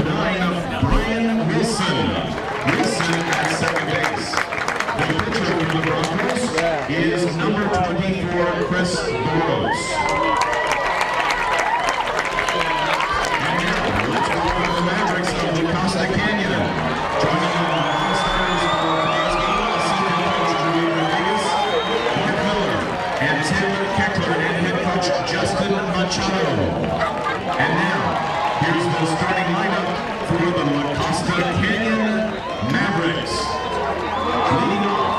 9, Brian Wilson. Wilson at second base. The pitcher for the Broncos is number 24, Chris Burrows. And now, let's welcome the Mavericks of the Costa Canyon. Joining them on the starters for today's game, assistant coach Kgde Rodriguez, Mark Miller, and Tim Kgde, and head coach Justin Machado. And now, here's the starting lineup for the Costa Canyon Mavericks. Leading off,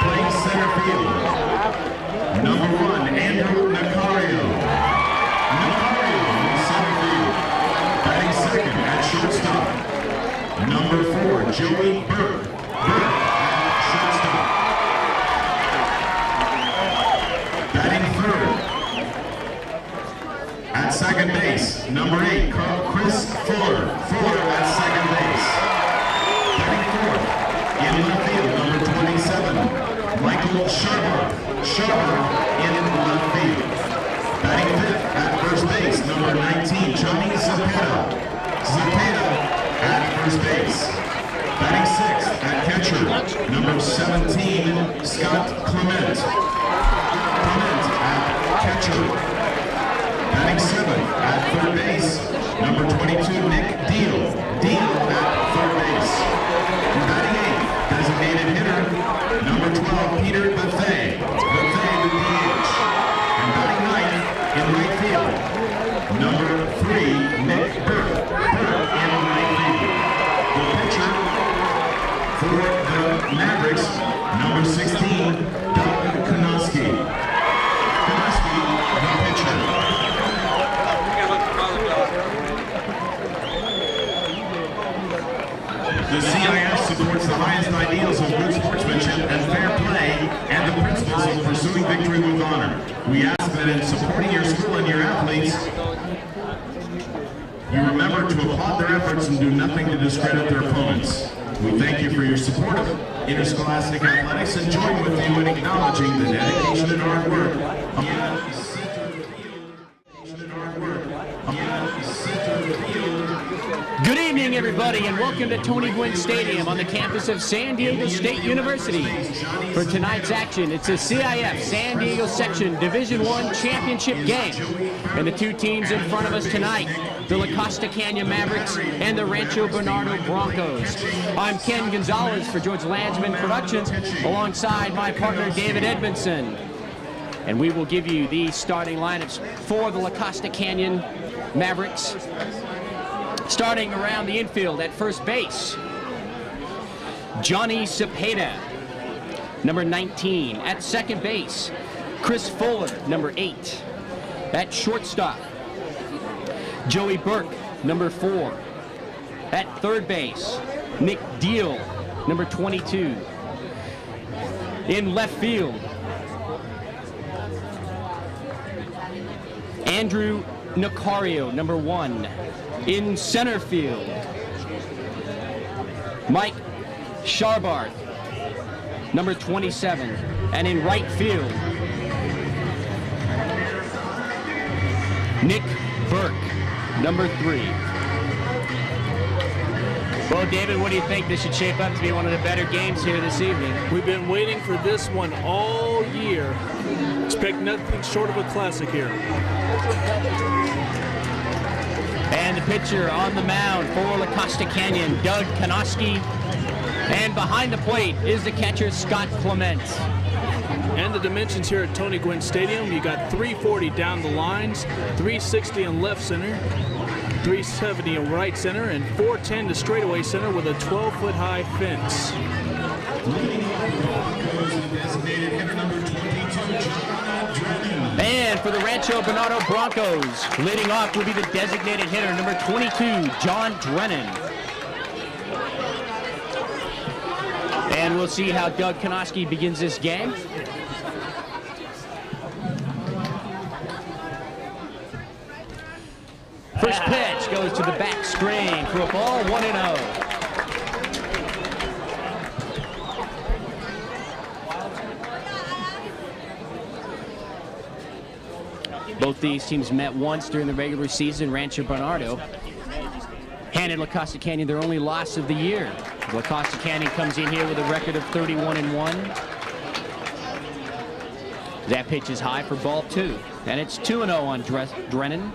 playing center field, number 1, Andrew Nacario. Nacario in center field. Batting second at shortstop, number 4, Joey Burke. Burke at shortstop. Batting third, at second base, number 8, Chris Fuller. Fuller at second base. Batting fourth, in left field, number 27, Michael Sharper. Sharper in left field. Batting fifth, at first base, number 19, Johnny Zapata. Zapata at first base. Batting sixth, at catcher, number 17, Scott Clement. Clement at catcher. Batting seventh, at third base, number 22, Nick Deal. Deal at third base. Batting eighth, designated hitter, number 12, Peter Buffet. Buffet the DH. And batting ninth, in right field, number 3, Nick Burke. Burke in right field. The pitcher for the Mavericks, number 16, Doug Kgde. Kgde, the pitcher. The CIF supports the highest ideals of good sportsmanship and fair play and the principles of pursuing victory with honor. We ask that in supporting your school and your athletes, you remember to applaud their efforts and do nothing to discredit their opponents. We thank you for your support of interscholastic athletics and join with you in acknowledging the dedication and hard work of Good evening, everybody, and welcome to Tony Gwynn Stadium on the campus of San Diego State University. For tonight's action, it's a CIF San Diego Section Division I championship game. And the two teams in front of us tonight, the La Costa Canyon Mavericks and the Rancho Bernardo Broncos. I'm Ken Gonzalez for George Landsman Productions, alongside my partner David Edmondson. And we will give you the starting lineups for the La Costa Canyon Mavericks. Starting around the infield at first base, Johnny Zapata, number 19. At second base, Chris Fuller, number 8. At shortstop, Joey Burke, number 4. At third base, Nick Deal, number 22. In left field, Andrew Nacario, number 1. In center field, Mike Sharbarth, number 27. And in right field, Nick Burke, number 3. Well, David, what do you think? This should shape up to be one of the better games here this evening. We've been waiting for this one all year. Expect nothing short of a classic here. And the pitcher on the mound for La Costa Canyon, Doug Kgde. And behind the plate is the catcher, Scott Clement. And the dimensions here at Tony Gwynn Stadium, you got 340 down the lines, 360 in left center, 370 in right center, and 410 to straightaway center with a 12-foot high fence. And for the Rancho Bernardo Broncos, leading off will be the designated hitter, number 22, John Drennan. And we'll see how Doug Kgde begins this game. First pitch goes to the back screen for a ball, 1-0. Both these teams met once during the regular season. Rancho Bernardo handed La Costa Canyon their only loss of the year. La Costa Canyon comes in here with a record of 31-1. That pitch is high for ball 2. And it's 2-0 on Drennan.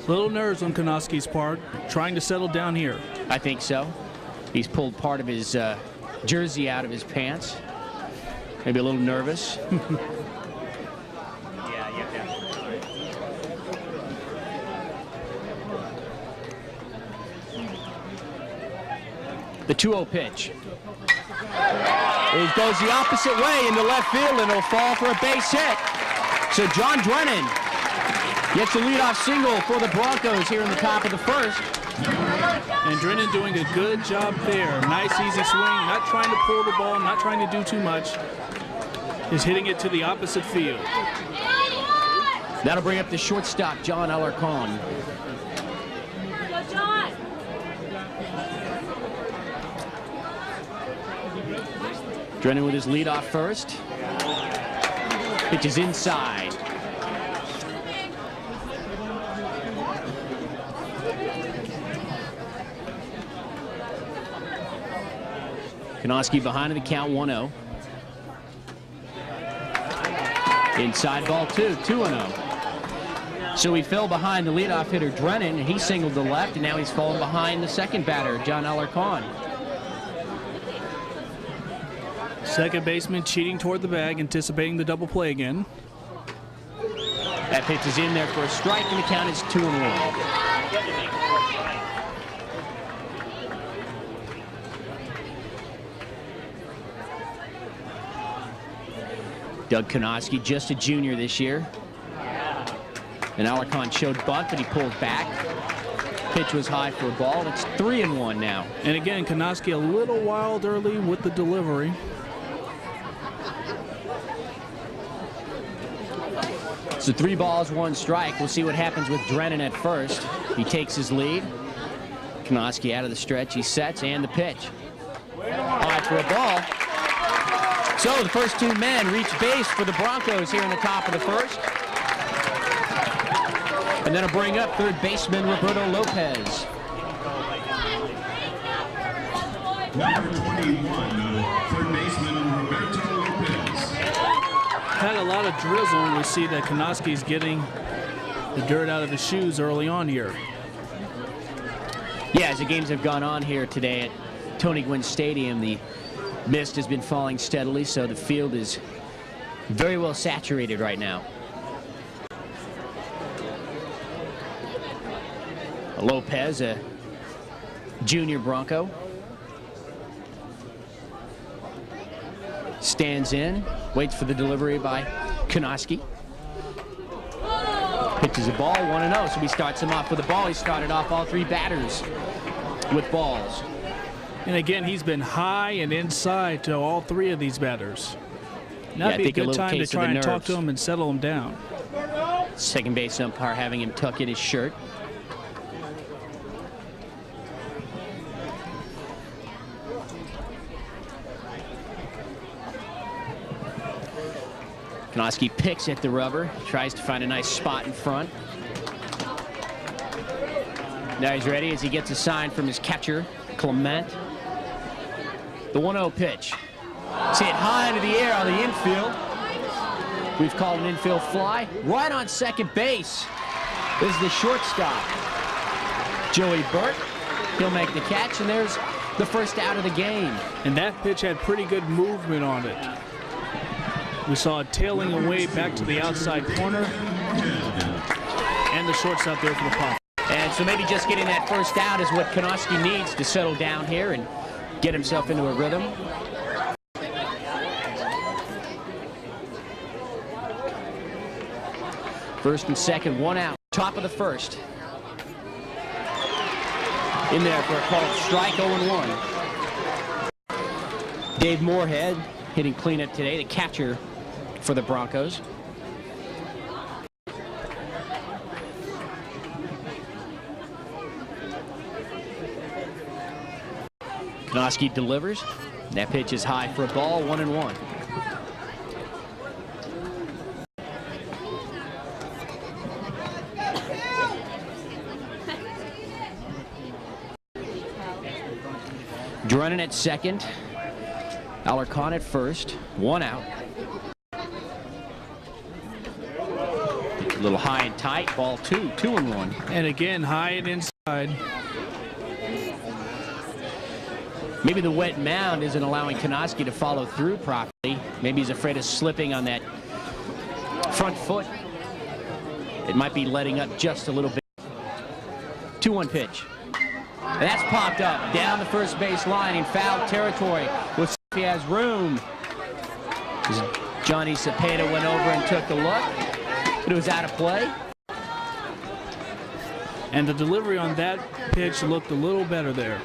Little nerves on Konoski's part, trying to settle down here. I think so. He's pulled part of his jersey out of his pants. Maybe a little nervous. The 2-0 pitch. It goes the opposite way into left field, and it'll fall for a base hit. So John Drennan gets a leadoff single for the Broncos here in the top of the first. And Drennan doing a good job there. Nice, easy swing, not trying to pull the ball, not trying to do too much. Just hitting it to the opposite field. That'll bring up the shortstop, John Alarcon. Drennan with his leadoff first. Pitch is inside. Konoski behind in the count, 1-0. Inside ball 2, 2-0. So he fell behind the leadoff hitter Drennan, and he singled to left, and now he's fallen behind the second batter, John Alarcon. Second baseman cheating toward the bag, anticipating the double play again. That pitch is in there for a strike, and the count is 2-1. Doug Konoski, just a junior this year. And Alarcon showed bunt, but he pulled back. Pitch was high for a ball. It's 3-1 now. And again, Konoski a little wild early with the delivery. So 3 balls, 1 strike. We'll see what happens with Drennan at first. He takes his lead. Konoski out of the stretch. He sets, and the pitch. High for a ball. So the first 2 men reach base for the Broncos here in the top of the first. And then it'll bring up third baseman Roberto Lopez. Number 21, third baseman Roberto Lopez. Had a lot of drizzle, and we see that Konoski's getting the dirt out of his shoes early on here. Yeah, as the games have gone on here today at Tony Gwynn Stadium, the mist has been falling steadily, so the field is very well saturated right now. Lopez, a junior Bronco, stands in, waits for the delivery by Konoski. Pitches a ball, 1-0, so he starts him off with a ball. He started off all 3 batters with balls. And again, he's been high and inside to all 3 of these batters. That'd be a good time to try and talk to him and settle him down. Second base umpire having him tuck in his shirt. Konoski picks at the rubber, tries to find a nice spot in front. Now he's ready as he gets a sign from his catcher, Clement. The 1-0 pitch. It's hit high into the air on the infield. We've called an infield fly. Right on second base is the shortstop, Joey Burt. He'll make the catch, and there's the first out of the game. And that pitch had pretty good movement on it. We saw it tailing away back to the outside corner. And the shortstop there for the pop. And so maybe just getting that first out is what Konoski needs to settle down here and get himself into a rhythm. First and second, 1 out. Top of the first. In there for a called strike, 0-1. Dave Moorhead hitting cleanup today, the catcher for the Broncos. Konoski delivers. That pitch is high for a ball, 1-1. Drennan at second. Alarcon at first. 1 out. A little high and tight. Ball 2. 2-1. And again, high and inside. Maybe the wet mound isn't allowing Kgde to follow through properly. Maybe he's afraid of slipping on that front foot. It might be letting up just a little bit. 2-1 pitch. And that's popped up down the first base line in foul territory. With he has room. Johnny Cepeda went over and took a look, but it was out of play. And the delivery on that pitch looked a little better there.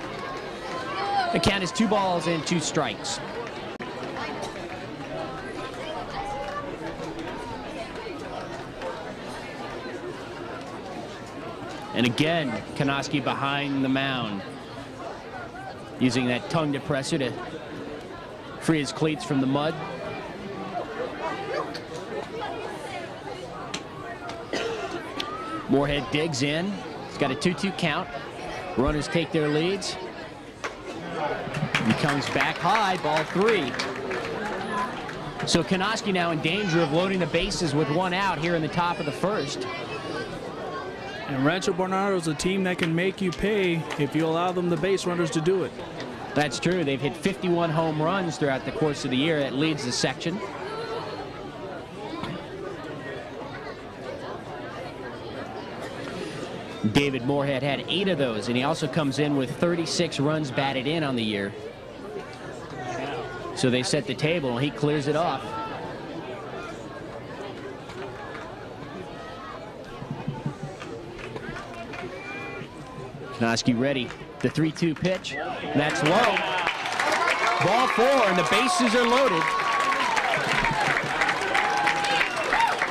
The count is 2 balls and 2 strikes. And again, Kgde behind the mound, using that tongue depressor to free his cleats from the mud. Moorhead digs in. He's got a 2-2 count. Runners take their leads. He comes back high, ball 3. So Kgde now in danger of loading the bases with 1 out here in the top of the first. And Rancho Bernardo is a team that can make you pay if you allow them the base runners to do it. That's true. They've hit 51 home runs throughout the course of the year. That leads the section. David Moorhead had 8 of those, and he also comes in with 36 runs batted in on the year. So they set the table, and he clears it off. Kgde ready. The 3-2 pitch. And that's low. Ball 4, and the bases are loaded.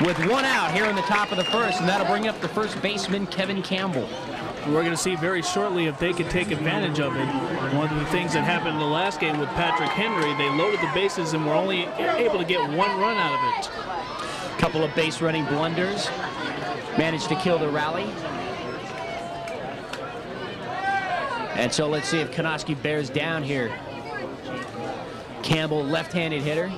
With 1 out here in the top of the first, and that'll bring up the first baseman, Kevin Campbell. We're going to see very shortly if they can take advantage of it. One of the things that happened in the last game with Patrick Henry, they loaded the bases and were only able to get 1 run out of it. Couple of base running blunders. Managed to kill the rally. And so let's see if Kgde bears down here. Campbell, left-handed hitter.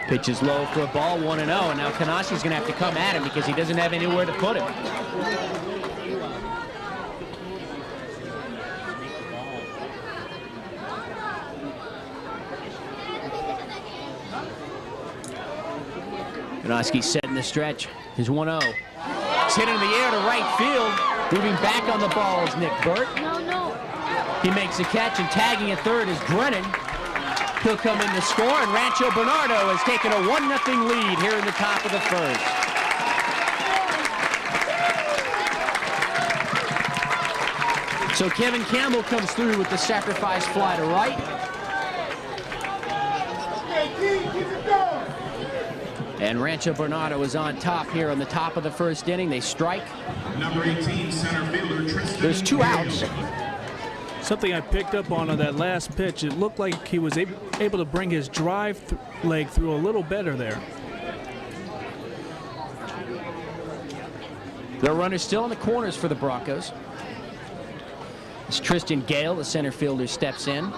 Pitch is low for a ball, 1-0. And now Kgde's going to have to come at him because he doesn't have anywhere to put him. Kgde setting the stretch. His 1-0. It's hit in the air to right field. Moving back on the ball is Nick Burt. He makes a catch, and tagging at third is Drennan. He'll come in to score, and Rancho Bernardo has taken a 1-0 lead here in the top of the first. So Kevin Campbell comes through with the sacrifice fly to right. And Rancho Bernardo is on top here on the top of the first inning. They strike. Number 18, center fielder Tristan. There's 2 outs. Something I picked up on that last pitch, it looked like he was able to bring his drive leg through a little better there. The runner's still in the corners for the Broncos. As Tristan Gale, the center fielder, steps in.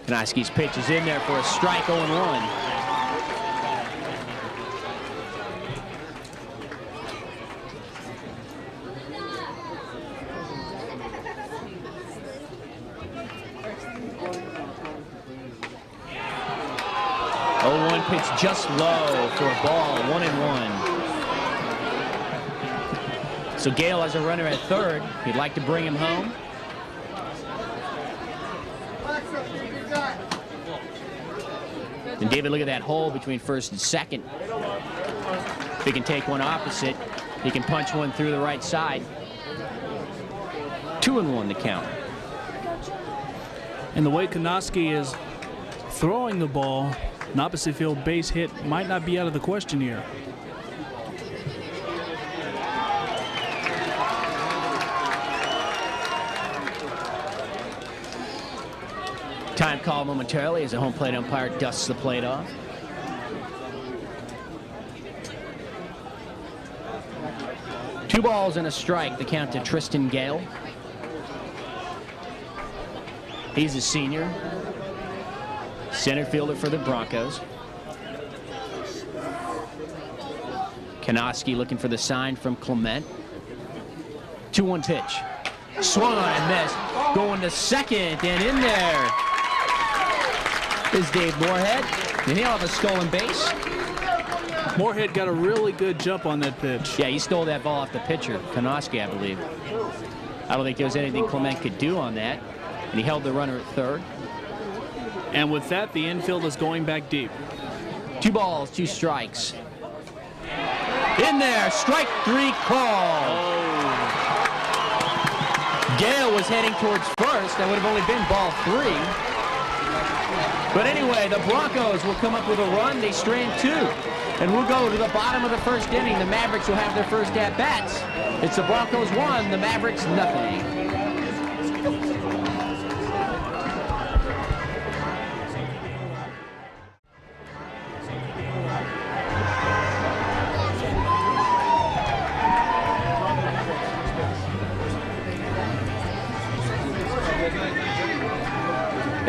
Kgde's pitch is in there for a strike, 0-1. Pitch just low for a ball, 1-1. So Gale has a runner at third. He'd like to bring him home. And David, look at that hole between first and second. If he can take one opposite, he can punch one through the right side. 2-1 the count. And the way Kgde is throwing the ball, an opposite field base hit might not be out of the question here. Time call momentarily as the home plate umpire dusts the plate off. 2 balls and a strike, the count to Tristan Gale. He's a senior. Center fielder for the Broncos. Kgde looking for the sign from Clement. 2-1 pitch. Swung on and missed. Going to second, and in there is Dave Moorhead. And he'll have a stolen base. Moorhead got a really good jump on that pitch. Yeah, he stole that ball off the pitcher, Kgde, I believe. I don't think there was anything Clement could do on that. And he held the runner at third. And with that, the infield is going back deep. 2 balls, 2 strikes. In there, strike 3 call. Oh. Gale was heading towards first. That would have only been ball 3. But anyway, the Broncos will come up with a run. They strand 2. And we'll go to the bottom of the first inning. The Mavericks will have their first at-bats. It's the Broncos 1, the Mavericks nothing.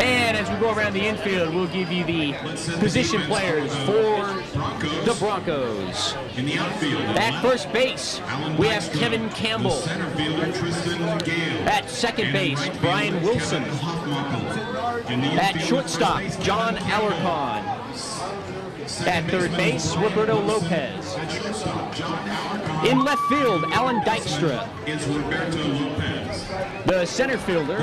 And as we go around the infield, we'll give you the position players for the Broncos. In the outfield, At first base, we have Kevin Campbell. center fielder Tristan Gale. At second base, Brian Wilson. At shortstop, John Alarcon. At third base, Roberto Lopez. In left field, Alan Dykstra. Is Roberto Lopez. The center fielder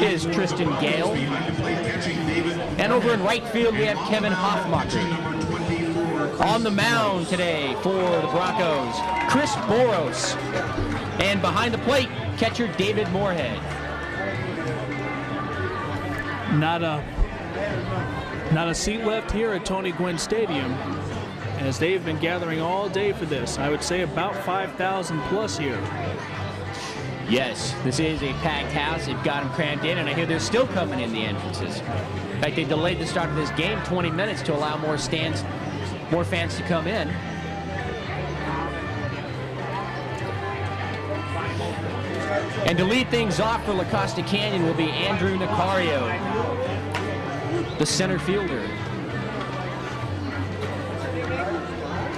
is Tristan Gale. Behind the plate catching David. And over in right field, we have Kevin Hoffmacher. Number 24. On the mound today for the Broncos, Chris Boros. And behind the plate, catcher David Moorhead. Not a seat left here at Tony Gwynn Stadium, as they've been gathering all day for this. I would say about 5,000 plus here. Yes, this is a packed house. They've got them crammed in, and I hear they're still coming in the entrances. In fact, they delayed the start of this game 20 minutes to allow more fans to come in. And to lead things off for La Costa Canyon will be Andrew Nicario, the center fielder.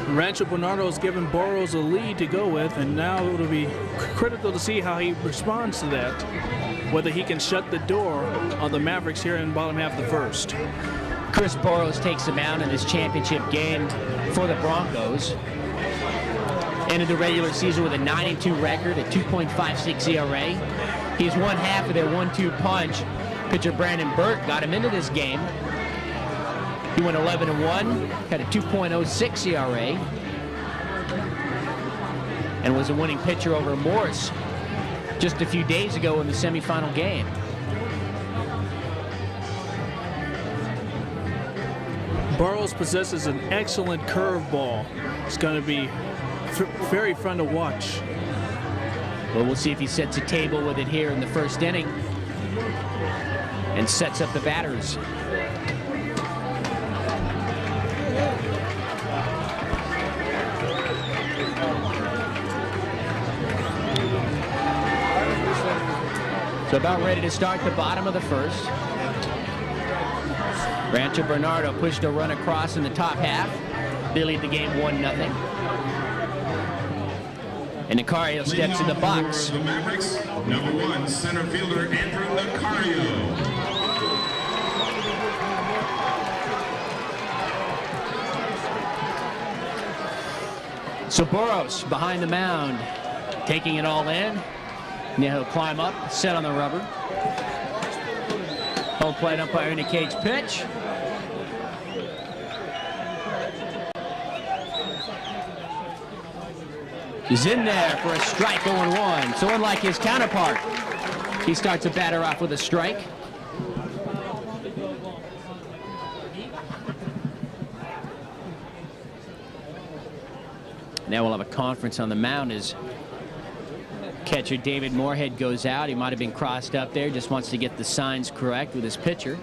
Rancho Bernardo has given Boros a lead to go with, and now it'll be critical to see how he responds to that, whether he can shut the door on the Mavericks here in the bottom half of the first. Chris Boros takes the mound in this championship game for the Broncos. Ended the regular season with a 9-2 record, a 2.56 ERA. He's one half of their 1-2 punch. Pitcher Brandon Burt got him into this game. He went 11-1, had a 2.06 ERA, and was a winning pitcher over Morris just a few days ago in the semifinal game. Burrows possesses an excellent curveball. It's going to be very fun to watch. Well, we'll see if he sets a table with it here in the first inning and sets up the batters. So about ready to start the bottom of the first. Rancho Bernardo pushed a run across in the top half. They lead the game 1-0. And Nicario steps in the box. The Mavericks, number 1, center fielder Andrew Nicario. So Boros behind the mound, taking it all in. Now he'll climb up, set on the rubber. Home plate umpire indicates pitch. He's in there for a strike, 0-1. So unlike his counterpart, he starts a batter off with a strike. Now we'll have a conference on the mound as catcher David Moorhead goes out. He might have been crossed up there, just wants to get the signs correct with his pitcher.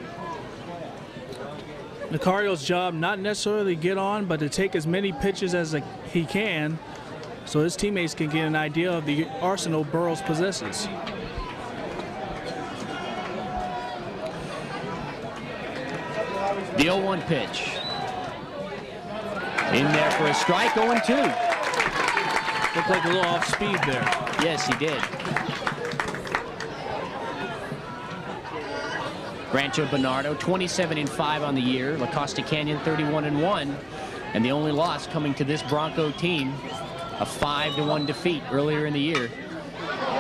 Nicario's job not necessarily to get on, but to take as many pitches as he can so his teammates can get an idea of the arsenal Burroughs possesses. The 0-1 pitch. In there for a strike, 0-2. Looked like a little off speed there. Yes, he did. Rancho Bernardo, 27-5 on the year. La Costa Canyon, 31-1. And the only loss coming to this Bronco team, a 5-1 defeat earlier in the year.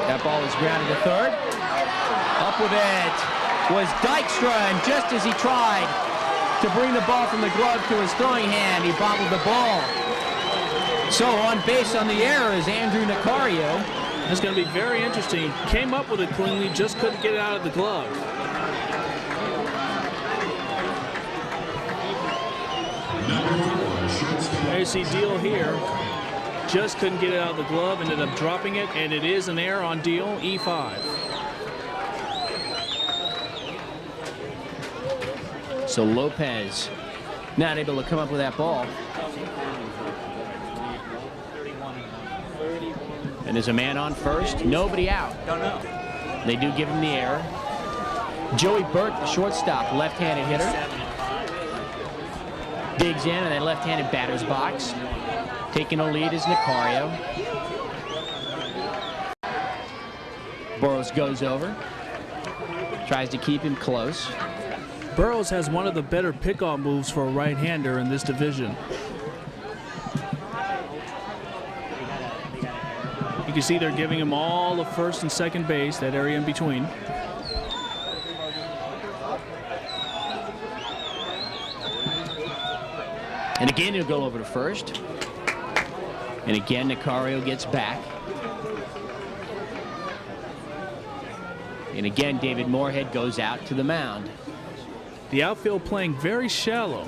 That ball is grounded to third. Up with it was Dykstra, and just as he tried to bring the ball from the glove to his throwing hand, he bobbled the ball. So on base on the error is Andrew Nicario. It's going to be very interesting. Came up with it cleanly, just couldn't get it out of the glove. There's the deal here. Just couldn't get it out of the glove, ended up dropping it, and it is an error on deal, E5. So Lopez not able to come up with that ball. And there's a man on first, nobody out. They do give him the error. Joey Burt, the shortstop, left-handed hitter. Digs in in that left-handed batter's box. Taking a lead is Nicario. Burroughs goes over. Tries to keep him close. Burroughs has one of the better pickoff moves for a right-hander in this division. You can see they're giving him all of first and second base, that area in between. And again, he'll go over to first. And again, Nicario gets back. And again, David Moorhead goes out to the mound. The outfield playing very shallow.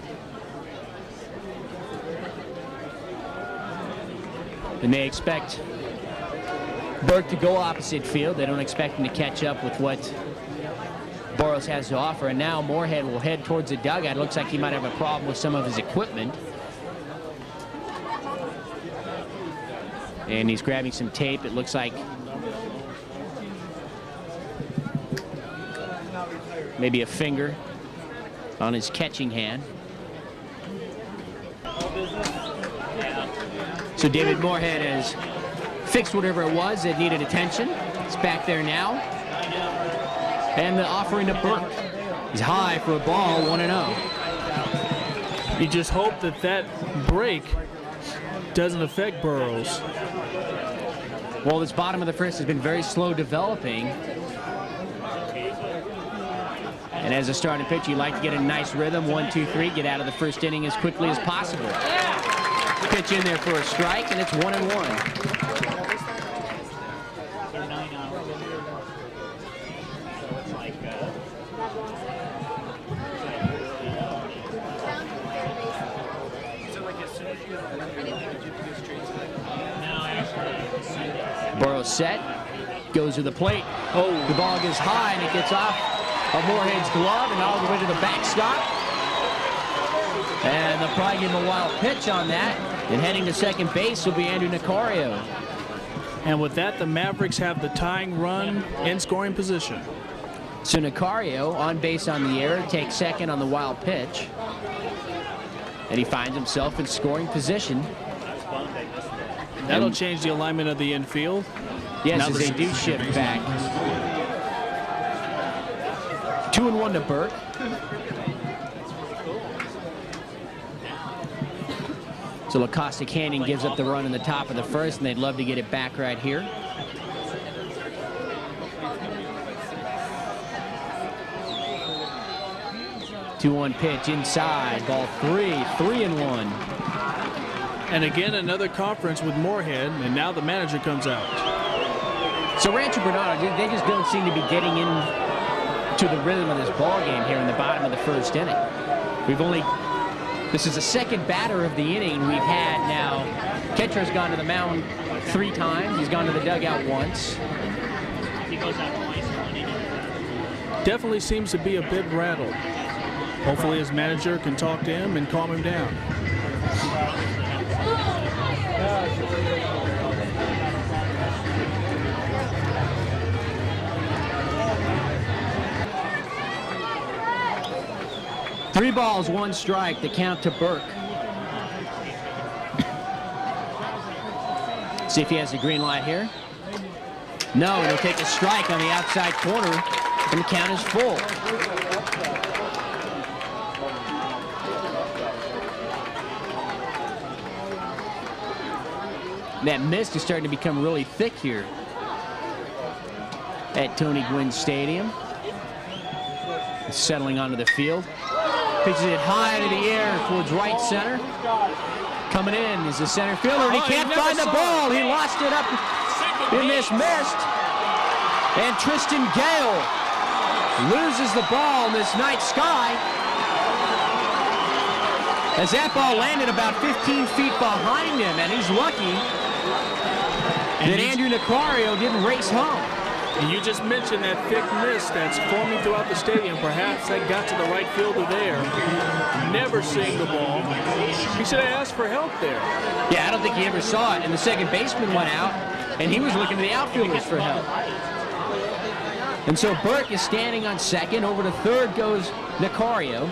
And they expect Burke to go opposite field. They don't expect him to catch up with what Burroughs has to offer. And now Moorhead will head towards the dugout. It looks like he might have a problem with some of his equipment. And he's grabbing some tape. It looks like maybe a finger on his catching hand. So David Moorhead has fixed whatever it was that needed attention. It's back there now. And the offering to Burke is high for a ball, 1-0. You just hope that that break doesn't affect Burroughs. Well, this bottom of the first has been very slow developing. And as a starting pitcher, you like to get a nice rhythm, 1-2-3, get out of the first inning as quickly as possible. Pitch in there for a strike, and it's 1-1. Burroughs set, goes to the plate. Oh, the ball gets high, and it gets off of Moorhead's glove and all the way to the backstop. And they'll probably give him a wild pitch on that. And heading to second base will be Andrew Nicario. And with that, the Mavericks have the tying run in scoring position. So Nicario on base on the error, takes second on the wild pitch. And he finds himself in scoring position. That'll change the alignment of the infield. Yes, as they do shift back. 2-1 to Burke. So La Costa Canyon gives up the run in the top of the first, and they'd love to get it back right here. Two-one pitch inside, ball 3-1. And again, another conference with Moorhead, and now the manager comes out. So Rancho Bernardo, they just don't seem to be getting into the rhythm of this ball game here in the bottom of the first inning. This is the second batter of the inning we've had now. Catcher's gone to the mound 3 times. He's gone to the dugout once. He goes out twice in 1 inning. Definitely seems to be a bit rattled. Hopefully his manager can talk to him and calm him down. 3 balls, 1 strike. The count to Burke. See if he has a green light here. No, he'll take a strike on the outside corner, and the count is full. That mist is starting to become really thick here at Tony Gwynn Stadium. Settling onto the field. Pitches it high into the air towards right center. Coming in is the center fielder, and he can't find the ball. He lost it up in this mist. And Tristan Gale loses the ball in this night sky. As that ball landed about 15 feet behind him, and he's lucky that Andrew Nicario didn't race home. And you just mentioned that thick mist that's forming throughout the stadium. Perhaps that got to the right fielder there. Never seeing the ball. He should have asked for help there. Yeah, I don't think he ever saw it. And the second baseman went out, and he was looking to the outfielders for help. And so Burke is standing on second. Over to third goes Nicario.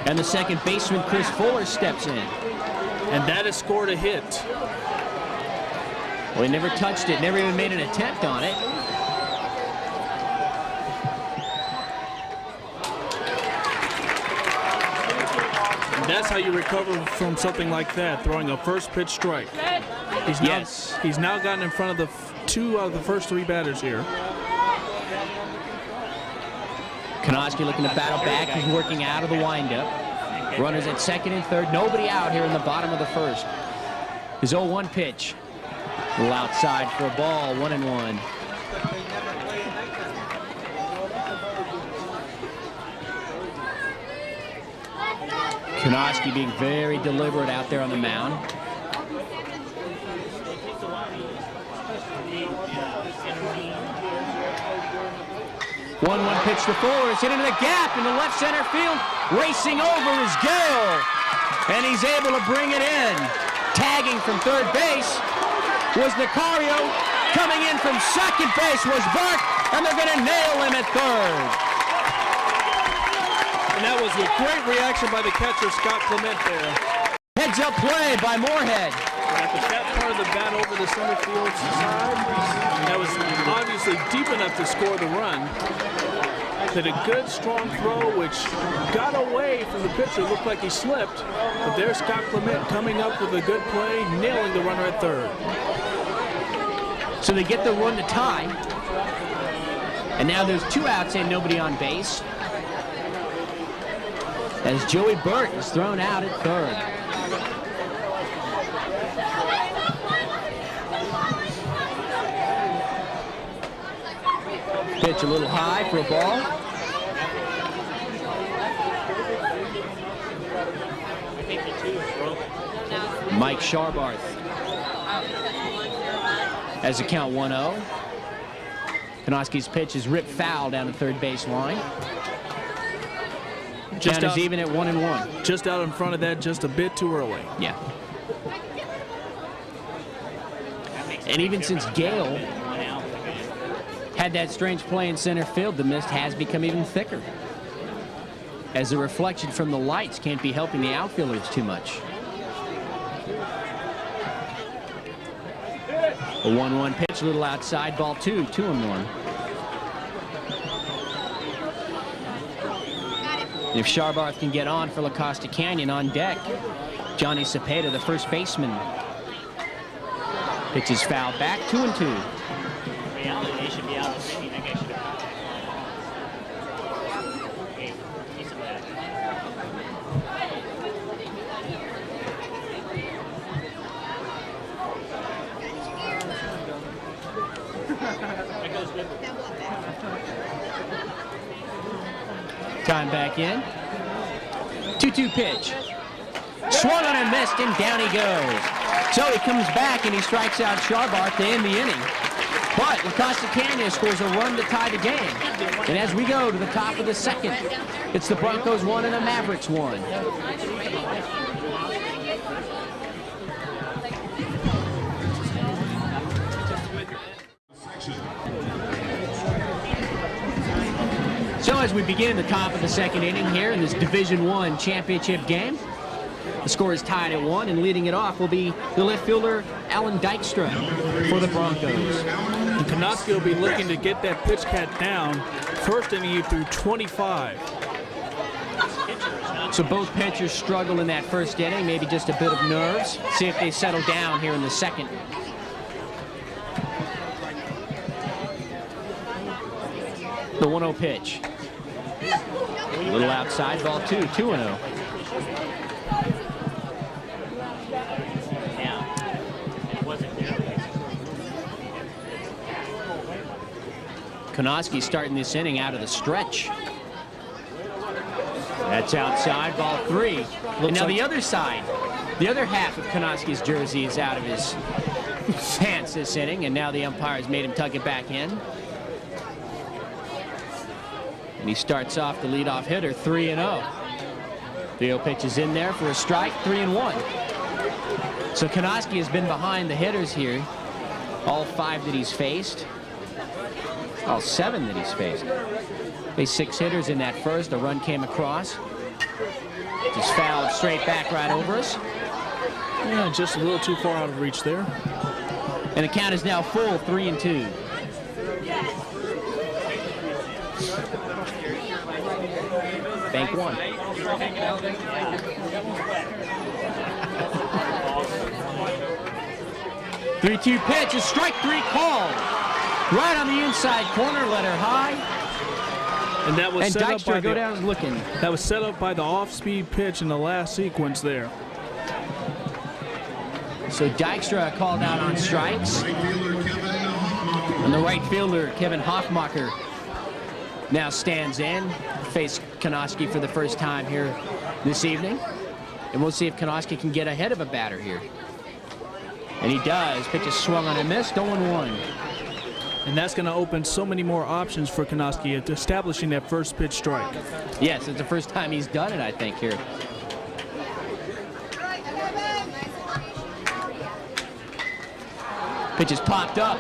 And the second baseman, Chris Fuller, steps in. And that has scored a hit. Well, he never touched it, never even made an attempt on it. And that's how you recover from something like that, throwing a first pitch strike. He's now gotten in front of the 2 out of the first 3 batters here. Kgde looking to battle back. He's working out of the windup. Runners at second and third. Nobody out here in the bottom of the first. His 0-1 pitch. A little outside for a ball, 1-1. Kgde being very deliberate out there on the mound. One pitch to Fuller. It's hit into the gap in the left center field. Racing over is Gale. And he's able to bring it in. Tagging from third base was Nicario. Coming in from second base was Burke, and they're going to nail him at third. And that was a great reaction by the catcher, Scott Clement there. Heads-up play by Moorhead. At the fat part of the bat over the center field side. That was obviously deep enough to score the run. Did a good, strong throw, which got away from the pitcher. Looked like he slipped. But there's Scott Clement coming up with a good play, nailing the runner at third. So they get the run to tie. And now there's 2 outs and nobody on base. As Joey Burke is thrown out at third. Pitch a little high for a ball. Mike Sharbarth as the count 1-0. Kgde's pitch is ripped foul down the third base line. Count is even at 1-1. Just out in front of that, just a bit too early. Yeah. And even since Gale had that strange play in center field, the mist has become even thicker, as the reflection from the lights can't be helping the outfielders too much. A 1-1 pitch, a little outside, ball 2, 2-1. If Sharbarth can get on for La Costa Canyon on deck, Johnny Cepeda, the first baseman, pitches foul back, 2-2. Reality, they should be out of the city. That guy should have. Okay, see some of that. That goes with it. Time back in. 2-2 pitch. Swung on and missed, and down he goes. So he comes back and he strikes out Sharbarth to end the inning. But La Costa Canyon scores a run to tie the game. And as we go to the top of the second, it's the Broncos 1 and the Mavericks 1. So Well, as we begin the top of the second inning here in this Division I championship game, the score is tied at 1, and leading it off will be the left fielder, Alan Dykstra, for the Broncos. And Kgde will be looking to get that pitch count down. First inning through 25. So both pitchers struggle in that first inning, maybe just a bit of nerves. See if they settle down here in the second. The 1-0 pitch. A little outside, ball 2, 2-0. Kgde starting this inning out of the stretch. That's outside, ball 3. And now the other side, the other half of Kgde's jersey is out of his pants this inning, and now the umpire has made him tuck it back in. And he starts off the leadoff hitter, 3-0. The 0 pitch is in there for a strike, 3-1. So Kgde has been behind the hitters here, all 5 that he's faced. All 7 that he's faced. Faced 6 hitters in that first. A run came across. Just fouled straight back right over us. Yeah, just a little too far out of reach there. And the count is now full, 3-2. Bank 1. 3-2 pitch, a strike 3 called. Right on the inside corner, let her high. And that was set up by go down looking. That was set up by the off-speed pitch in the last sequence there. So Dykstra called out on strikes. And the right fielder, Kevin Hoffmacher, now stands in. Faced Kgde for the first time here this evening. And we'll see if Kgde can get ahead of a batter here. And he does. Pitch is swung on and missed, 0-1. And that's going to open so many more options for Kgde at establishing that first pitch strike. Yes, it's the first time he's done it, I think, here. Pitch is popped up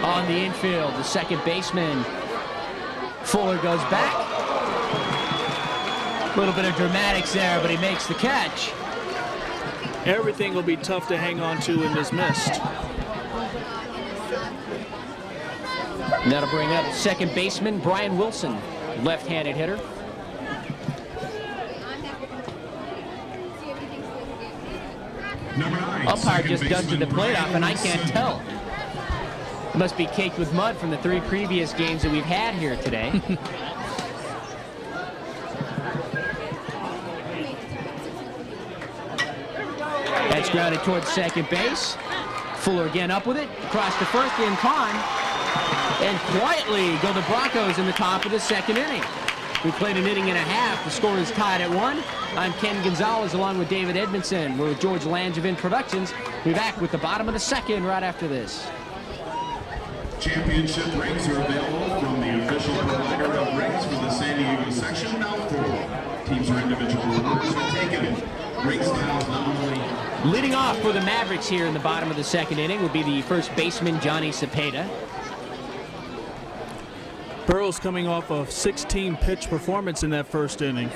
on the infield. The second baseman, Fuller, goes back. A little bit of dramatics there, but he makes the catch. Everything will be tough to hang on to in this mist. And that'll bring up second baseman Brian Wilson, left-handed hitter. Umpire just dusted the plate off, and I can't tell. It must be caked with mud from the 3 previous games that we've had here today. That's grounded towards second base. Fuller again up with it, across to first in time. And quietly go the Broncos in the top of the second inning. We played an inning and a half. The score is tied at 1. I'm Ken Gonzalez along with David Edmondson. We're with George Langevin Productions. We'll be back with the bottom of the second right after this. Championship rings are available from the official provider of rings for the San Diego section. Now for teams or individual orders are taken. Ring styles nominally. Leading off for the Mavericks here in the bottom of the second inning will be the first baseman, Johnny Cepeda. Burrow's coming off a 16-pitch performance in that first inning.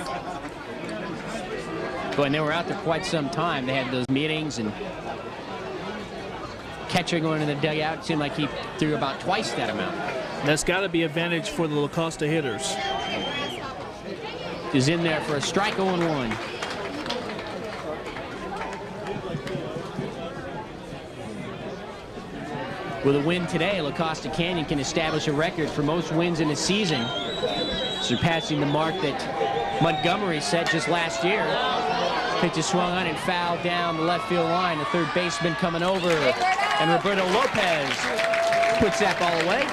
Boy, and they were out there quite some time. They had those meetings, and catcher going in the dugout. It seemed like he threw about twice that amount. That's got to be advantage for the Costa hitters. Is in there for a strike, 0-1. With a win today, La Costa Canyon can establish a record for most wins in a season, surpassing the mark that Montgomery set just last year. Pitch is swung on and fouled down the left field line. The third baseman coming over, and Roberto Lopez puts that ball away.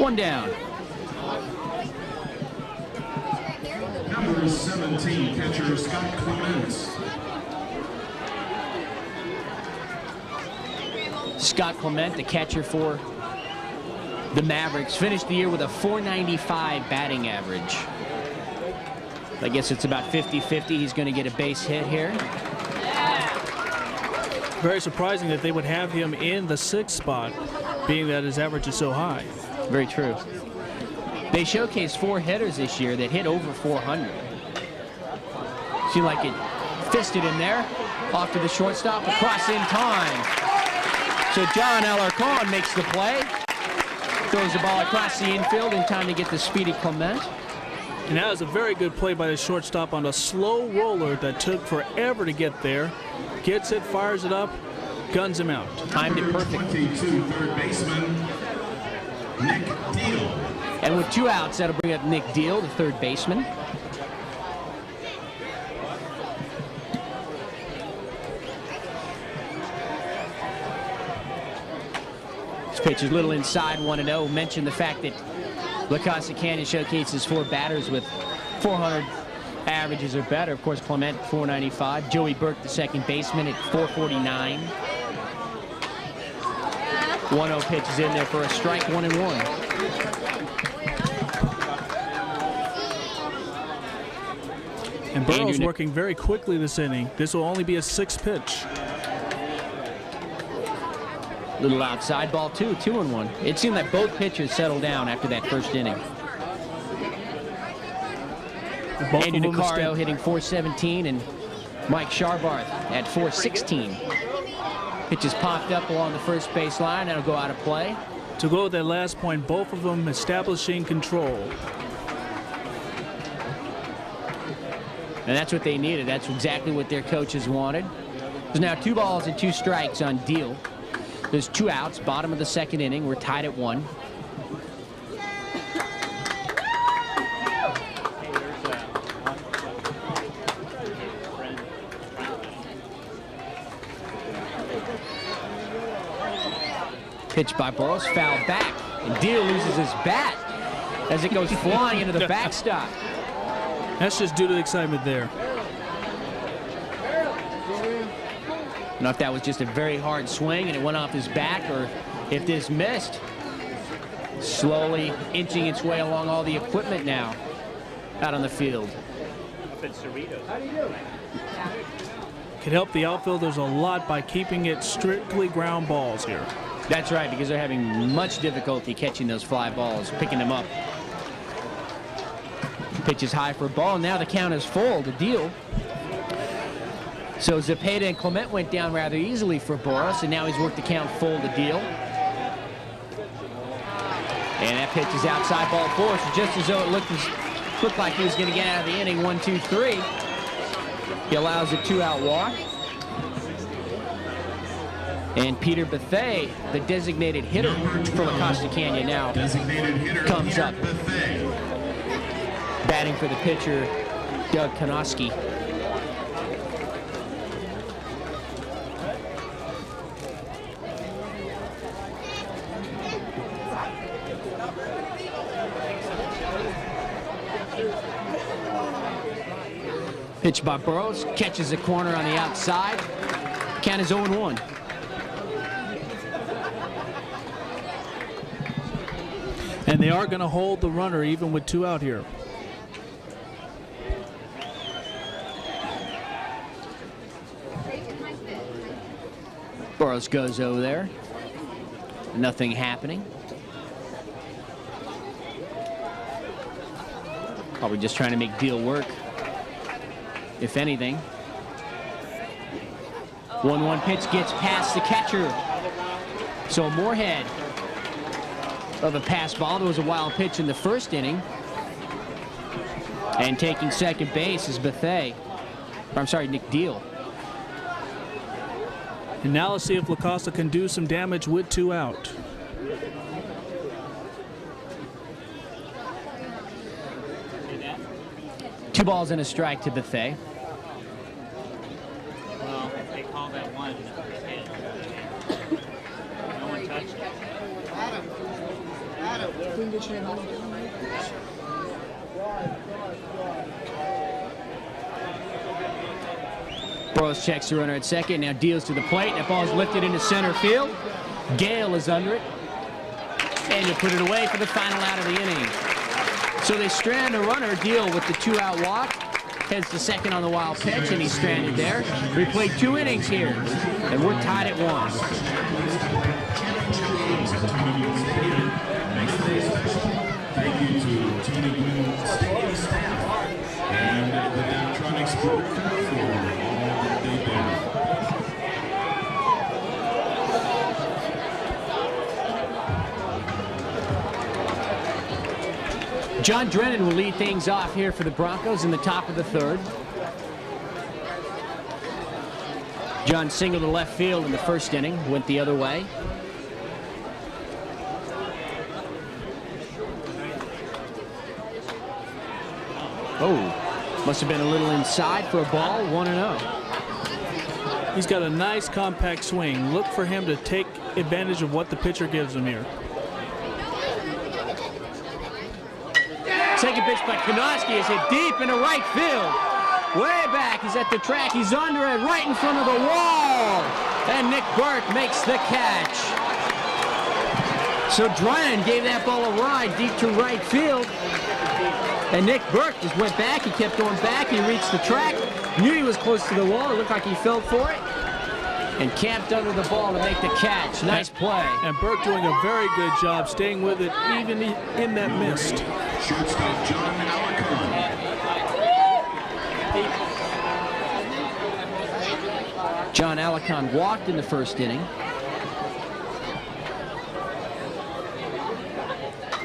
One down. Number 17, catcher Scott Clements. Scott Clement, the catcher for the Mavericks, finished the year with a .495 batting average. I guess it's about 50-50. He's going to get a base hit here. Very surprising that they would have him in the 6th spot. being that his average is so high. Very true. They showcased 4 hitters this year that hit over 400. Seemed like it fisted in there. Off to the shortstop, across in time. So John Alarcon makes the play. Throws the ball across the infield in time to get the speedy Clement. And that was a very good play by the shortstop on a slow roller that took forever to get there. Gets it, fires it up, guns him out. Timed it perfect. 22, third baseman, Nick Deal. And with 2 outs, that'll bring up Nick Deal, the third baseman. This pitch is a little inside, 1-0. Mentioned the fact that La Costa Canyon showcases 4 batters with 400 averages or better. Of course, Clement, 495. Joey Burke, the second baseman, at 449. 1-0 pitch is in there for a strike, 1-1. And Burrow's working very quickly this inning. This will only be a 6th pitch. Little outside ball, 2-1. It seemed like both pitchers settled down after that first inning. Andy Nicario hitting 417 and Mike Sharbarth at 416. Pitches popped up along the first base line. That'll go out of play. To go with that last point, both of them establishing control. And that's what they needed. That's exactly what their coaches wanted. There's now 2 balls and 2 strikes on Deal. There's 2 outs, bottom of the 2nd inning. We're tied at 1. Pitch by Burrows, foul back, and Deal loses his bat as it goes flying into the backstop. That's just due to the excitement there. I don't know if that was just a very hard swing and it went off his back, or if this missed. Slowly inching its way along all the equipment now out on the field. Can help the outfielders a lot by keeping it strictly ground balls here. That's right, because they're having much difficulty catching those fly balls, picking them up. Pitch is high for a ball, and now the count is full to Deal. So Zepeda and Clement went down rather easily for Boris, and now he's worked the count full to Deal. And that pitch is outside ball 4, so just as though it looked like he was going to get out of the inning, 1-2-3. He allows a 2-out walk. And Peter Bethea, the designated hitter for La Costa Canyon now, comes up. Batting for the pitcher, Doug Konoski. Pitch by Burrows, catches the corner on the outside. Count is 0-1. And they are going to hold the runner even with 2 out here. Burrows goes over there. Nothing happening. Probably just trying to make Deal work, if anything. 1-1 pitch gets past the catcher. So Moorhead of a pass ball. There was a wild pitch in the first inning. And taking second base is Bethea. I'm sorry, Nick Deal. And now let's see if La Costa can do some damage with 2 out. Two balls and a strike to Bethea. Well, they call that one hit. No one touched it. Burrows checks the runner at second. Now deals to the plate. That ball is lifted into center field. Gale is under it. And you put it away for the final out of the inning. So they strand a runner. Deal with the 2-out walk. Heads to second on the wild pitch, and he's stranded there. We played 2 innings here, and we're tied at 1. at Tony Gwynn Stadium makes the day special. Thank you to Tony Gwynn Stadium staff and the Daktronics Group for all that they do. John Drennan will lead things off here for the Broncos in the top of the third. John singled to left field in the first inning, went the other way. Oh, must have been a little inside for a ball, 1-0. He's got a nice compact swing. Look for him to take advantage of what the pitcher gives him here. Second pitch by Kgde is hit deep into right field. Way back, he's at the track, he's under it, right in front of the wall. And Nick Burke makes the catch. So Drennan gave that ball a ride deep to right field. And Nick Burke just went back, he kept going back, he reached the track, knew he was close to the wall, it looked like he felt for it, and camped under the ball to make the catch. Nice play. And Burke doing a very good job staying with it even in that mist. Shortstop John Alarcon. John Alarcon walked in the first inning.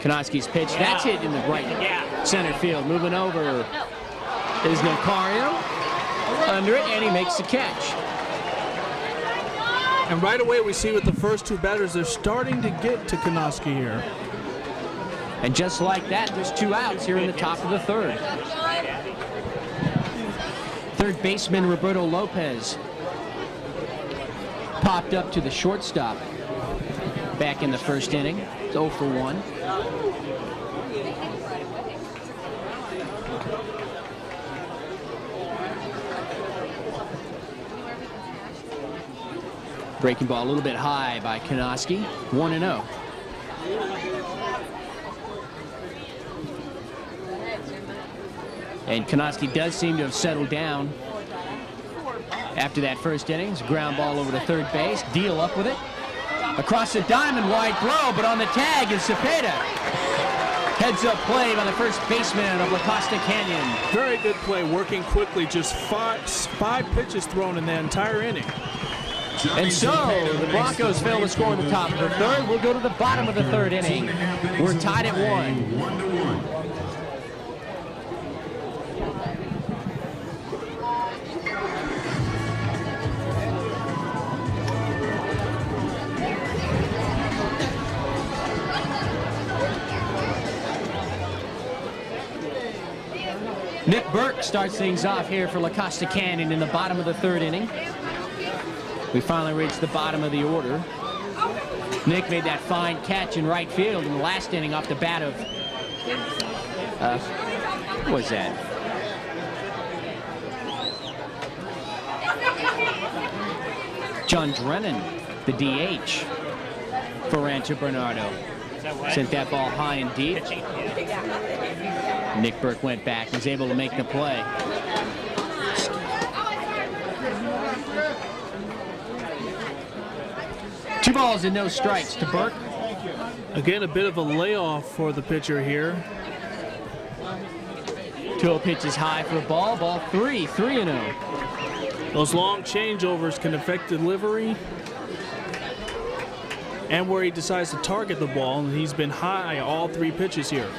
Kgde's pitch, that's hit in the right center field. Moving over is Nocario. Under it, and he makes the catch. And right away we see with the first two batters, they're starting to get to Kgde here. And just like that, there's 2 outs here in the top of the third. Third baseman Roberto Lopez popped up to the shortstop back in the first inning. It's 0 for 1. Breaking ball a little bit high by Kgde, 1-0. And Kgde does seem to have settled down after that first innings. Ground ball over to third base. Deal up with it. Across the diamond, wide throw, but on the tag is Cepeda. Heads up play by the first baseman of La Costa Canyon. Very good play, working quickly. Just five pitches thrown in the entire inning. And so the Broncos fail to score in the top of the third. We'll go to the bottom of the third inning. We're tied at 1. 1-1. Nick Burke starts things off here for La Costa Canyon in the bottom of the third inning. We finally reached the bottom of the order. Nick made that fine catch in right field in the last inning off the bat of, what was that? John Drennan, the DH for Rancho Bernardo. Sent that ball high and deep. Nick Burke went back, was able to make the play. Two balls and no strikes to Burke. Again, a bit of a layoff for the pitcher here. 2-0 pitch is high for a ball. Ball 3, 3-0. Those long changeovers can affect delivery and where he decides to target the ball, and he's been high all 3 pitches here.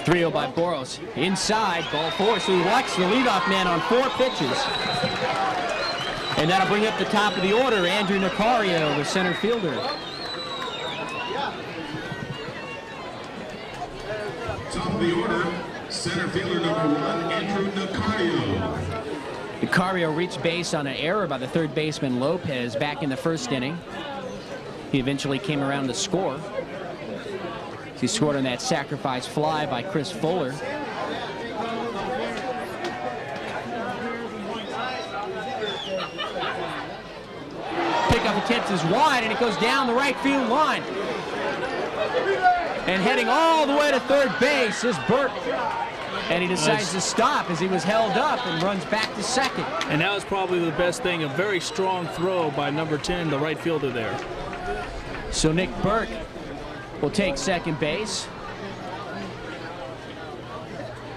3-0 by Boros. Inside, ball 4. So he walks the leadoff man on 4 pitches. And that'll bring up the top of the order, Andrew Nocario, the center fielder. Top of the order, center fielder number 1, Andrew Nocario. Nocario reached base on an error by the third baseman Lopez back in the first inning. He eventually came around to score. He scored on that sacrifice fly by Chris Fuller. Pickoff attempt is wide, and it goes down the right field line. And heading all the way to third base is Burke. and he decides to stop as he was held up and runs back to second. And that was probably the best thing, a very strong throw by number 10, the right fielder there. So Nick Burke will take second base.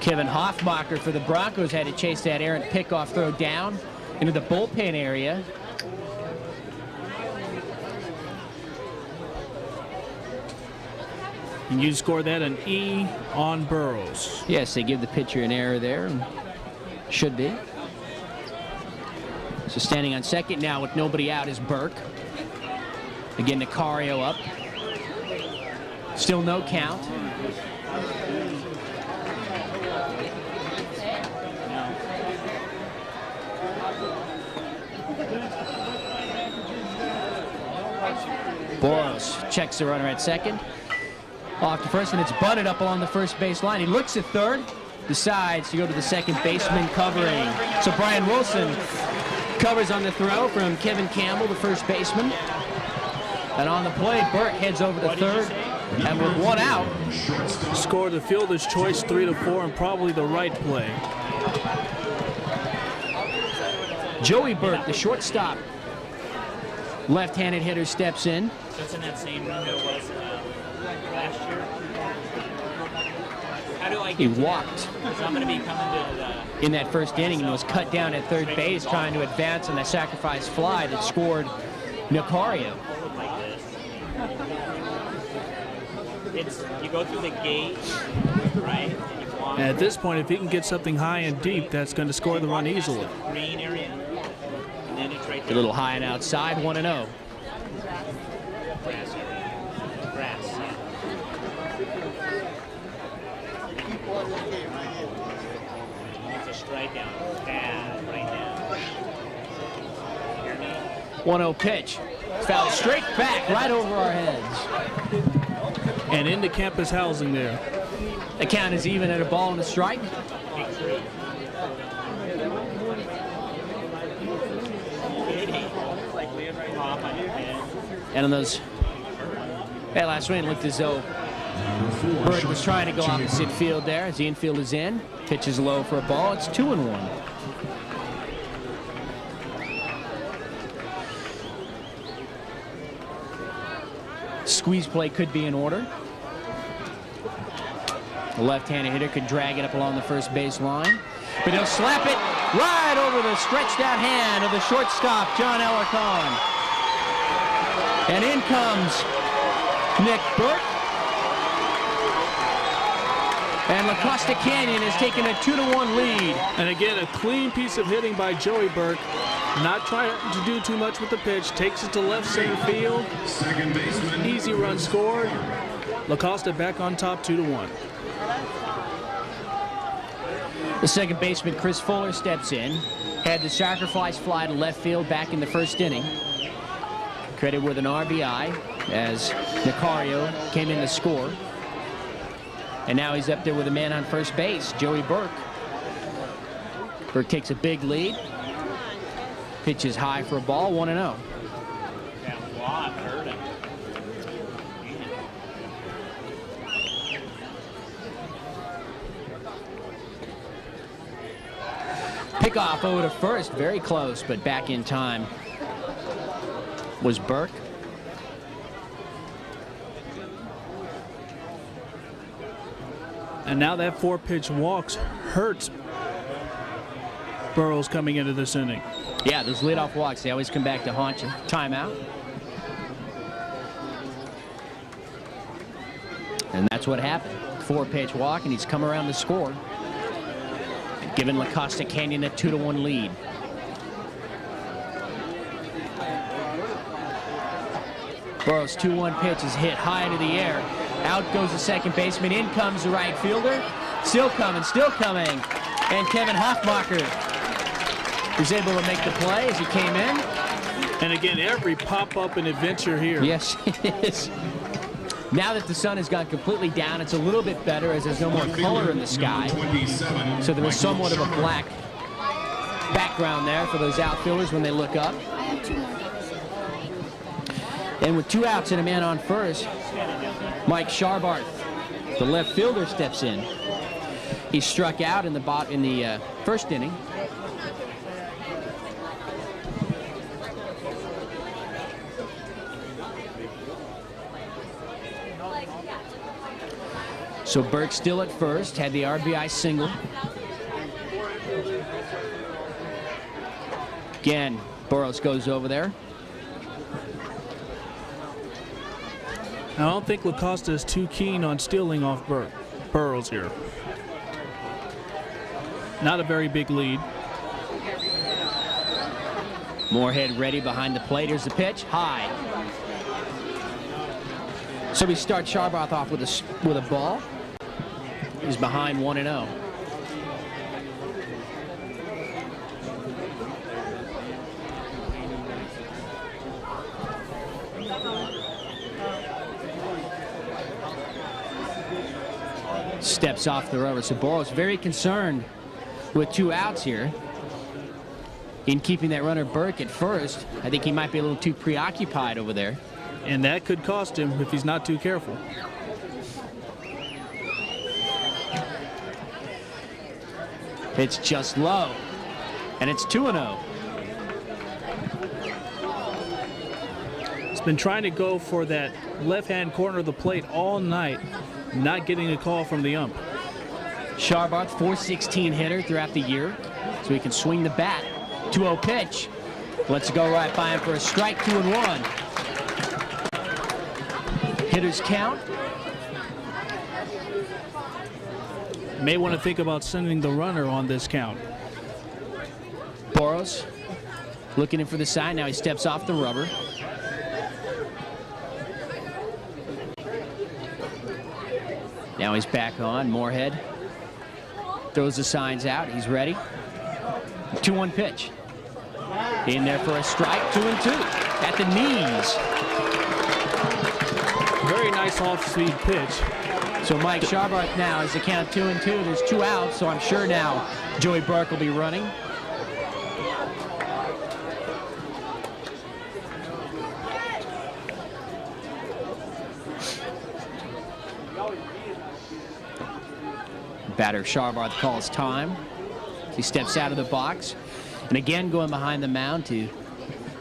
Kevin Hoffmacher for the Broncos had to chase that errant pickoff throw down into the bullpen area. And you score that an E on Burrows. Yes, they give the pitcher an error there. And should be. So standing on second now with nobody out is Burke. Again, Nicario up. Still no count. Boros checks the runner at second. Off to first, and it's bunted up along the first base line. He looks at third, decides to go to the second baseman covering. So Brian Wilson covers on the throw from Kevin Campbell, the first baseman. And on the play, Burke heads over to third, and with one out, Scored the fielder's choice 3-4, and probably the right play. Joey Burke, the shortstop, left-handed hitter, steps in. That's in that same room it was last year. How do I get He to walked that? So I'm going to be coming to the... in that first inning and was cut down at third base trying to advance on the sacrifice fly that scored Nicario. like this. It's, you go through the gate, right? And you walk And at this point, if he can get something high and deep, that's going to score the run easily. green area, and then it's right A there. little high and outside, 1-0. Grass area. Grass, yeah. It's a strikeout. Bad right now. Hear me? 1-0 pitch. Fouled straight back, right over our heads. And into campus housing there. The count is even at a ball and a strike. Big tree. Pop on your head. And on those, that last swing looked as though Burke was trying to go opposite field there as the infield is in. Pitch is low for a ball. It's 2-1. Squeeze play could be in order. The left-handed hitter could drag it up along the first base line, but he'll slap it right over the stretched out hand of the shortstop, John Alarcon. And in comes Nick Burke. And La Costa Canyon has taken a 2-1 lead. And again, a clean piece of hitting by Joey Burke. Not trying to do too much with the pitch. Takes it to left center field. Second baseman. Easy run scored. La Costa back on top, 2-1. The second baseman, Chris Fuller, steps in. Had the sacrifice fly to left field back in the first inning. Credited with an RBI as Nicario came in to score. And now he's up there with a man on first base, Joey Burke. Burke takes a big lead. Pitches high for a ball, 1-0. That walk hurt him. Pickoff over to first, very close, but back in time was Burke. And now that 4-pitch walks hurts Burrows coming into this inning. Yeah, those leadoff walks, they always come back to haunt you. Timeout. And that's what happened. 4-pitch walk, and he's come around to score, giving La Costa Canyon a 2-1 lead. Burrows' 2-1 pitch is hit high into the air. Out goes the second baseman. In comes the right fielder. Still coming, still coming. And Kevin Hoffmacher is able to make the play as he came in. And again, every pop-up and adventure here. Yes, it is. Now that the sun has gone completely down, it's a little bit better as there's no more color in the sky. So there is somewhat of a black background there for those outfielders when they look up. And with 2 outs and a man on first, Mike Sharbarth, the left fielder, steps in. He struck out in the first inning. So Burke still at first, had the RBI single. Again, Burrows goes over there. I don't think Costa is too keen on stealing off Burrows here. Not a very big lead. Moorhead ready behind the plate. Here's the pitch, high. So we start Sharboth off with a ball. He's behind 1-0. Steps off the rubber. So Burrows very concerned with 2 outs here in keeping that runner Burke at first. I think he might be a little too preoccupied over there. And that could cost him if he's not too careful. It's just low, and it's 2-0. He's been trying to go for that left-hand corner of the plate all night, not getting a call from the ump. Sharboth, .416 hitter throughout the year, so he can swing the bat. 2-0 pitch. Let's go right by him for a strike, 2-1. Hitters count. May want to think about sending the runner on this count. Burrows looking in for the sign. Now he steps off the rubber. Now he's back on. Moorhead throws the signs out. He's ready. 2-1 pitch. In there for a strike, 2-2 at the knees. Very nice off-speed pitch. So Mike Sharboth now is the count 2-2. There's 2 outs, so I'm sure now Joey Burke will be running. Batter Sharboth calls time. He steps out of the box. And again going behind the mound to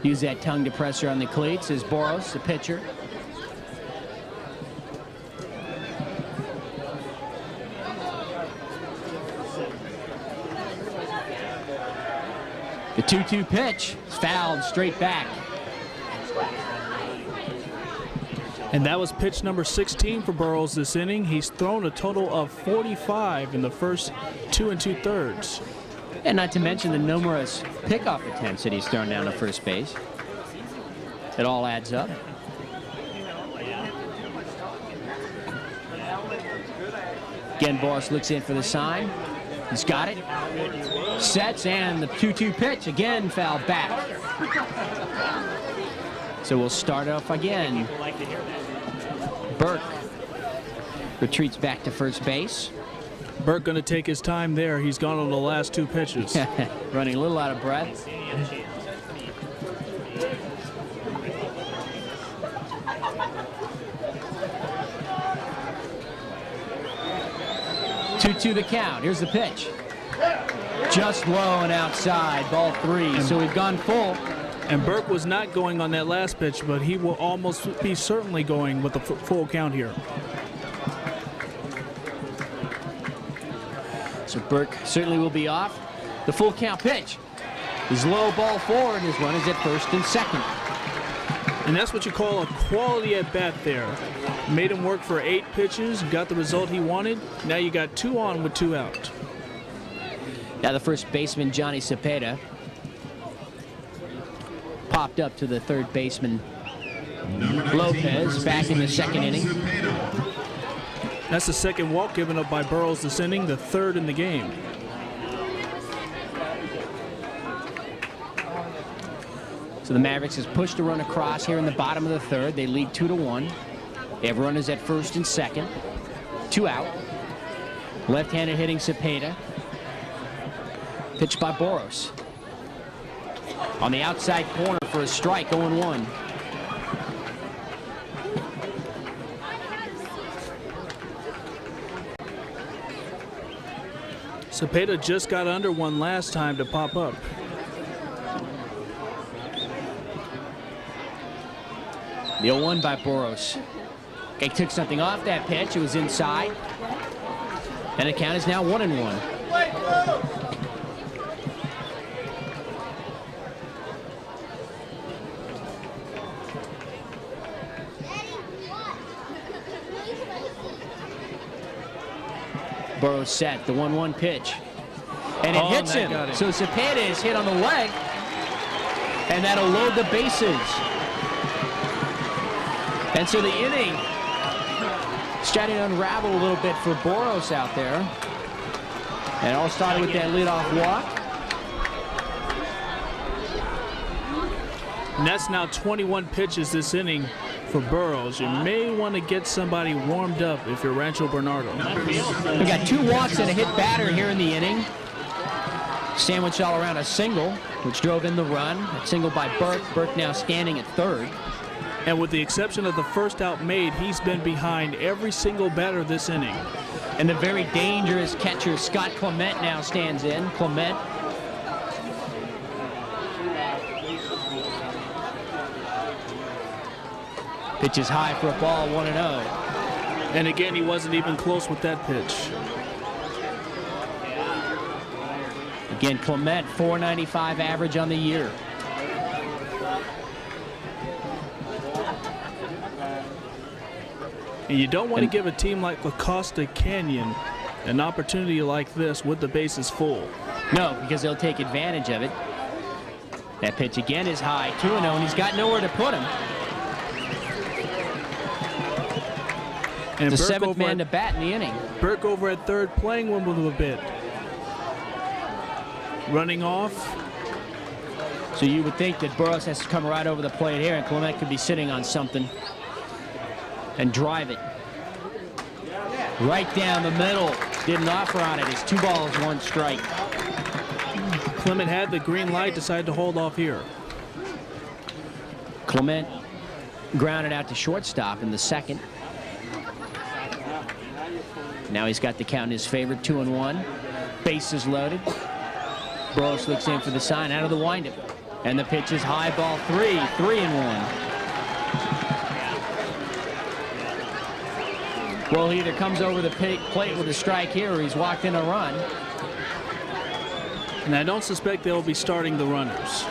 use that tongue depressor on the cleats is Burrows, the pitcher. The 2-2 pitch is fouled straight back. And that was pitch number 16 for Burrows this inning. He's thrown a total of 45 in the first 2 2/3. And not to mention the numerous pickoff attempts that he's thrown down to first base. It all adds up. Again, Burrows looks in for the sign. He's got it. Sets, and the 2-2 pitch again fouled back. So we'll start off again. Burke retreats back to first base. Burke going to take his time there. He's gone on the last 2 pitches. Running a little out of breath. Two the count. Here's the pitch. Just low and outside. Ball 3. So we've gone full. And Burke was not going on that last pitch, but he will almost be certainly going with the full count here. So Burke certainly will be off. The full count pitch is low, ball 4, and his runners at first and second. And that's what you call a quality at bat there. Made him work for 8 pitches, got the result he wanted. Now you got 2 on with 2 out. Now the first baseman, Johnny Cepeda, popped up to the third baseman, Lopez, back in the second inning. That's the second walk given up by Burrows this inning, the 3rd in the game. So the Mavericks has pushed a run across here in the bottom of the 3rd. They lead 2-1. They have runners at first and second. 2 out. Left-handed hitting Cepeda. Pitched by Burrows. On the outside corner for a strike, 0-1. Cepeda just got under one last time to pop up. The 0-1 by Boros. He took something off that pitch. It was inside. And the count is now 1-1. Boros set the 1-1 pitch. And it hits him. So Cepeda is hit on the leg. And that'll load the bases. And so the inning starting to unravel a little bit for Boros out there. And it all started with that leadoff walk. And that's now 21 pitches this inning for Burrows. You may want to get somebody warmed up if you're Rancho Bernardo. We got 2 walks and a hit batter here in the inning. Sandwiched all around a single, which drove in the run. A single by Burke. Burke now standing at third. And with the exception of the first out made, he's been behind every single batter this inning. And the very dangerous catcher, Scott Clement, now stands in. Clement. Pitch is high for a ball, 1-0. And again, he wasn't even close with that pitch. Again, Clement, .495 average on the year. And you don't want to give a team like La Costa Canyon an opportunity like this with the bases full. No, because they'll take advantage of it. That pitch again is high, 2-0, and he's got nowhere to put him. And the 7th man to bat in the inning. Burke over at third, playing with him a bit. Running off. So you would think that Burrows has to come right over the plate here, and Clement could be sitting on something and drive it. Right down the middle. Didn't offer on it. It's 2 balls, 1 strike. Clement had the green light, decided to hold off here. Clement grounded out to shortstop in the 2nd. Now he's got the count in his favor, 2-1. Bases loaded. Burrows looks in for the sign out of the windup. And the pitch is high, ball 3, 3-1. Well, he either comes over the plate with a strike here or he's walked in a run. And I don't suspect they'll be starting the runners.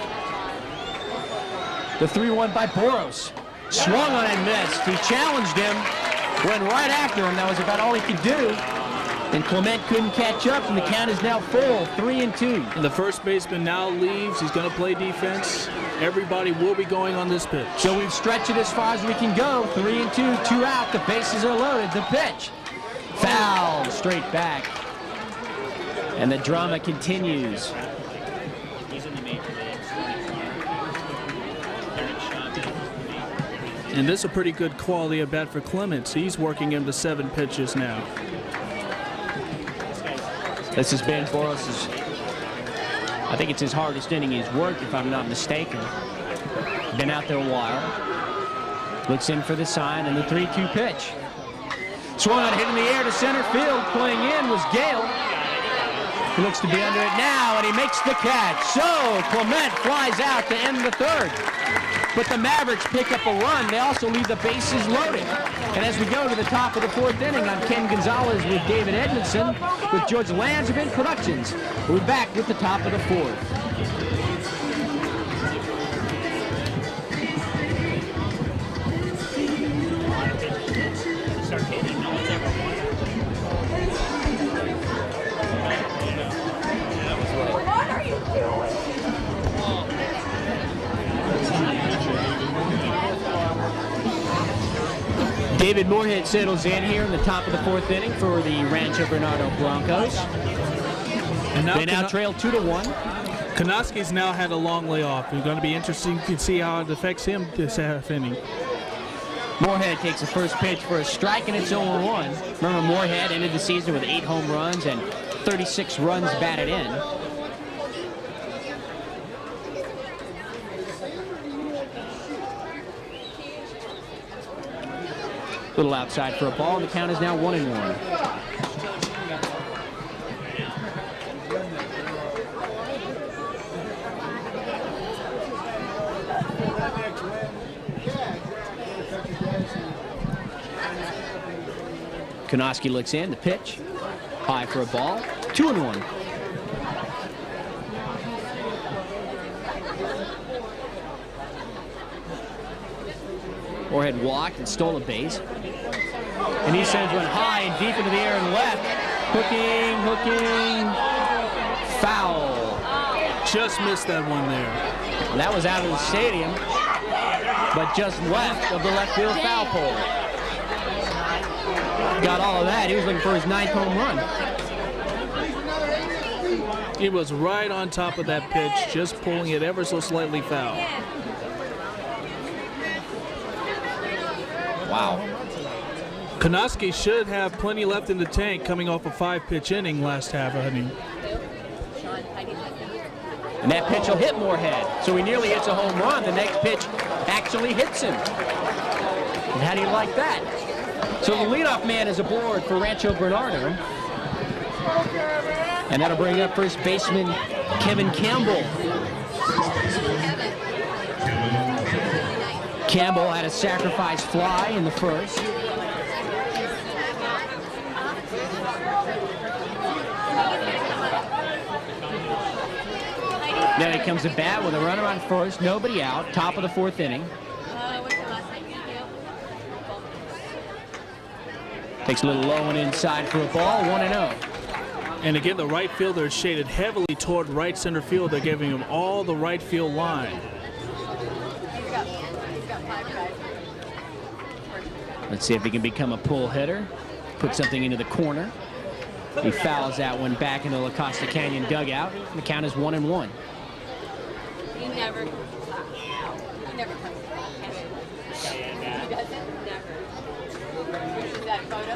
The 3-1 by Boros. Swung on and missed. He challenged him, went right after him. That was about all he could do. And Clement couldn't catch up, and the count is now full, 3-2. And the first baseman now leaves. He's going to play defense. Everybody will be going on this pitch. So we've stretched it as far as we can go. 3-2, 2 out. The bases are loaded. The pitch. Foul, straight back. And the drama continues. And this is a pretty good quality of bat for Clements. He's working him to 7 pitches now. This has been Boros's, I think it's his hardest inning he's worked, if I'm not mistaken. Been out there a while. Looks in for the sign, and the 3-2 pitch. Swung on, hit in the air to center field. Playing in was Gale. He looks to be under it now, and he makes the catch. So Clement flies out to end the 3rd. But the Mavericks pick up a run. They also leave the bases loaded. And as we go to the top of the 4th inning, I'm Ken Gonzalez with David Edmondson with George Landsman Productions. We're back with the top of the 4th. What are you doing? David Moorhead settles in here in the top of the 4th inning for the Rancho Bernardo Broncos. And they now trail 2-1. Konoski's now had a long layoff. It's going to be interesting to see how it affects him this half inning. Moorhead takes the first pitch for a strike, and it's 0-1. Remember, Moorhead ended the season with 8 home runs and 36 runs batted in. Little outside for a ball, and the count is now 1-1. Konoski looks in, the pitch. High for a ball. 2-1. Moorhead walked and stole a base. And he sends one high and deep into the air and left. Hooking. Foul. Just missed that one there. And that was out of the stadium, but just left of the left field foul pole. Got all of that. He was looking for his 9th home run. He was right on top of that pitch, just pulling it ever so slightly foul. Wow. Konoski should have plenty left in the tank coming off a 5-pitch inning last half inning. And that pitch will hit Moorhead. So he nearly hits a home run. The next pitch actually hits him. And how do you like that? So the leadoff man is aboard for Rancho Bernardo. And that'll bring up first baseman Kevin Campbell. Campbell had a sacrifice fly in the first. Now he comes to bat with a runner on first, nobody out, top of the 4th inning. Takes a little low and inside for a ball, 1-0. And again, the right fielder is shaded heavily toward right center field. They're giving him all the right field line. Let's see if he can become a pull hitter. Put something into the corner. He fouls that one back into the Costa Canyon dugout. The count is 1-1. He never comes to He doesn't? Never. Is that photo?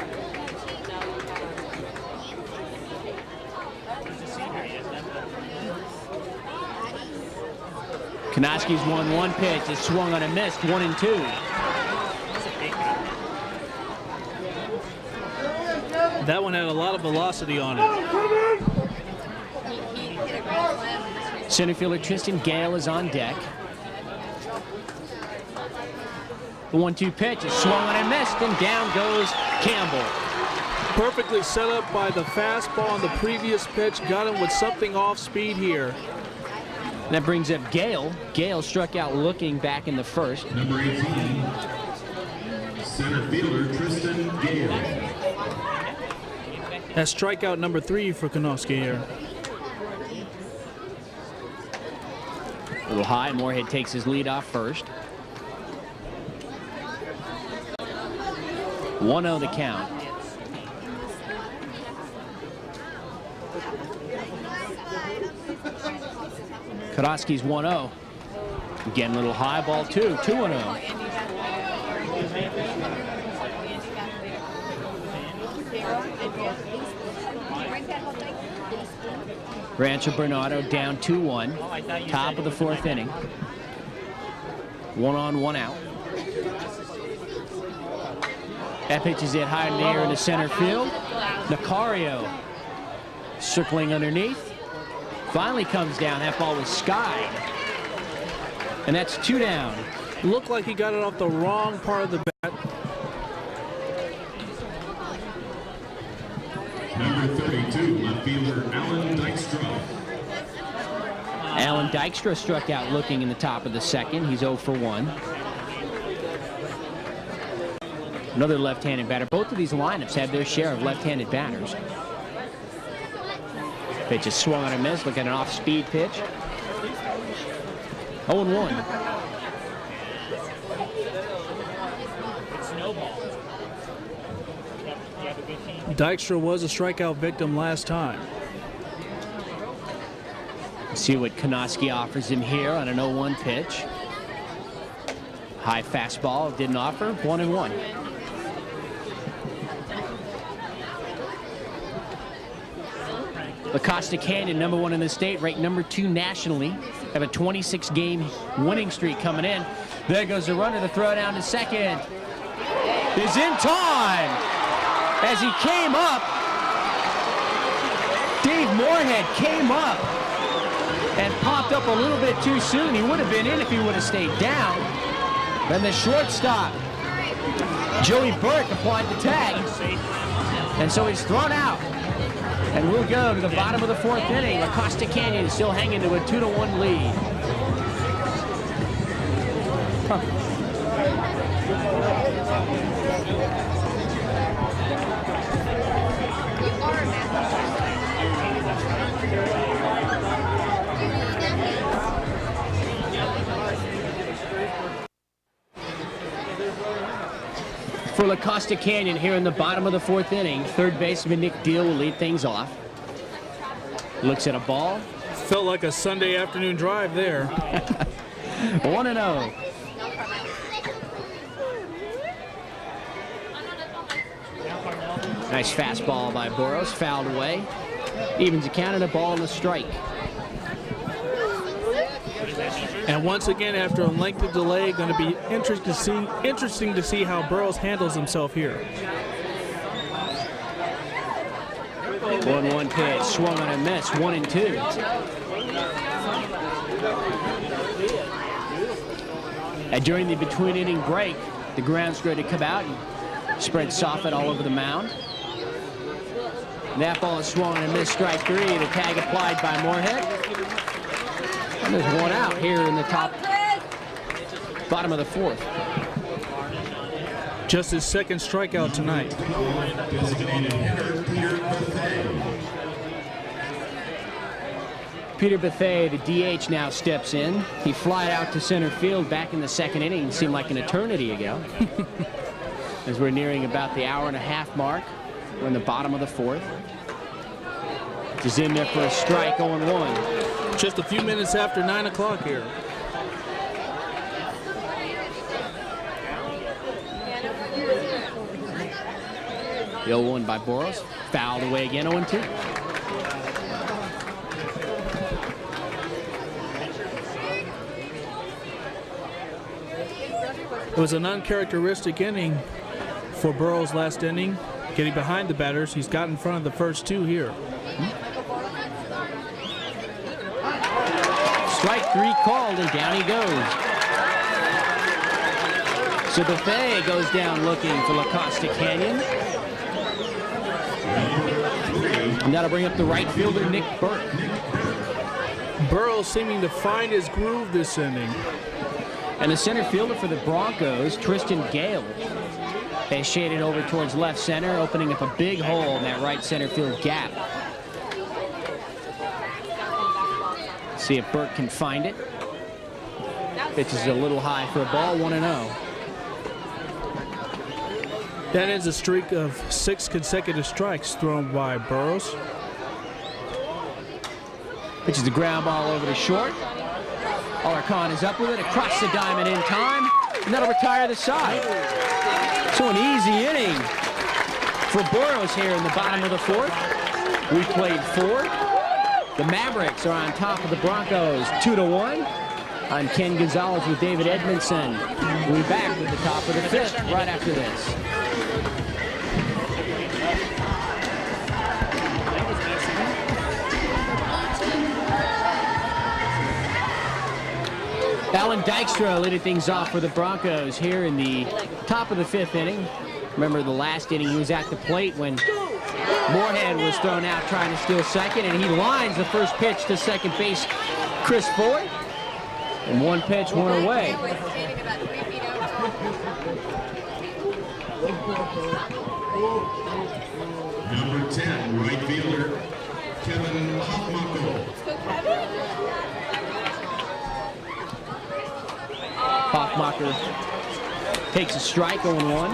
Konoski's 1-1 pitch is swung on a miss, 1-2. That one had a lot of velocity on it. He hit a grand slam. Center fielder Tristan Gale is on deck. The 1-2 pitch is swung on and missed, and down goes Campbell. Perfectly set up by the fastball on the previous pitch. Got him with something off speed here. That brings up Gale. Gale struck out looking back in the first. Number 18, center fielder Tristan Gale. That's strikeout number 3 for Konoski here. A little high. Moorhead takes his lead off first. 1-0 the count. Konoski's 1-0. Again, a little high, ball 2. 2-0. Rancho Bernardo down 2-1. Top of the 4th inning. 1 on, 1 out. That pitch is hit high in the air into center field. Nicario circling underneath. Finally comes down. That ball was skied. And that's 2 down. Looked like he got it off the wrong part of the bat. Number 32, left fielder Alan Dykstra. Alan Dykstra struck out looking in the top of the 2nd. He's 0 for 1. Another left-handed batter. Both of these lineups have their share of left-handed batters. Pitch is swung on a miss. Look at an off-speed pitch. 0-1. Dykstra was a strikeout victim last time. See what Konoski offers him here on an 0-1 pitch. High fastball didn't offer. 1-1. The Costa Canyon, number 1 in the state, ranked number 2 nationally. Have a 26-game winning streak coming in. There goes the runner. The throw down to second is in time. As he came up, Dave Moorhead came up and popped up a little bit too soon. He would have been in if he would have stayed down. And the shortstop, Joey Burke, applied the tag. And so he's thrown out. And we'll go to the bottom of the 4th inning. La Costa Canyon still hanging to a 2-1 lead. For La Costa Canyon here in the bottom of the 4th inning, third baseman Nick Deal will lead things off. Looks at a ball. Felt like a Sunday afternoon drive there. 1-0. Nice fastball by Burrows, fouled away. Evens the count and a ball and a strike. And once again, after a lengthy delay, going to be interesting to see how Burrows handles himself here. 1-1 pitch, swung on a miss, 1-2. And during the between inning break, the ground's ready to come out and spread soffit all over the mound. That ball is swung on a miss, strike 3. The tag applied by Moorhead. And there's one out here in the bottom of the 4th. Just his second strikeout tonight. Peter Bethay, the DH, now steps in. He flied out to center field back in the 2nd inning. Seemed like an eternity ago. As we're nearing about the hour-and-a-half mark. We're in the bottom of the 4th. He's in there for a strike, 0-1. Just a few minutes after 9 o'clock here. The 0-1 by Burrows. Fouled away again, 0-2. It was an uncharacteristic inning for Burrows last inning. Getting behind the batters, he's got in front of the first 2 here. Strike 3 called, and down he goes. So Buffet goes down looking for La Costa Canyon. And that'll bring up the right fielder, Nick Burke. Burrows seeming to find his groove this inning. And the center fielder for the Broncos, Tristan Gale, has shaded over towards left center, opening up a big hole in that right center field gap. See if Burke can find it. Pitch is a little high for a ball, 1-0. That is a streak of 6 consecutive strikes thrown by Burrows. Pitch is the ground ball over to short. Alarcon is up with it, across the diamond in time, and that'll retire the side. So an easy inning for Burrows here in the bottom of the 4th. We played 4. The Mavericks are on top of the Broncos, 2-1. I'm Ken Gonzalez with David Edmondson. We'll be back with the top of the 5th right after this. Alan Dykstra leading things off for the Broncos here in the top of the 5th inning. Remember the last inning he was at the plate when Moorhead was thrown out trying to steal second, and he lines the first pitch to second base Chris Ford. And one pitch, one away. Number 10, right fielder, Kevin Hoffmuckel. Hoffmucker takes a strike, 0-1.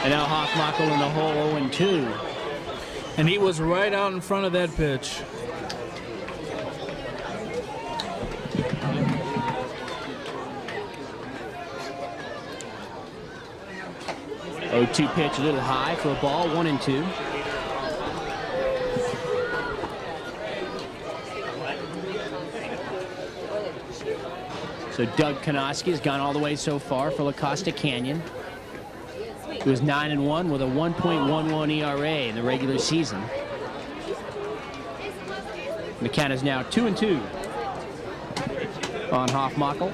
And now Hoffmuckel in the hole, 0-2. And he was right out in front of that pitch. Oh, 2 pitch a little high for a ball, 1-2. So Doug Konoski has gone all the way so far for La Costa Canyon. He was 9-1 with a 1.11 ERA in the regular season. The count is now 2-2 on Hofmackel.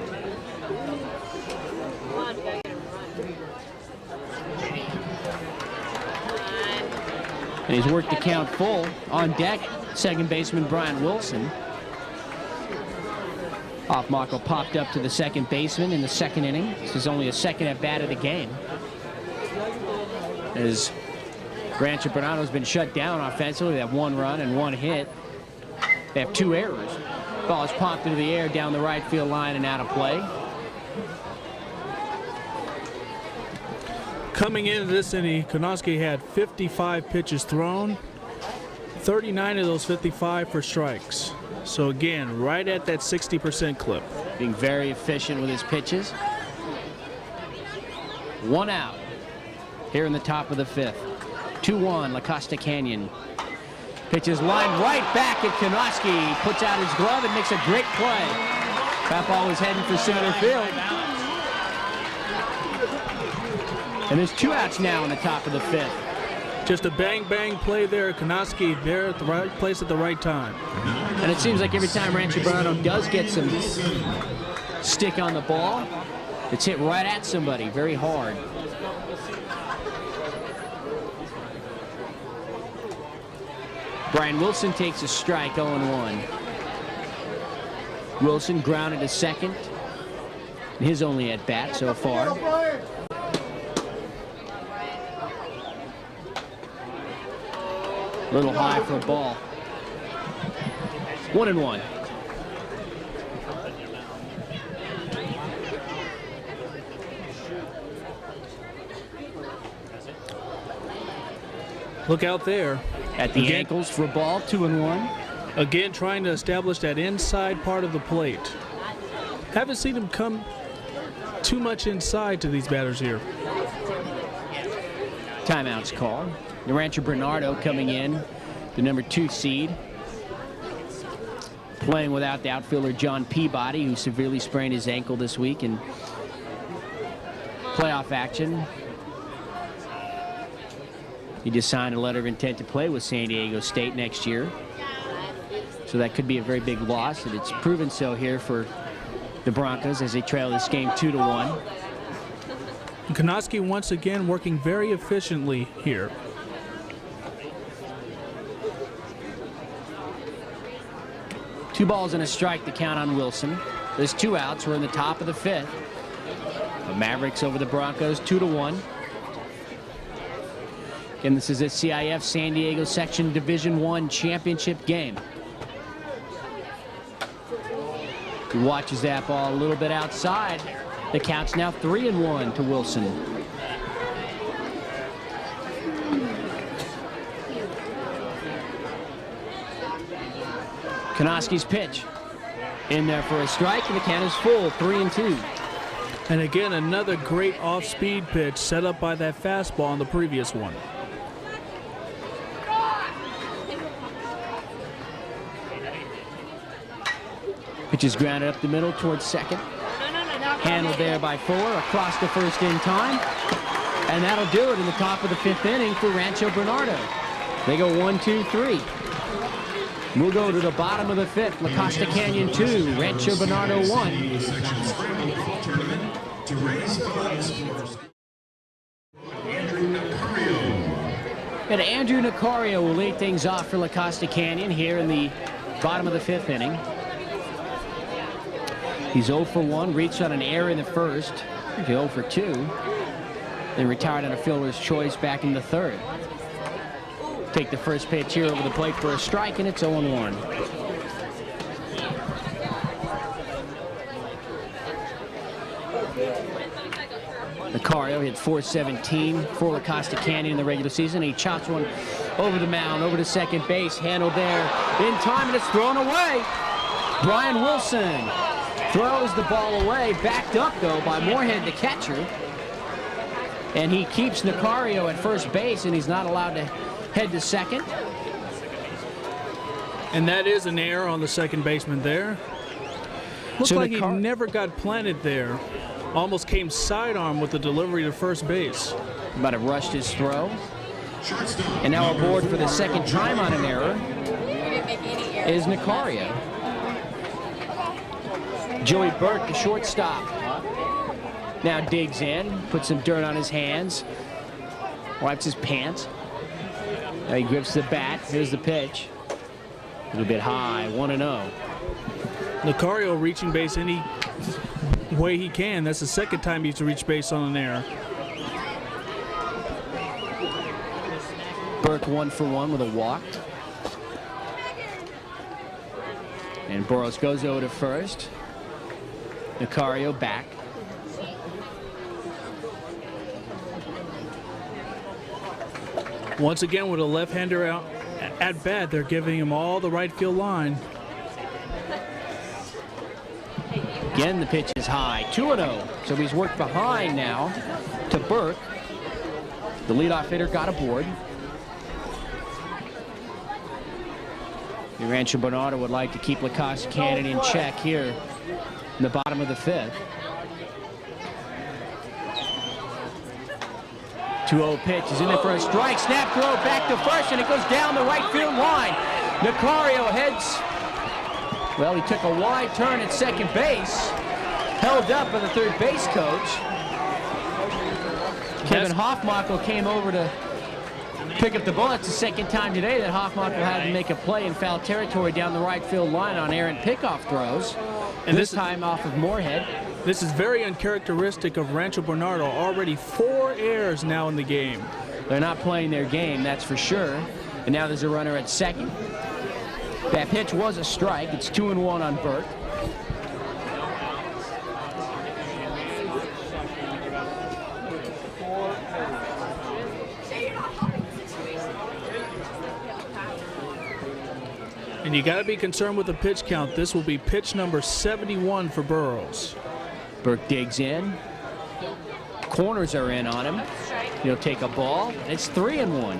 And he's worked the count full. On deck, second baseman Brian Wilson. Hofmackel popped up to the second baseman in the second inning. This is only a second at bat of the game, as Rancho Bernardo's been shut down offensively. They have 1 run and 1 hit. They have 2 errors. Ball is popped into the air down the right field line and out of play. Coming into this inning, Kgde had 55 pitches thrown, 39 of those 55 for strikes. So again, right at that 60% clip. Being very efficient with his pitches. 1 out here in the top of the 5th. 2-1, La Costa Canyon. Pitches line right back at Kgde. Puts out his glove and makes a great play. That ball was heading for center field. And there's 2 outs now in the top of the 5th. Just a bang-bang play there. Kgde there at the right place at the right time. And it seems like every time Rancho Bernardo does get some stick on the ball, it's hit right at somebody very hard. Brian Wilson takes a strike, 0-1. Wilson grounded to second. His only at bat so far. A little high for a ball. 1-1. Look out there. At the Again. ankles for a ball, 2-1. Again, trying to establish that inside part of the plate. Haven't seen him come too much inside to these batters here. Timeout's called. The Rancho Bernardo coming in, the number 2 seed. Playing without the outfielder John Peabody, who severely sprained his ankle this week in playoff action. He just signed a letter of intent to play with San Diego State next year. So that could be a very big loss, and it's proven so here for the Broncos as they trail this game 2-1. Kgde once again working very efficiently here. Two balls and a strike to count on Wilson. There's 2 outs. We're in the top of the 5th. The Mavericks over the Broncos 2-1. Again, this is a CIF San Diego Section Division I championship game. He watches that ball a little bit outside. The count's now 3-1 to Wilson. Kgde's pitch in there for a strike, and the count is full, 3-2. And again, another great off-speed pitch set up by that fastball on the previous one. Pitch is grounded up the middle towards second. Handled there by Fuller, across the first in time. And that'll do it in the top of the 5th inning for Rancho Bernardo. They go 1-2-3. We'll go to the bottom of the 5th. La Costa Canyon 2, Rancho Bernardo 1. And Andrew Nicario will lead things off for La Costa Canyon here in the bottom of the 5th inning. He's 0 for 1, reached on an error in the first, 0 for 2, then retired on a fielder's choice back in the 3rd. Take the first pitch here over the plate for a strike, and it's 0-1. Nicario hit .417 for La Costa Canyon in the regular season. He chops one over the mound, over to second base, handled there in time, and it's thrown away. Brian Wilson throws the ball away, backed up though by Moorhead, the catcher. And he keeps Nicario at first base, and he's not allowed to head to second. And that is an error on the second baseman there. Looks So like he never got planted there. Almost came sidearm with the delivery to first base. Might have rushed his throw. And now aboard for the second time on an error. We didn't make any errors. is Nicario. Joey Burke, the shortstop, now digs in, puts some dirt on his hands, wipes his pants. Now he grips the bat. Here's the pitch. A little bit high, 1-0. Nicario reaching base any way he can. That's the second time he's reached base on an error. Burke 1 for 1 with a walk. And Burrows goes over to first. Nicario back. Once again, with a left-hander out at bat, they're giving him all the right field line. Again, the pitch is high, 2-0. So he's worked behind now to Burke. The leadoff hitter got aboard. Rancho Bernardo would like to keep La Costa Cannon in check here in the bottom of the 5th. 2-0 pitch is in there for a strike. Snap throw back to first, and it goes down the right field line. Nicario heads. Well, he took a wide turn at second base. Held up by the third base coach. Kevin Hoffmakel came over to pick up the ball. It's the second time today that Hoffmakel had to make a play in foul territory down the right field line on errant pickoff throws. And this time off of Moorhead. This is very uncharacteristic of Rancho Bernardo. Already 4 errors now in the game. They're not playing their game, that's for sure. And now there's a runner at second. That pitch was a strike. It's 2-1 on Burke. And you got to be concerned with the pitch count. This will be pitch number 71 for Burrows. Burke digs in. Corners are in on him. He'll take a ball. It's 3-1.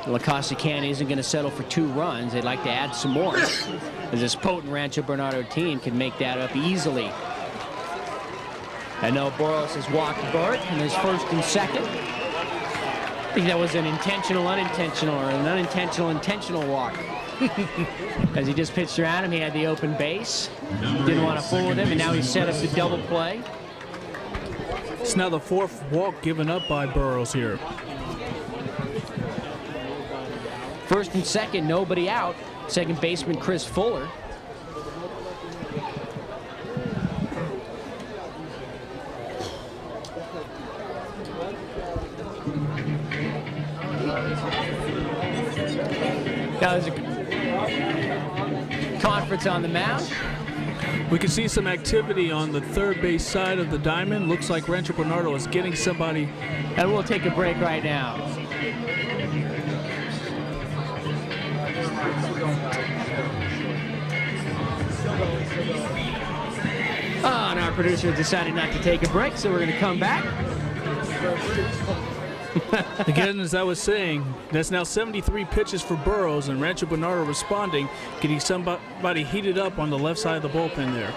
La Costa Cannon isn't going to settle for 2 runs. They'd like to add some more, as this potent Rancho Bernardo team can make that up easily. And now Burrows has walked Burke in his first and second. I think that was an intentional, unintentional, or an unintentional, intentional walk. As he just pitched around him, he had the open base. Didn't want to fool with him, and now he's set up the double play. It's now the 4th walk given up by Burrows here. First and second, nobody out. Second baseman Chris Fuller. Now there's a conference on the mound. We can see some activity on the third base side of the diamond. Looks like Rancho Bernardo is getting somebody. And we'll take a break right now. And our producer decided not to take a break, so we're going to come back. Again, as I was saying, that's now 73 pitches for Burrows, and Rancho Bernardo responding, getting somebody heated up on the left side of the bullpen there.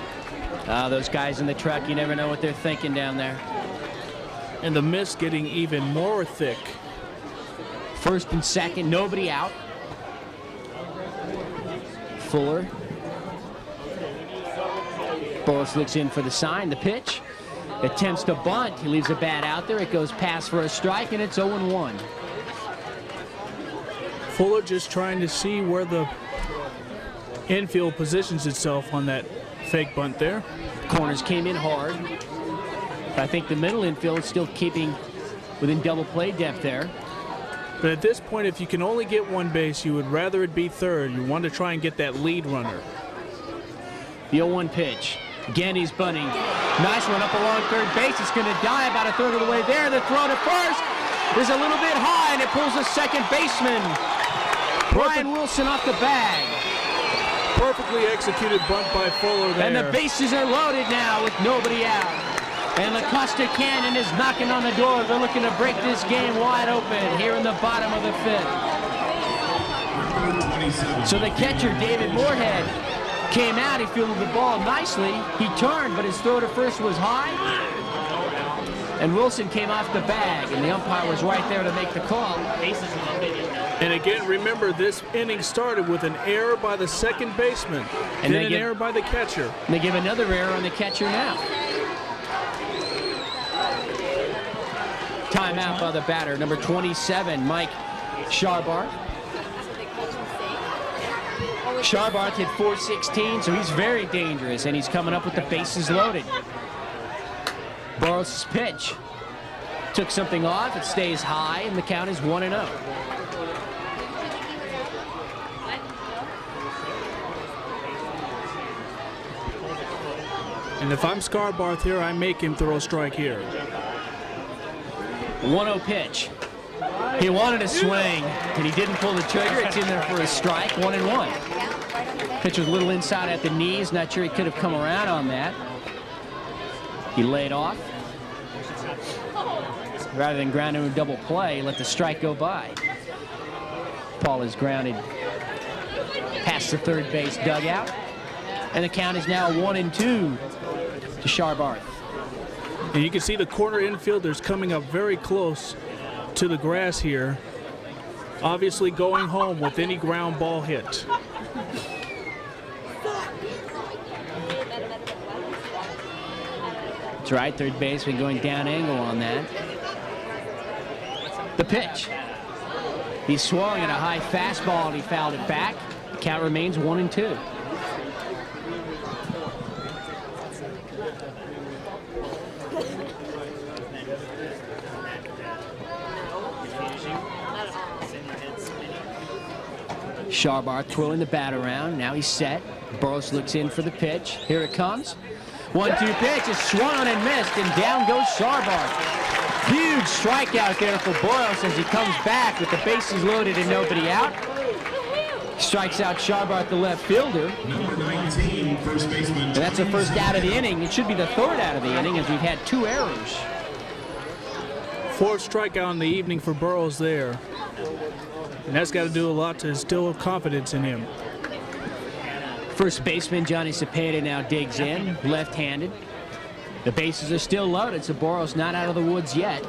Those guys in the truck, you never know what they're thinking down there. And the mist getting even more thick. First and second, nobody out. Fuller. Burrows looks in for the sign, the pitch. Attempts to bunt. He leaves a bat out there. It goes past for a strike, and it's 0-1. Fuller just trying to see where the infield positions itself on that fake bunt there. Corners came in hard. But I think the middle infield is still keeping within double play depth there. But at this point, if you can only get one base, you would rather it be third. You want to try and get that lead runner. The 0-1 pitch. Again, he's bunting. Nice one up along third base. It's going to die about a third of the way there. The throw to first is a little bit high, and it pulls the second baseman, Brian Wilson, off the bag. Perfectly executed bunt by Fuller there. And the bases are loaded now with nobody out. And La Costa Cannon is knocking on the door. They're looking to break this game wide open here in the bottom of the 5th. So the catcher, David Moorhead, came out, he fielded the ball nicely. He turned, but his throw to first was high. And Wilson came off the bag, and the umpire was right there to make the call. And again, remember, this inning started with an error by the second baseman, and then an error by the catcher. And they give another error on the catcher now. Timeout by the batter, number 27, Mike Sharbarth. Sharbarth hit .416, so he's very dangerous, and he's coming up with the bases loaded. Burroughs' pitch took something off. It stays high, and the count is 1-0. And if I'm Scarbarth here, I make him throw a strike here. 1-0 pitch. He wanted a swing, and he didn't pull the trigger. It's in there for a strike, 1-1. Pitch was a little inside at the knees. Not sure he could have come around on that. He laid off. Rather than ground into a double play, let the strike go by. Paul is grounded past the third base dugout. And the count is now 1-2 to Sharbarth. And you can see the corner infielders coming up very close to the grass here. Obviously going home with any ground ball hit. That's right, third baseman going down angle on that. The pitch. He swung at a high fastball and he fouled it back. The count remains 1-2. Sharbarth twirling the bat around. Now he's set. Burroughs looks in for the pitch. Here it comes. 1-2 pitch is swung on and missed, and down goes Sharbarth. Huge strikeout there for Burroughs as he comes back with the bases loaded and nobody out. Strikes out Sharbarth, the left fielder. Number 19, first baseman. And that's the first out of the inning. It should be the third out of the inning as we've had 2 errors. Fourth strikeout in the evening for Burroughs there. And that's got to do a lot to instill confidence in him. First baseman Johnny Cepeda now digs in, left-handed. The bases are still loaded, so Burroughs not out of the woods yet.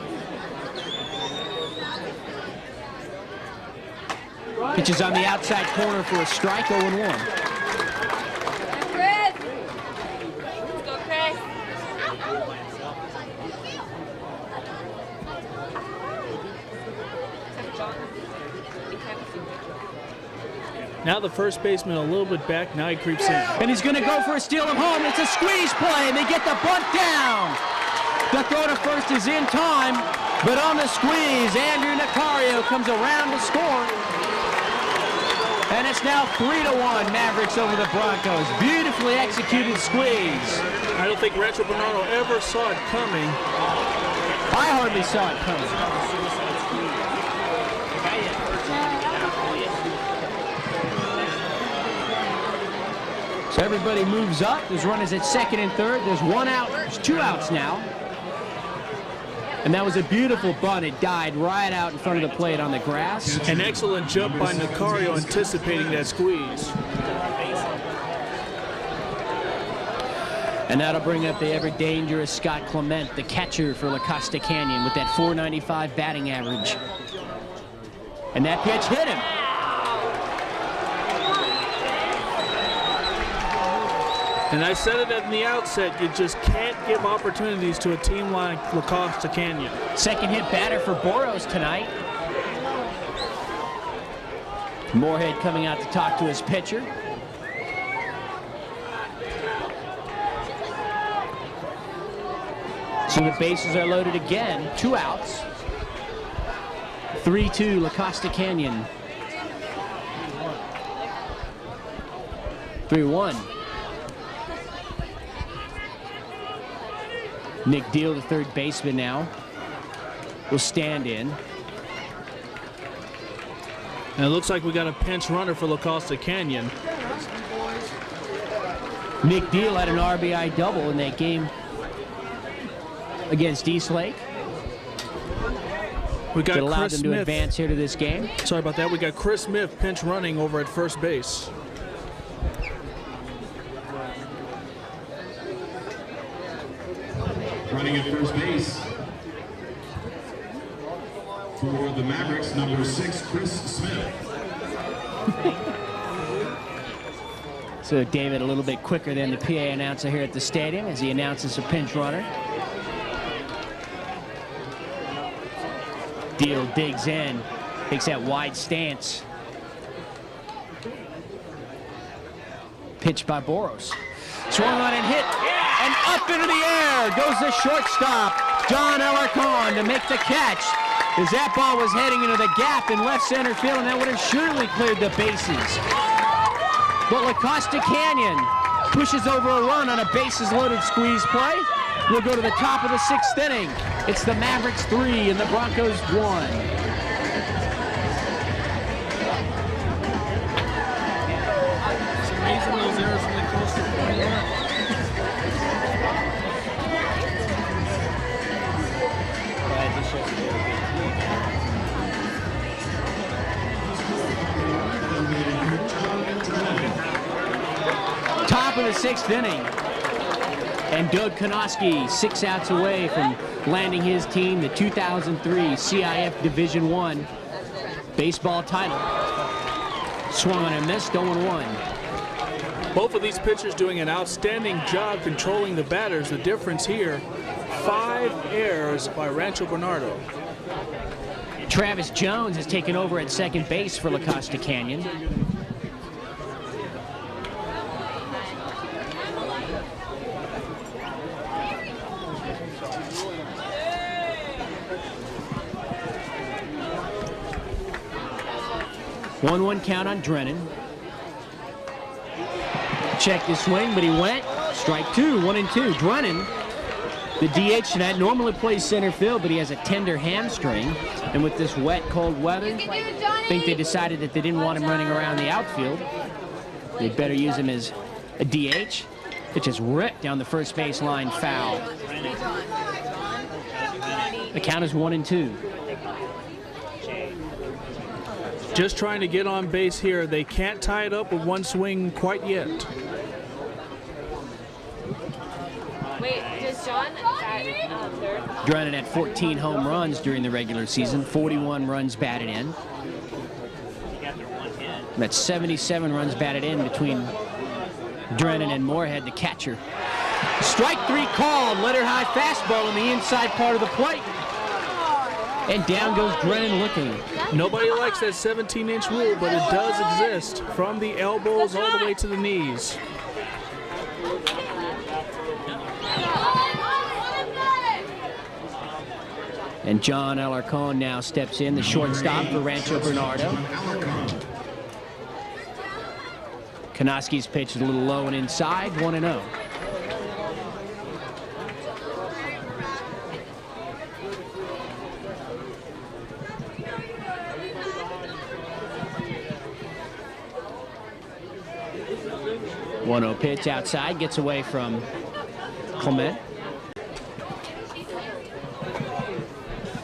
Pitches on the outside corner for a strike, 0-1. Chris! Let's go, Chris. Now the first baseman a little bit back, now he creeps in. And he's going to go for a steal of home. It's a squeeze play, and they get the bunt down. The throw to first is in time, but on the squeeze, Andrew Nicario comes around to score. And it's now 3-1 Mavericks over the Broncos. Beautifully executed squeeze. I don't think Rancho Bernardo ever saw it coming. I hardly saw it coming. So everybody moves up. There's runners at second and third. There's 1 out. There's 2 outs now. And that was a beautiful bunt. It died right out in front of the plate on the grass. An excellent jump by Nicario anticipating that squeeze. And that'll bring up the ever-dangerous Scott Clement, the catcher for La Costa Canyon, with that .495 batting average. And that pitch hit him. And I said it at the outset, you just can't give opportunities to a team like La Costa Canyon. Second hit batter for Burroughs tonight. Moorhead coming out to talk to his pitcher. So the bases are loaded again. 2 outs. 3-2 La Costa Canyon. 3-1. Nick Deal, the third baseman now, will stand in. And it looks like we got a pinch runner for La Costa Canyon. Nick Deal had an RBI double in that game against Eastlake. We got That allowed Chris them to Smith. advance here to this game. Sorry about that. We got Chris Smith pinch running over at first base. Running at first base for the Mavericks, number 6, Chris Smith. So David a little bit quicker than the PA announcer here at the stadium as he announces a pinch runner. Deal digs in, takes that wide stance. Pitch by Boros. Swung on and hit, and up into the air goes the shortstop, John Alarcon, to make the catch. As that ball was heading into the gap in left center field, and that would have surely cleared the bases. But La Costa Canyon pushes over a run on a bases-loaded squeeze play. We'll go to the top of the 6th inning. It's the Mavericks 3 and the Broncos 1. It's amazing those errors from the Costa Top of the 6th inning. And Doug Konoski 6 outs away from landing his team the 2003 CIF Division I baseball title. Swung on and missed, 0-1. Both of these pitchers doing an outstanding job controlling the batters. The difference here, 5 errors by Rancho Bernardo. Travis Jones has taken over at second base for La Costa Canyon. One count on Drennan. Checked his swing, but he went. Strike 2, 1-2. Drennan, the DH tonight, normally plays center field, but he has a tender hamstring. And with this wet, cold weather, I think they decided that they didn't want him running around the outfield. They'd better use him as a DH. It just ripped down the first base line, foul. The count is 1-2. Just trying to get on base here. They can't tie it up with one swing quite yet. Wait, does John third? Drennan had 14 home runs during the regular season, 41 runs batted in. That's 77 runs batted in between Drennan and Moorhead, the catcher. Strike 3 called, letter high fastball on the inside part of the plate. And down goes Drennan looking. Nobody likes that 17-inch rule, but it does exist from the elbows all the way to the knees. And John Alarcon now steps in, the shortstop for Rancho Bernardo. Konoski's pitch is a little low and inside, 1-0. Pitch outside, gets away from Clement.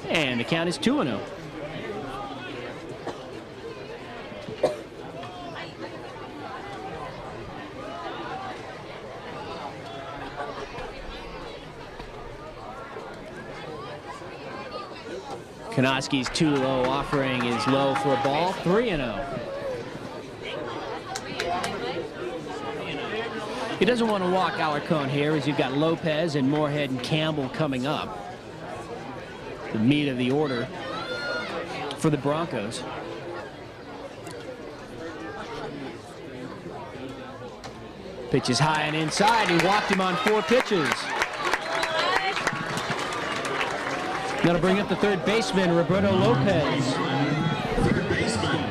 And the count is 2-0. Konoski's too low offering is low for a ball, 3-0. He doesn't want to walk Alarcon here as you've got Lopez and Moorhead and Campbell coming up. The meat of the order for the Broncos. Pitch is high and inside. He walked him on 4 pitches. That'll bring up the third baseman, Roberto Lopez. Third baseman,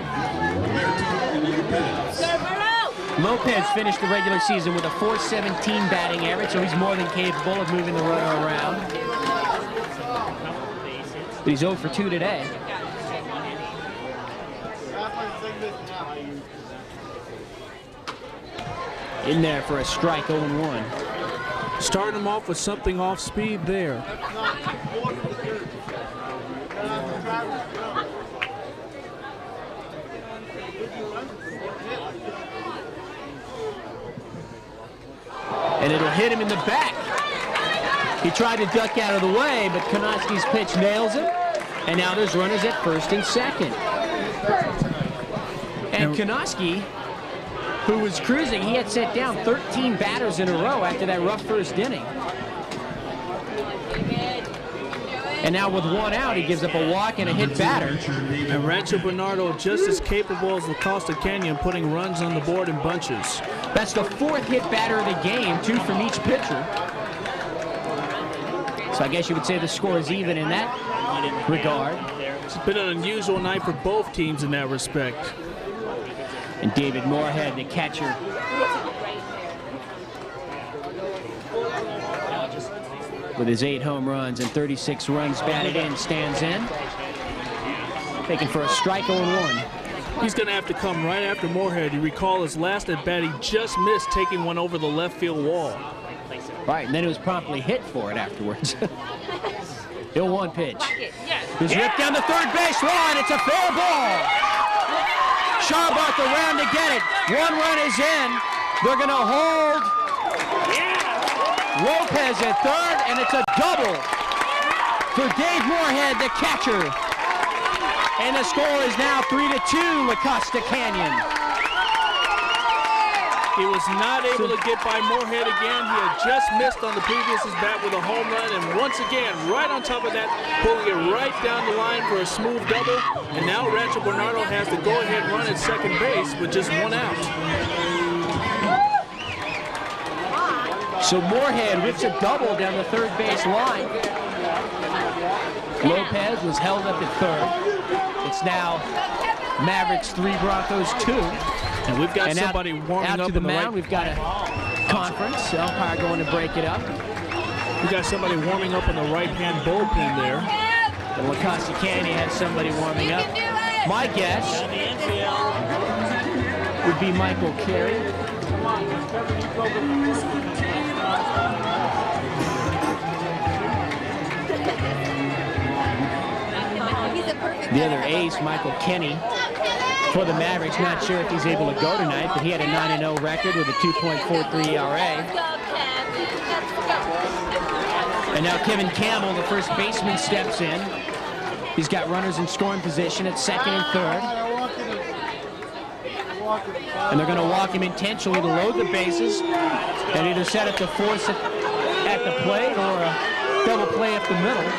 Roberto Lopez. Lopez finished the regular season with a .417 batting average, so he's more than capable of moving the runner around. But he's 0 for 2 today. In there for a strike, 0-1. Starting him off with something off speed there. And it'll hit him in the back. He tried to duck out of the way, but Konoski's pitch nails him. And now there's runners at first and second. And Kgde, who was cruising, he had set down 13 batters in a row after that rough first inning. And now with one out, he gives up a walk and a hit batter. And Rancho Bernardo just as capable as the Costa Canyon, putting runs on the board in bunches. That's the 4th hit batter of the game, 2 from each pitcher. So I guess you would say the score is even in that regard. It's been an unusual night for both teams in that respect. And David Moorhead, the catcher. With his 8 home runs and 36 runs batted in, stands in. Taking for a strike 0-1. He's going to have to come right after Moorhead. You recall his last at bat, he just missed taking one over the left field wall. Right, and then he was promptly hit for it afterwards. 0-1 pitch. He's ripped down the third base line. It's a fair ball. Sharboth around to get it. 1 run is in. They're going to hold Lopez at third, and it's a double for Dave Moorhead, the catcher. And the score is now 3-2, La Costa Canyon. He was not able to get by Moorhead again. He had just missed on the previous bat with a home run, and once again, right on top of that, pulling it right down the line for a smooth double. And now Rancho Bernardo has the go-ahead run at second base with just 1 out. So Moorhead rips a double down the third base line. Lopez was held up at third. It's now Mavericks 3, Broncos 2. And we've got somebody warming out up to the in the mound. We've got a conference. Umpire going to break it up. We've got somebody warming up in the right-hand bullpen there. The La Costa Canyon has somebody warming up. My guess would be Michael Carey. The other ace, Michael Kenny, for the Mavericks. Not sure if he's able to go tonight, but he had a 9-0 record with a 2.43 ERA. And now Kevin Campbell, the first baseman, steps in. He's got runners in scoring position at second and third. And they're going to walk him intentionally to load the bases and either set it to force it at the plate or a double play up the middle.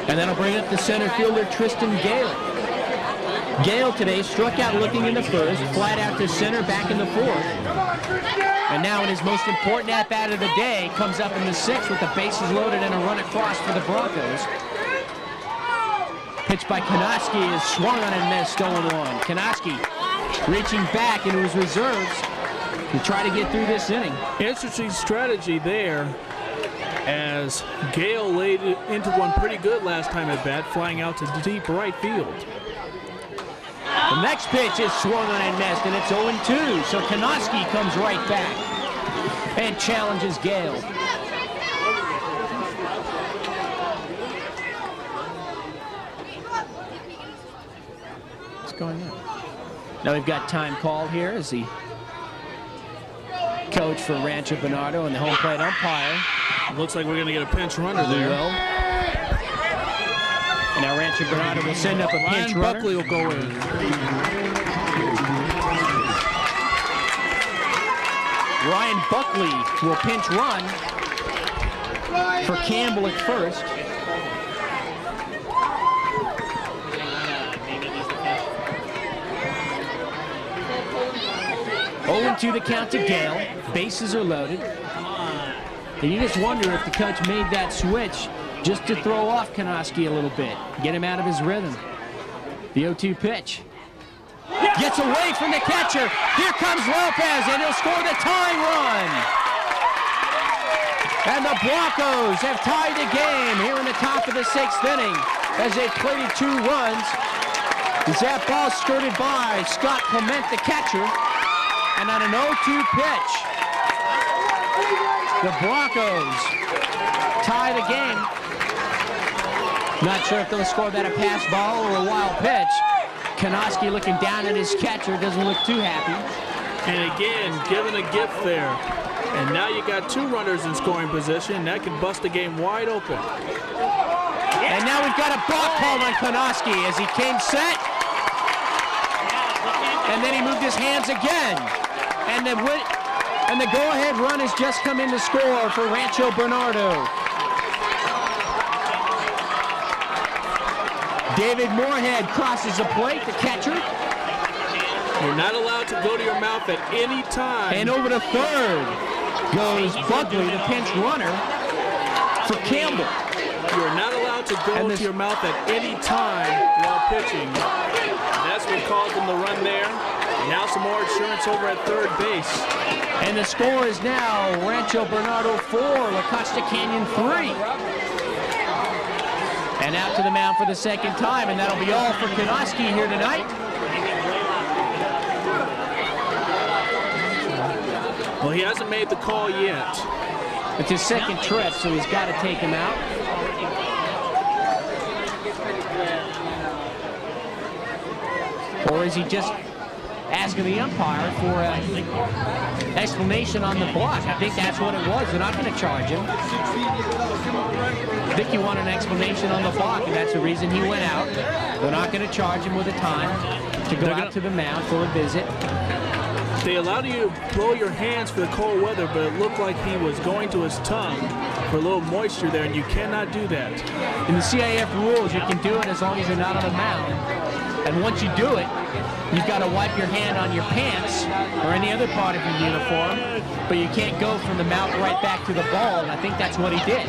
And that'll bring up the center fielder, Tristan Gale. Gale today struck out looking in the first, flat out to center, back in the fourth. And now in his most important at-bat of the day, comes up in the sixth with the bases loaded and a run across for the Broncos. Pitch by Kgde is swung on and missed, 0-1. Kgde reaching back into his reserves to try to get through this inning. Interesting strategy there, as Gale laid into one pretty good last time at bat, flying out to deep right field. The next pitch is swung on and missed, and it's 0-2. So Kgde comes right back and challenges Gale. What's going on? Now we've got time called here as the coach for Rancho Bernardo and the home plate umpire. Looks like we're going to get a pinch runner there. And now Rancho Bernardo will send up a pinch runner. Buckley will go in. Ryan Buckley will pinch run for Campbell at first. To the count to Gale. Bases are loaded. And you just wonder if the coach made that switch just to throw off Kgde a little bit, get him out of his rhythm. The 0-2 pitch. Gets away from the catcher. Here comes Lopez, and he'll score the tying run. And the Broncos have tied the game here in the top of the sixth inning as they plated 2 runs. That ball skirted by Scott Clement, the catcher. And on an 0-2 pitch, the Broncos tie the game. Not sure if they'll score that a pass ball or a wild pitch. Kgde looking down at his catcher, doesn't look too happy. And again, given a gift there. And now you got 2 runners in scoring position. That could bust the game wide open. And now we've got a balk call on Konoski as he came set. And then he moved his hands again. And the go-ahead run has just come in to score for Rancho Bernardo. David Moorhead crosses the plate, the catcher. You're not allowed to go to your mouth at any time. And over to third goes Buckley, the pinch runner, for Campbell. You're not allowed to go to your mouth at any time while pitching. That's what caused him the run there. Now some more insurance over at third base. And the score is now Rancho Bernardo 4, La Costa Canyon 3. And out to the mound for the second time, and that'll be all for Konoski here tonight. Well, he hasn't made the call yet. It's his second trip, so he's got to take him out. Or is he just asking the umpire for an explanation on the block? I think that's what it was. They're not going to charge him. I think he wanted an explanation on the block, and that's the reason he went out. They're not going to charge him with a time to go out to the mound for a visit. They allowed you to blow your hands for the cold weather, but it looked like he was going to his tongue for a little moisture there, and you cannot do that. In the CIF rules, you can do it as long as you're not on the mound. And once you do it, you've got to wipe your hand on your pants or any other part of your uniform, but you can't go from the mouth right back to the ball, and I think that's what he did.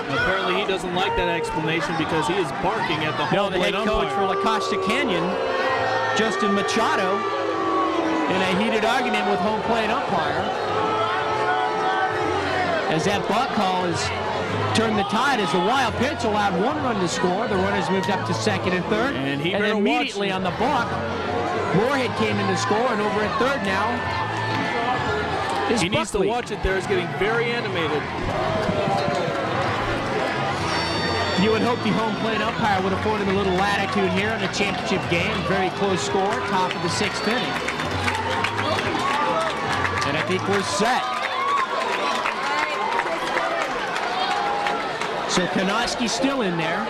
Apparently he doesn't like that explanation because he is barking at the home plate umpire. The head coach for La Costa Canyon, Justin Machado, in a heated argument with home plate umpire, as that buck call has turned the tide as the wild pitch allowed 1 run to score. The runners moved up to second and third, and immediately on the balk, Moorhead came in to score, and over at third now is He needs to Buckley. watch it there. It's getting very animated. You would hope the home plate umpire would afford him a little latitude here in a championship game. Very close score, top of the 6th inning. And I think we're set. So Konoski's still in there.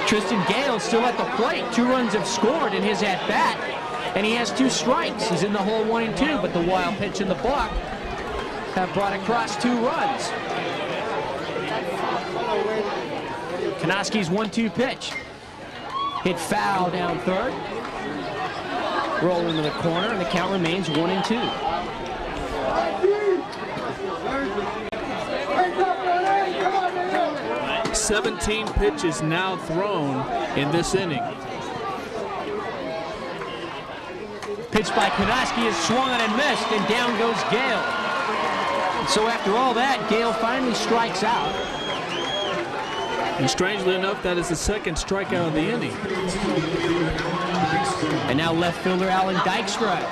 Tristan Gale's still at the plate. 2 runs have scored in his at-bat, and he has 2 strikes. He's in the hole 1 and 2, but the wild pitch and the block have brought across 2 runs. Konoski's 1-2 pitch. Hit foul down third. Roll into the corner, and the count remains 1 and 2. "17 pitches now thrown in this inning." Pitch by Konoski is swung on and missed, and down goes Gale. So after all that, Gale finally strikes out. And strangely enough, that is the 2nd strikeout of the inning. And now left fielder Alan Dykstra,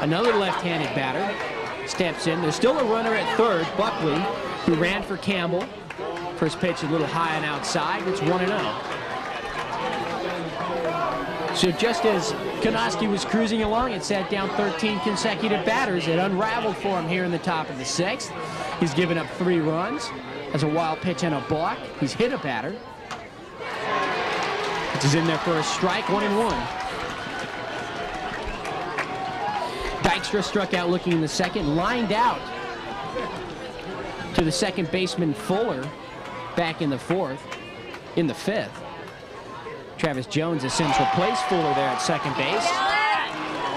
another left-handed batter, steps in. There's still a runner at third, Buckley, who ran for Campbell. First pitch a little high and outside. It's 1-0. So just as Konoski was cruising along, it sat down 13 consecutive batters. It unraveled for him here in the top of the 6th. He's given up 3 runs. Has a wild pitch and a block. He's hit a batter. He's in there for a strike, 1-1. Dykstra struck out looking in the second, lined out to the second baseman Fuller back in the 5th. Travis Jones has since replaced Fuller there at second base.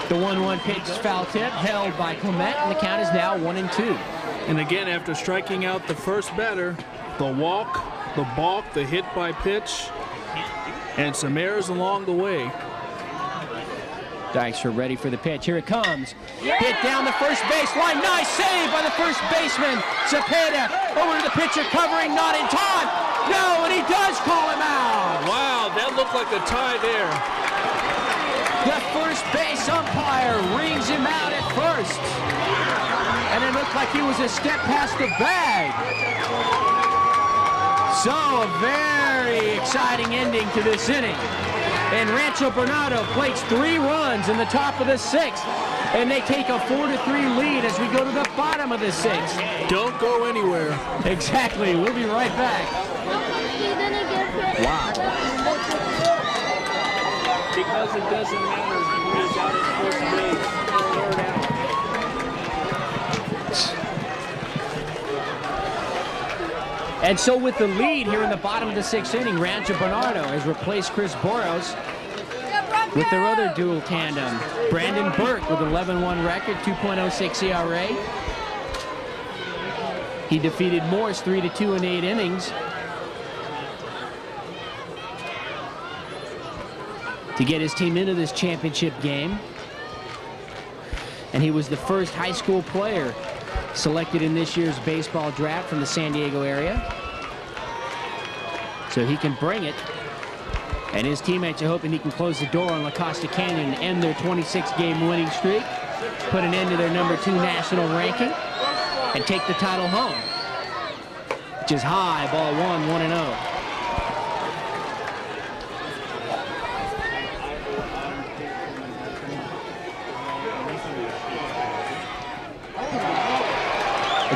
The 1-1 pitch is foul tip, held by Clement, and the count is now 1 and 2. And again, after striking out the first batter, the walk, the balk, the hit by pitch, and some errors along the way. Dykstra ready for the pitch. Here it comes. Hit down the first baseline. Nice save by the first baseman. Cepeda over to the pitcher, covering, not in time. No, and he does call him out. Wow, that looked like a tie there. The first base umpire rings him out at first. And it looked like he was a step past the bag. So a very exciting ending to this inning. And Rancho Bernardo plates 3 runs in the top of the 6th. And they take a 4-3 lead as we go to the bottom of the 6th. Don't go anywhere. Exactly. We'll be right back. Wow. Because it doesn't matter who is out at first base, third out. And so with the lead here in the bottom of the 6th inning, Rancho Bernardo has replaced Chris Boros with their other dual tandem. Brandon Burke with 11-1 record, 2.06 ERA. He defeated Morse 3-2 in 8 innings to get his team into this championship game. And he was the first high school player selected in this year's baseball draft from the San Diego area. So he can bring it. And his teammates are hoping he can close the door on La Costa Canyon and end their 26-game winning streak, put an end to their #2 national ranking, and take the title home. Which is high, ball 1, 1-0.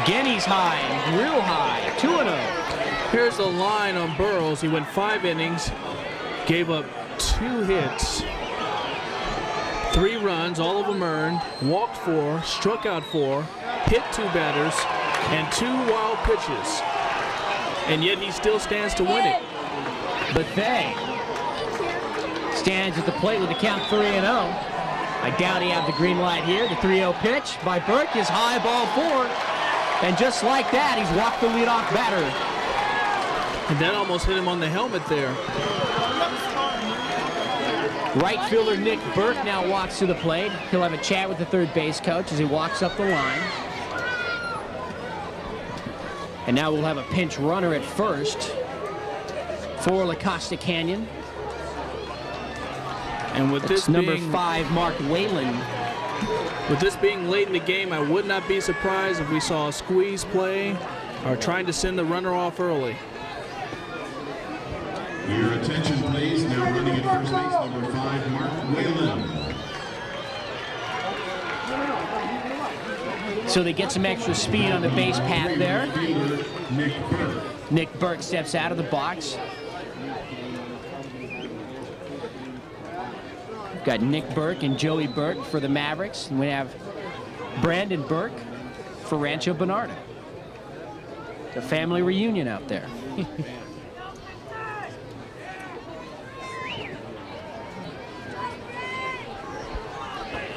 Again, he's high, and real high, 2-0. Here's the line on Burrows. He went 5 innings, gave up 2 hits, 3 runs, all of them earned, walked 4, struck out 4, hit 2 batters, and 2 wild pitches. And yet he still stands to win it. Bethea stands at the plate with the count 3-0. I doubt he have the green light here. The 3-0 pitch by Burke is high, ball 4. And just like that, he's walked the leadoff batter. And that almost hit him on the helmet there. Right fielder Nick Burke now walks to the plate. He'll have a chat with the third base coach as he walks up the line. And now we'll have a pinch runner at first for La Costa Canyon. And with this number being 5, Mark Whalen. With this being late in the game, I would not be surprised if we saw a squeeze play or trying to send the runner off early. Your attention, please. Now running at first base, number 5, Mark Whalen. So they get some extra speed on the base path there. Nick Burke. Nick Burke steps out of the box. Got Nick Burke and Joey Burke for the Mavericks. And we have Brandon Burke for Rancho Bernardo. The family reunion out there.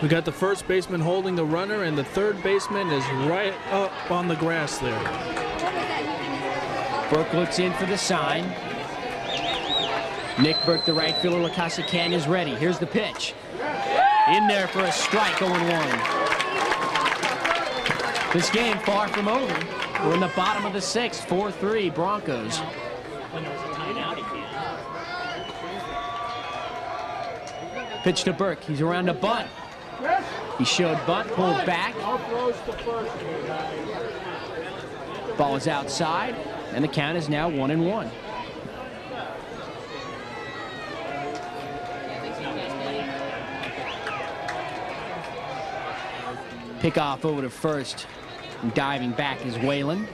We got the first baseman holding the runner, and the third baseman is right up on the grass there. Burke looks in for the sign. Nick Burke, the right fielder, La Costa Canyon, is ready. Here's the pitch. In there for a strike, 0-1. This game far from over. We're in the bottom of the 6th, 4-3 Broncos. Pitch to Burke. He's around a bunt. He showed bunt, pulled back. Ball is outside, and the count is now 1-1. Pick off over to first, and diving back is Whalen.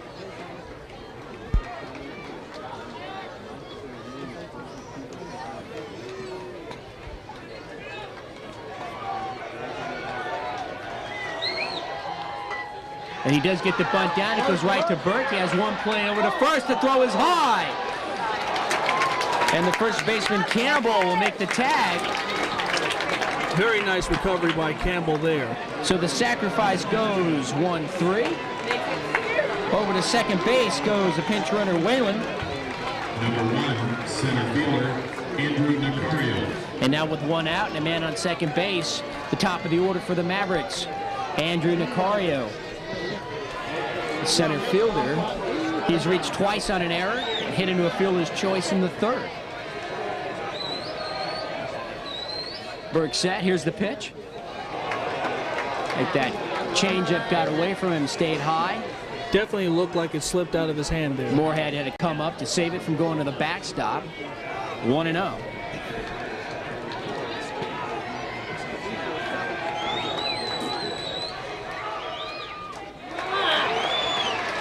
And he does get the bunt down. It goes right to Burke. He has one play over to first. The throw is high. And the first baseman, Campbell, will make the tag. Very nice recovery by Campbell there. So the sacrifice goes 1-3. Over to second base goes the pinch runner, Whalen. Number 1, center fielder, Andrew Nicario. And now with 1 out and a man on second base, the top of the order for the Mavericks, Andrew Nicario. The center fielder, he's reached twice on an error and hit into a fielder's choice in the 3rd. Burke set, here's the pitch. Like that changeup got away from him, stayed high. Definitely looked like it slipped out of his hand there. Moorhead had to come up to save it from going to the backstop. 1-0.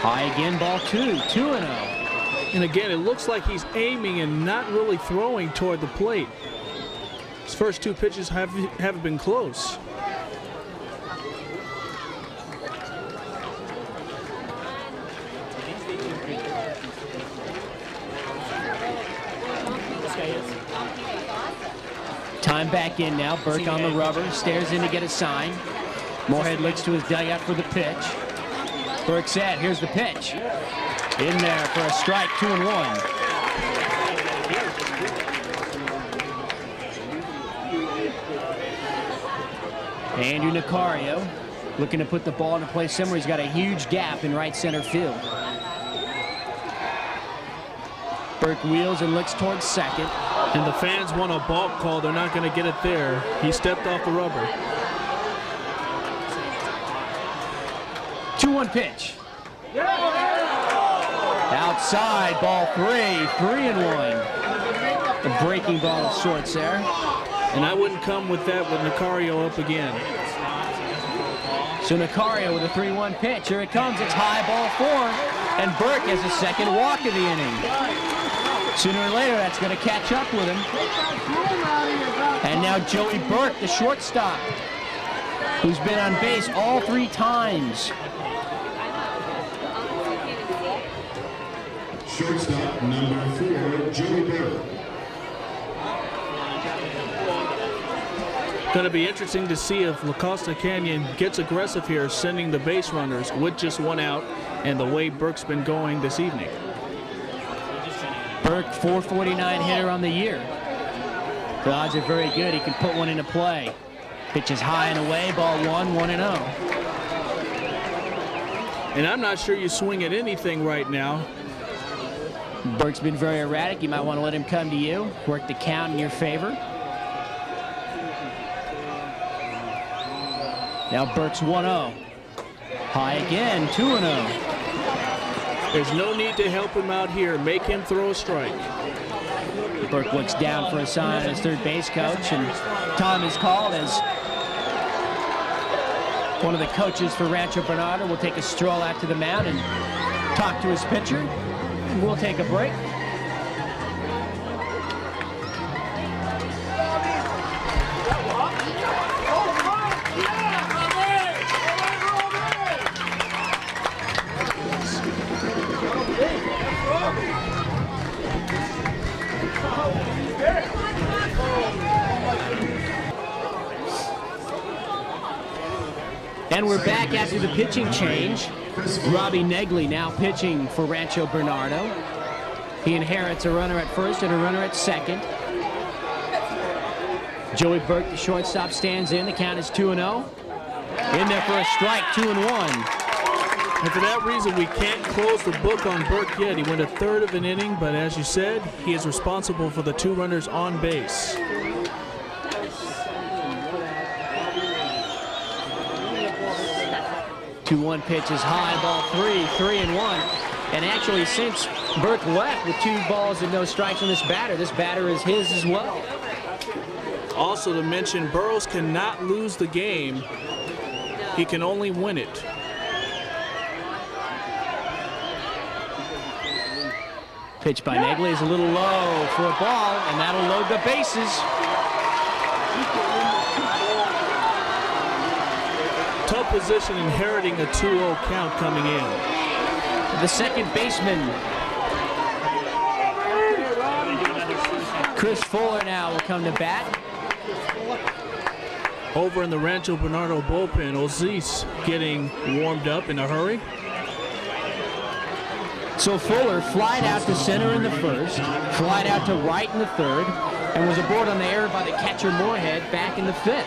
High again, ball 2, 2-0. And again, it looks like he's aiming and not really throwing toward the plate. His first 2 pitches haven't been close. Time back in now. Burke on the rubber, stares in to get a sign. Moorhead looks to his dugout for the pitch. Burke set, here's the pitch. In there for a strike, 2-1. Andrew Nicario looking to put the ball into play somewhere. He's got a huge gap in right center field. Burke wheels and looks towards second. And the fans want a balk call. They're not going to get it there. He stepped off the rubber. 2-1 pitch. Outside, ball 3, 3-1. The breaking ball of sorts there. And I wouldn't come with that with Nicario up again. So Nicario with a 3-1 pitch. Here it comes. It's high, ball 4. And Burke has a second walk of the inning. Sooner or later, that's going to catch up with him. And now Joey Burke, the shortstop, who's been on base all 3 times. Shortstop number 4, Joey Burke. Going to be interesting to see if La Costa Canyon gets aggressive here, sending the base runners with just 1 out, and the way Burke's been going this evening. Burke, 449 hitter on the year. The odds are very good. He can put one into play. Pitch is high and away, ball 1, 1-0. And I'm not sure you swing at anything right now. Burke's been very erratic. You might want to let him come to you. Work the count in your favor. Now Burke's 1-0. High again, 2-0. There's no need to help him out here. Make him throw a strike. Burke looks down for a sign as third base coach, and Tom is called as one of the coaches for Rancho Bernardo will take a stroll out to the mound and talk to his pitcher. We'll take a break. And we're back after the pitching change. Robbie Negley now pitching for Rancho Bernardo. He inherits a runner at first and a runner at second. Joey Burke, the shortstop, stands in. The count is 2-0. In there for a strike, 2-1. And for that reason, we can't close the book on Burke yet. He went a third of an inning, but as you said, he is responsible for the 2 runners on base. Two-one pitch is high, ball 3, 3-1. And actually, since Burke left with 2 balls and no strikes on this batter is his as well. Also to mention, Burroughs cannot lose the game. He can only win it. Pitch by Negley is a little low for a ball, and that'll load the bases. Tough position, inheriting a 2-0 count coming in. The second baseman, Chris Fuller, now will come to bat. Over in the Rancho Bernardo bullpen, Oziz getting warmed up in a hurry. So Fuller flied out to center in the first, flied out to right in the third, and was aboard on the error by the catcher Moorhead back in the 5th.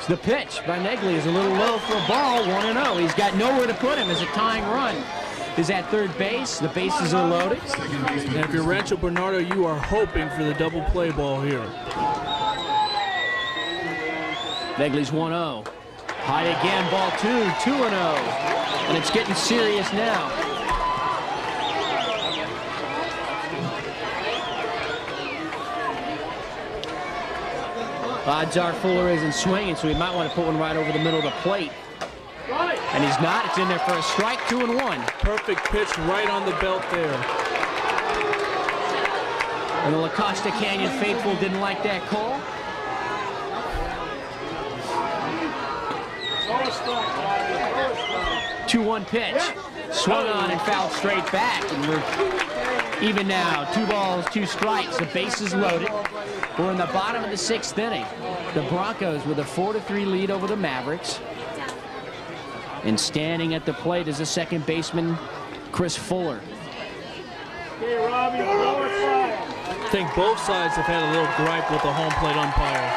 So the pitch by Negley is a little low for a ball, 1-0. He's got nowhere to put him as a tying run is at third base. The bases are loaded. And if you're Rancho Bernardo, you are hoping for the double play ball here. Negley's 1-0. High again, ball 2, 2-0. And it's getting serious now. Odds are Fuller isn't swinging, so he might want to put one right over the middle of the plate. And he's not. It's in there for a strike, 2-1. Perfect pitch right on the belt there. And the La Costa Canyon faithful didn't like that call. Two 2-1 pitch. Swung on and fouled straight back. And we're even now. 2 balls, 2 strikes. The base is loaded. We're in the bottom of the 6th inning. The Broncos with a 4-3 lead over the Mavericks. And standing at the plate is the second baseman, Chris Fuller. I think both sides have had a little gripe with the home plate umpire.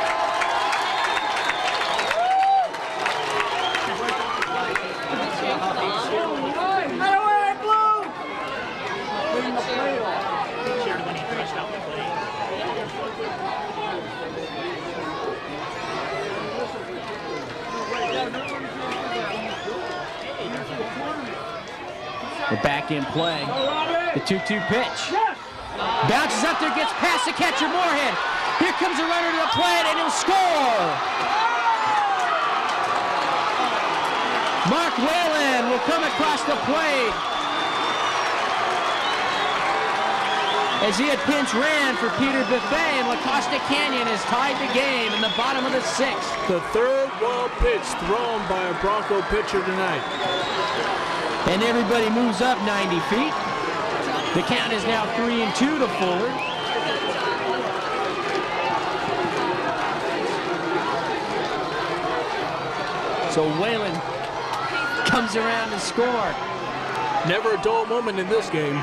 We're back in play. The 2-2 pitch. Bounces up there, gets past the catcher, Moorhead. Here comes a runner to the plate, and he'll score. Mark Whalen will come across the plate. As he had pinch ran for Peter Buffet, and La Costa Canyon has tied the game in the bottom of the 6th. The third wild pitch thrown by a Bronco pitcher tonight. And everybody moves up 90 feet. The count is now 3-2 to Fuller. So Whalen comes around to score. Never a dull moment in this game.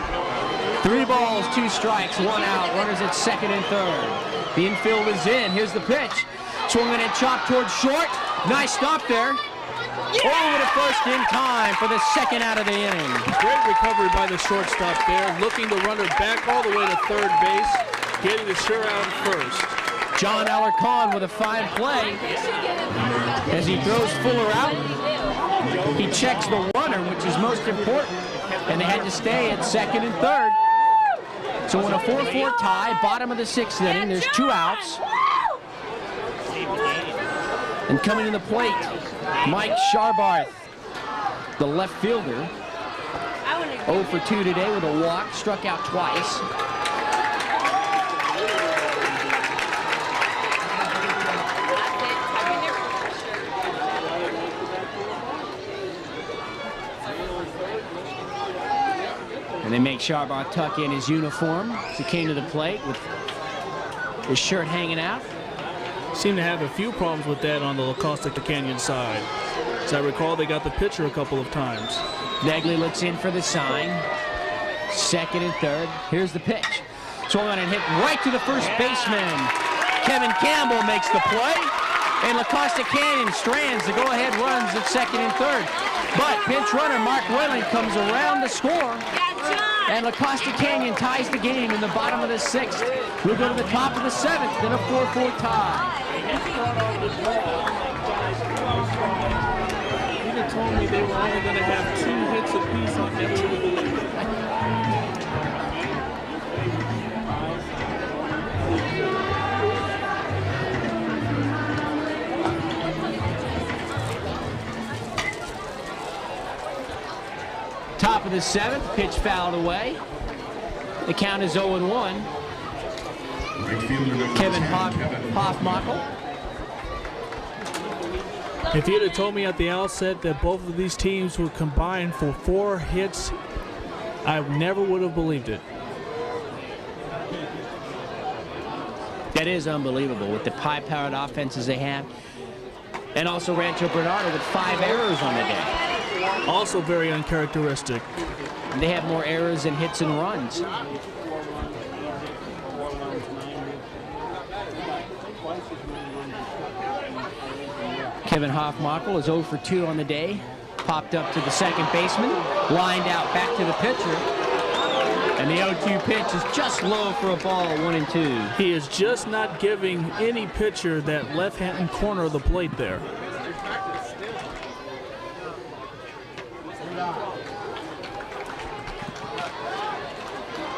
3 balls, 2 strikes, 1 out. Runners at 2nd and 3rd. The infield is in. Here's the pitch. Swinging and chopped towards short. Nice stop there. Over to first in time for the 2nd out of the inning. Great recovery by the shortstop there, looking the runner back all the way to 3rd base, getting the sure out at first. John Alarcon with a fine play. As he throws Fuller out, he checks the runner, which is most important, and they had to stay at 2nd and 3rd. So in a 4-4 tie, bottom of the 6th inning, there's 2 outs. And coming to the plate, Mike Sharbarth, the left fielder, 0 for 2 today with a walk, struck out twice. And they make Sharbarth tuck in his uniform as he came to the plate with his shirt hanging out. Seem to have a few problems with that on the La Costa Canyon side. As I recall, they got the pitcher a couple of times. Negley looks in for the sign. 2nd and 3rd. Here's the pitch. Swung on and hit right to the first baseman. Kevin Campbell makes the play. And La Costa Canyon strands the go-ahead runs at 2nd and 3rd. But pinch runner Mark Whalen comes around to score. And La Costa Canyon ties the game in the bottom of the 6th. We'll go to the top of the 7th in a 4-4 tie. You'd have told me they were only going to have 2 hits apiece. I never would have believed it. Top of the 7th, pitch fouled away. The count is 0-1. Kevin Hoffmackel. If you'd have told me at the outset that both of these teams would combine for 4 hits, I never would have believed it. That is unbelievable with the high-powered offenses they have. And also Rancho Bernardo with 5 errors on the day. Also very uncharacteristic. And they have more errors than hits and runs. Kevin Hoffmackel is 0 for 2 on the day. Popped up to the second baseman. Lined out back to the pitcher. And the 0-2 pitch is just low for a ball, 1-2. He is just not giving any pitcher that left-hand corner of the plate there.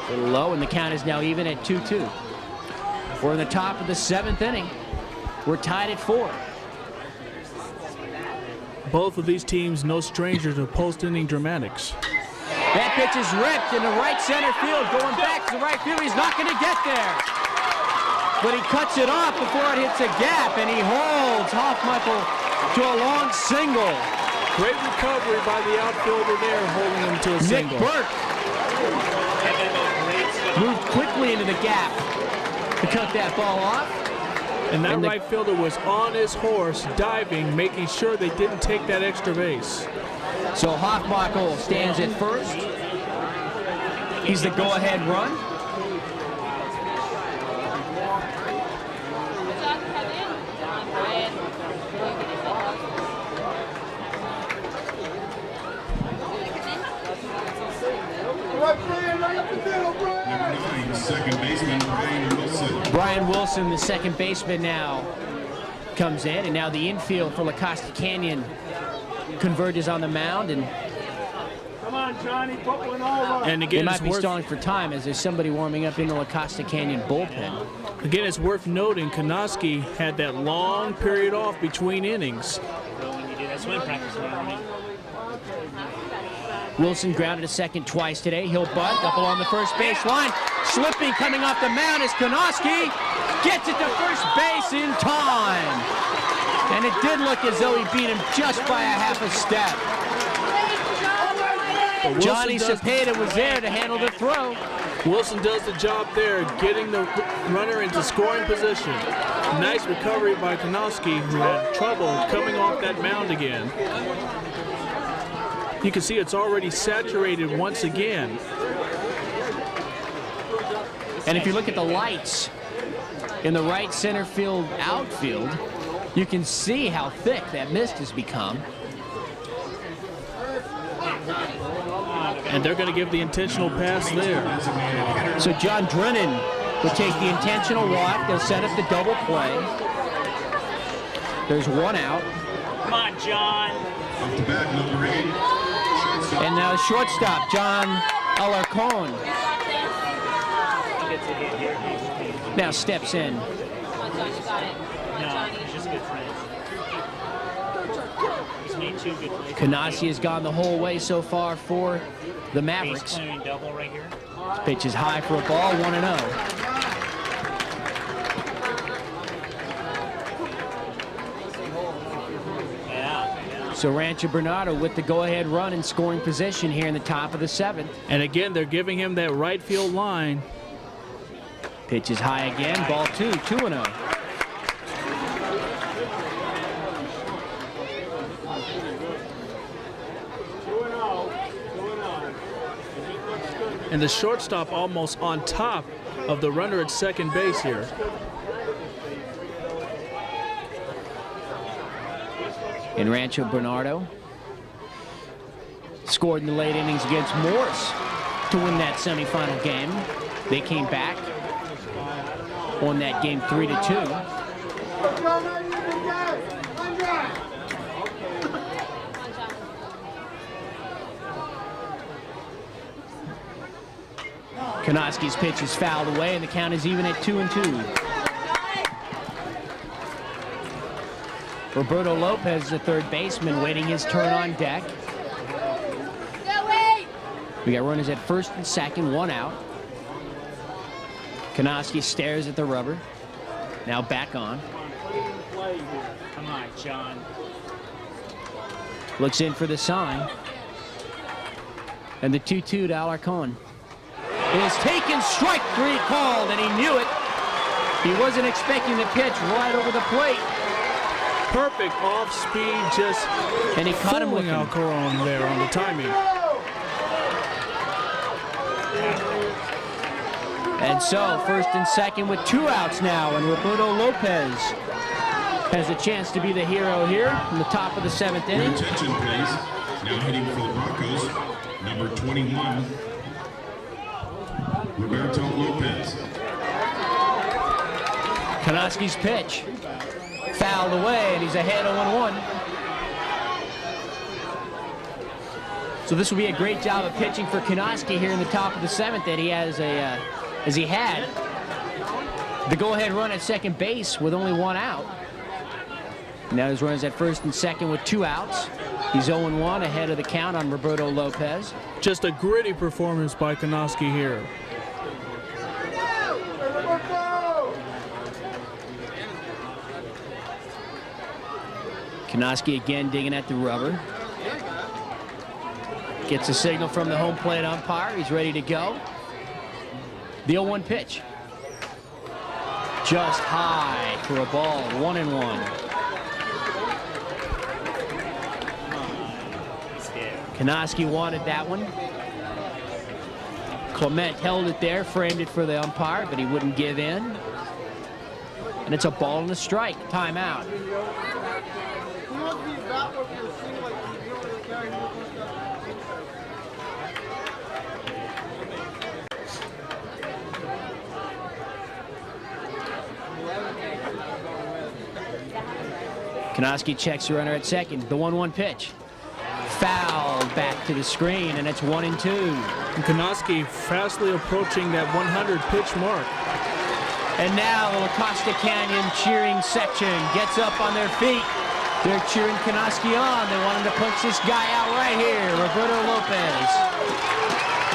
A little low, and the count is now even at 2-2. We're in the top of the 7th inning. We're tied at 4. Both of these teams no stranger to post-inning dramatics. That pitch is ripped in the right center field. Going back to the right field. He's not going to get there. But he cuts it off before it hits a gap, and he holds Hofmichael to a long single. Great recovery by the outfielder there, holding him to a single. Nick Burke moved quickly into the gap to cut that ball off. And that right fielder was on his horse, diving, making sure they didn't take that extra base. So Hofmichael stands at first. He's the go-ahead run. Second baseman, Brian Wilson. Brian Wilson, the second baseman now, comes in. And now the infield for La Costa Canyon converges on the mound. And Come on, Johnny, put one over. And they again, might it's be worth, stalling for time as there's somebody warming up in the La Costa Canyon bullpen. again, it's worth noting Kanoski had that long period off between innings. When you do that swim practice, right? Wilson grounded a second twice today. He'll bunt up along the first base line. Slipping coming off the mound is Kanoski. Gets it to first base in time. And it did look as though he beat him just by a half a step. Johnny Cepeda was there to handle the throw. Wilson does the job there, getting the runner into scoring position. Nice recovery by Kanoski, who had trouble coming off that mound again. You can see it's already saturated once again. And if you look at the lights in the right center field outfield, you can see how thick that mist has become. And they're going to give the intentional pass there. So John Drennan will take the intentional walk. They'll set up the double play. There's one out. Come on, John. Off the bat, number 8. And now shortstop, John Alarcon, now steps in. No, he's just good friends. He's made 2 good plays. Kanasi has gone the whole way so far for the Mavericks. Base clearing double right here. Pitch is high for a ball, 1-0. So Rancho Bernardo with the go-ahead run in scoring position here in the top of the 7th. And again, they're giving him that right field line. Pitch is high again, ball 2, 2-0. And the shortstop almost on top of the runner at second base here. And Rancho Bernardo scored in the late innings against Morris to win that semifinal game. They came back, won that game 3-2. Kanoski's pitch is fouled away, and the count is even at 2-2. Roberto Lopez, the third baseman, waiting his turn on deck. We got runners at first and second, 1 out. Kanoski stares at the rubber. Now back on. Come on, John. Looks in for the sign. And the 2-2 to Alarcon. It is taken, strike 3 called, and he knew it. He wasn't expecting the pitch right over the plate. Perfect off speed, just And he caught him looking. Alcoron there on the timing. And so, first and second with 2 outs now, and Roberto Lopez has a chance to be the hero here in the top of the 7th Your inning. attention, please. Now hitting for the Broncos, number 21, Roberto Lopez. Kanoski's pitch fouled away, and he's ahead 0-1. So this will be a great job of pitching for Kgde here in the top of the 7th that he has as he had the go-ahead run at second base with only 1 out. Now his runners at first and second with 2 outs. He's 0-1 ahead of the count on Roberto Lopez. Just a gritty performance by Kgde here. Kgde again digging at the rubber. Gets a signal from the home plate umpire. He's ready to go. The 0-1 pitch. Just high for a ball, 1-1. Kgde wanted that one. Clement held it there, framed it for the umpire, but he wouldn't give in. And it's a ball and a strike. Timeout. Kgde checks the runner at second. The 1-1 pitch. Foul back to the screen, and it's 1-2. And Kgde fastly approaching that 100 pitch mark. And now the Costa Canyon cheering section gets up on their feet. They're cheering Kgde on. They want him to punch this guy out right here, Roberto Lopez.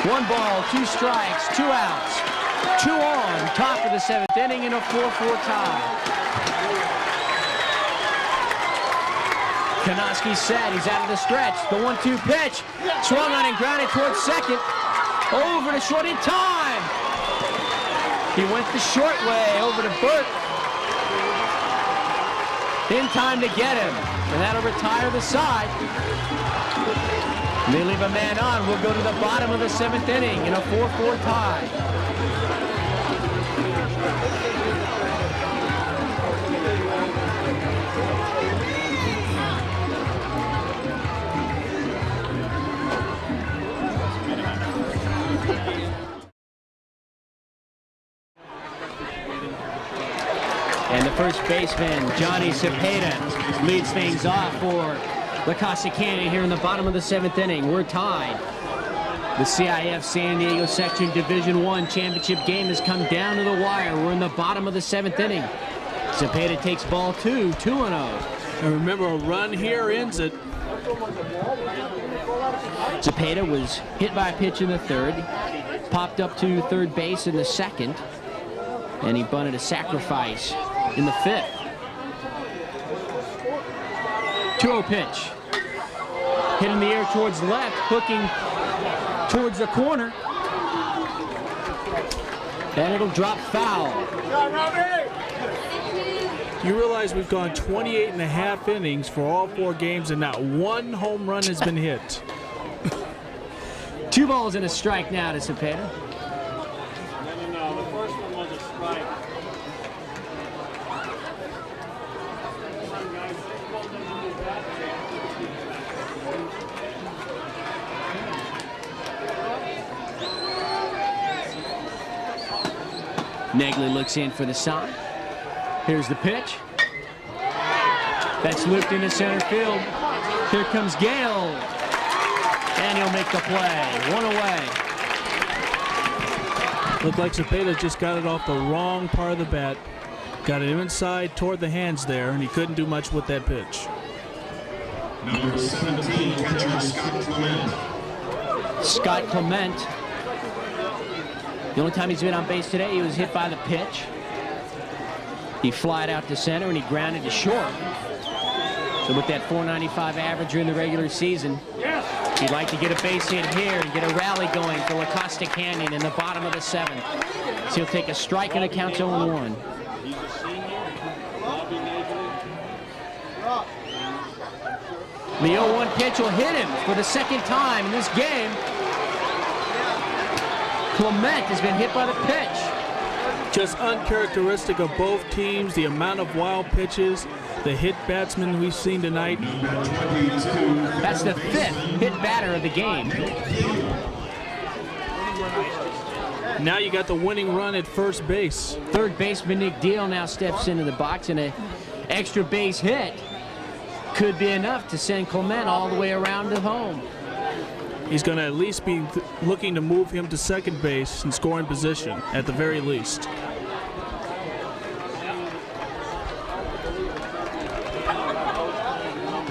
1 ball, 2 strikes, 2 outs. 2 on, top of the 7th inning in a 4-4 tie. Kgde set, he's out of the stretch. The 1-2 pitch, swung on and grounded towards second. Over to short in time. He went the short way over to Burke. In time to get him, and that'll retire the side. They leave a man on. We'll go to the bottom of the 7th inning in a 4-4 tie. And the first baseman, Johnny Cepeda, leads things off for the Costa Canyon here in the bottom of the 7th inning. We're tied. The CIF San Diego Section Division I championship game has come down to the wire. We're in the bottom of the 7th inning. Cepeda takes ball 2, 2-0. And remember, a run here ends it. Cepeda was hit by a pitch in the 3rd, popped up to 3rd base in the 2nd, and he bunted a sacrifice in the 5th. 2-0 pitch. Hit in the air towards left, hooking towards the corner. And it'll drop foul. You realize we've gone 28 and a half innings for all 4 games, and not 1 home run has been hit. 2 balls and a strike now to Cepeda. No, the first one was a strike. Negley looks in for the sign. Here's the pitch. That's looped into center field. Here comes Gale. And he'll make the play. 1 away. Looked like Cepeda just got it off the wrong part of the bat. Got it inside toward the hands there, and he couldn't do much with that pitch. Number 17, catcher Scott Clement. Scott Clement. The only time he's been on base today, he was hit by the pitch. He flied out to center and he grounded to short. So with that .495 average during the regular season, he'd like to get a base hit here and get a rally going for La Costa Canyon in the bottom of the 7th. So he'll take a strike and it counts 0-1. The 0-1 pitch will hit him for the 2nd time in this game. Clement has been hit by the pitch. Just uncharacteristic of both teams, the amount of wild pitches, the hit batsmen we've seen tonight. That's the 5th hit batter of the game. Now you got the winning run at first base. 3rd baseman Nick Deal now steps into the box, and an extra base hit could be enough to send Clement all the way around to home. He's going to at least be looking to move him to second base in scoring position, at the very least.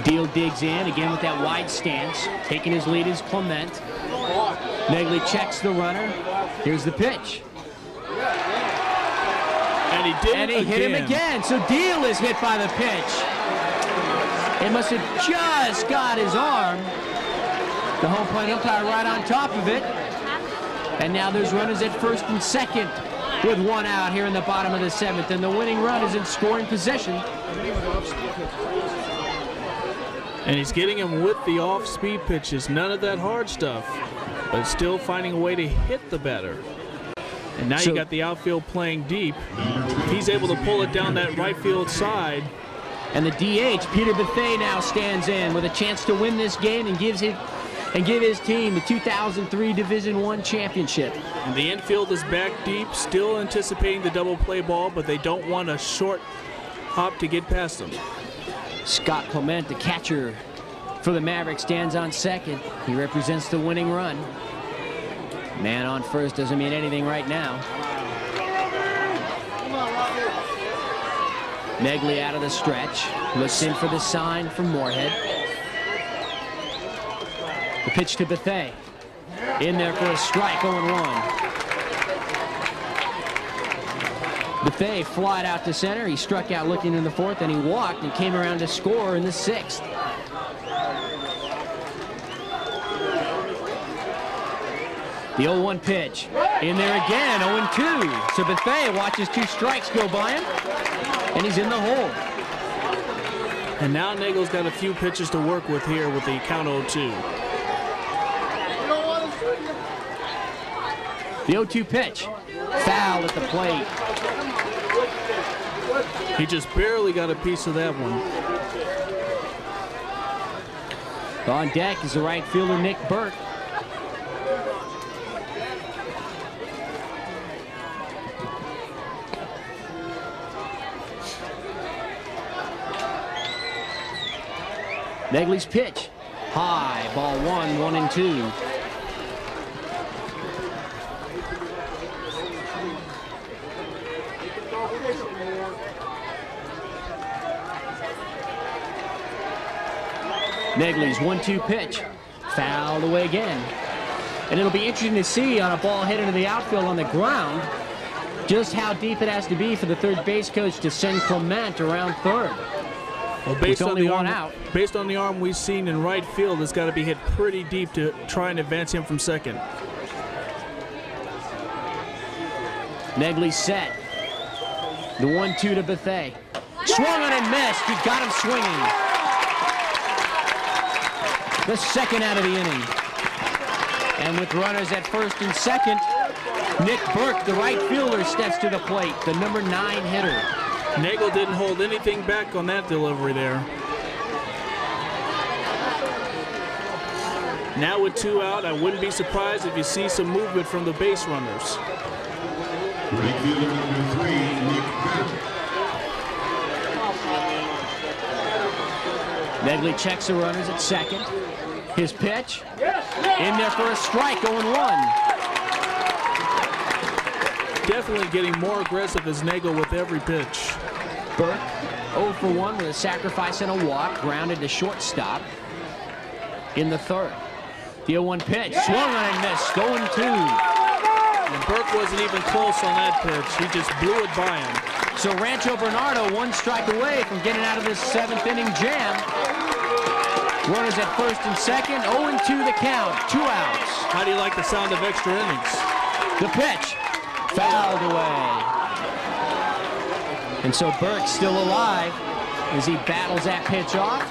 Deal digs in, again with that wide stance. Taking his lead is Clement. Negley checks the runner. Here's the pitch. And he did And it he hit him again. So Deal is hit by the pitch. It must have just got his arm. The home plate umpire right on top of it. And now there's runners at first and second with one out here in the bottom of the 7th. And the winning run is in scoring possession. And he's getting him with the off-speed pitches. None of that hard stuff, but still finding a way to hit the batter. And now you got the outfield playing deep. He's able to pull it down that right field side. And the DH, Peter Bethea, now stands in with a chance to win this game and give his team the 2003 Division I championship. And the infield is back deep, still anticipating the double play ball, but they don't want a short hop to get past them. Scott Clement, the catcher for the Mavericks, stands on second. He represents the winning run. Man on first doesn't mean anything right now. Negley out of the stretch. Looks in for the sign from Moorhead. The pitch to Bethea. In there for a strike, 0-1. Bethea flied out to center. He struck out looking in the 4th, and he walked and came around to score in the 6th. The 0-1 pitch. In there again, 0-2. So Bethea watches 2 strikes go by him, and he's in the hole. And now Nagel's got a few pitches to work with here with the count 0-2. The 0-2 pitch. Foul at the plate. He just barely got a piece of that one. On deck is the right fielder, Nick Burke. Negley's pitch. High, ball 1, 1-2. Negley's 1-2 pitch. Fouled away again. And it'll be interesting to see on a ball hit into the outfield on the ground just how deep it has to be for the third base coach to send Clement around third. Well, based on the arm we've seen in right field, it's got to be hit pretty deep to try and advance him from second. Negley set. The 1-2 to Bethea. Swung on and missed. He got him swinging. The second out of the inning. And with runners at first and second, Nick Burke, the right fielder, steps to the plate, the number 9 hitter. Nagel didn't hold anything back on that delivery there. Now with 2 out, I wouldn't be surprised if you see some movement from the base runners. Right fielder number 3, Nick Burke. Negley checks the runners at second. His pitch. In there for a strike, 0-1. Definitely getting more aggressive as Nagel with every pitch. Burke 0 for 1 with a sacrifice and a walk, grounded to shortstop in the 3rd. The 0-1 pitch, swung on and missed, 0-2. And Burke wasn't even close on that pitch. He just blew it by him. So Rancho Bernardo 1 strike away from getting out of this 7th inning jam. Runners at first and second, 0-2 the count, 2 outs. How do you like the sound of extra innings? The pitch, fouled away. And so Burke's still alive as he battles that pitch off.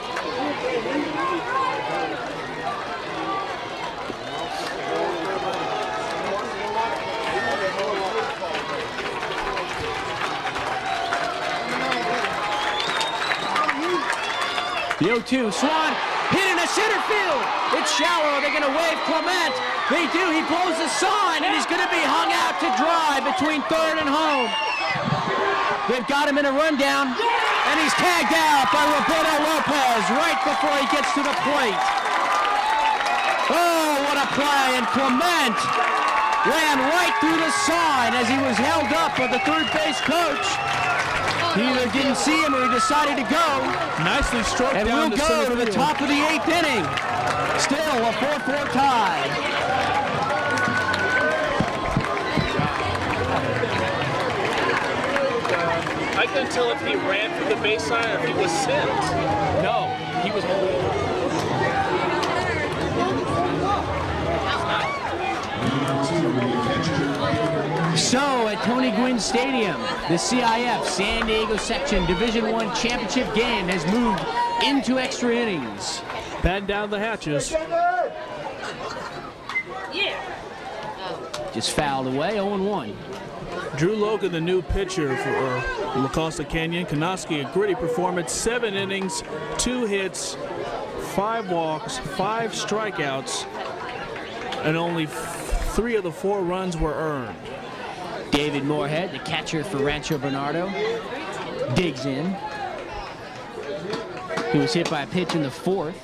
The 0-2, Swan hit into center field. It's shallow. They're going to wave Clement. They do. He blows the sign, and he's going to be hung out to dry between third and home. They've got him in a rundown, and he's tagged out by Roberto Lopez right before he gets to the plate. Oh, what a play, and Clement ran right through the sign as he was held up by the third base coach. He either didn't see him or he decided to go. Nicely struck And down we'll to go center to the field. top of the 8th inning. Still a 4-4 tie. I couldn't tell if he ran through the baseline or if he was sent. No, he was holding. So at Tony Gwynn Stadium, the CIF San Diego Section Division I Championship game has moved into extra innings. Batten down the hatches. Just fouled away, 0-1. Drew Logan, the new pitcher for La Costa Canyon. Kgde, a gritty performance, 7 innings, 2 hits, 5 walks, 5 strikeouts, and only 3 of the 4 runs were earned. David Moorhead, the catcher for Rancho Bernardo, digs in. He was hit by a pitch in the 4th.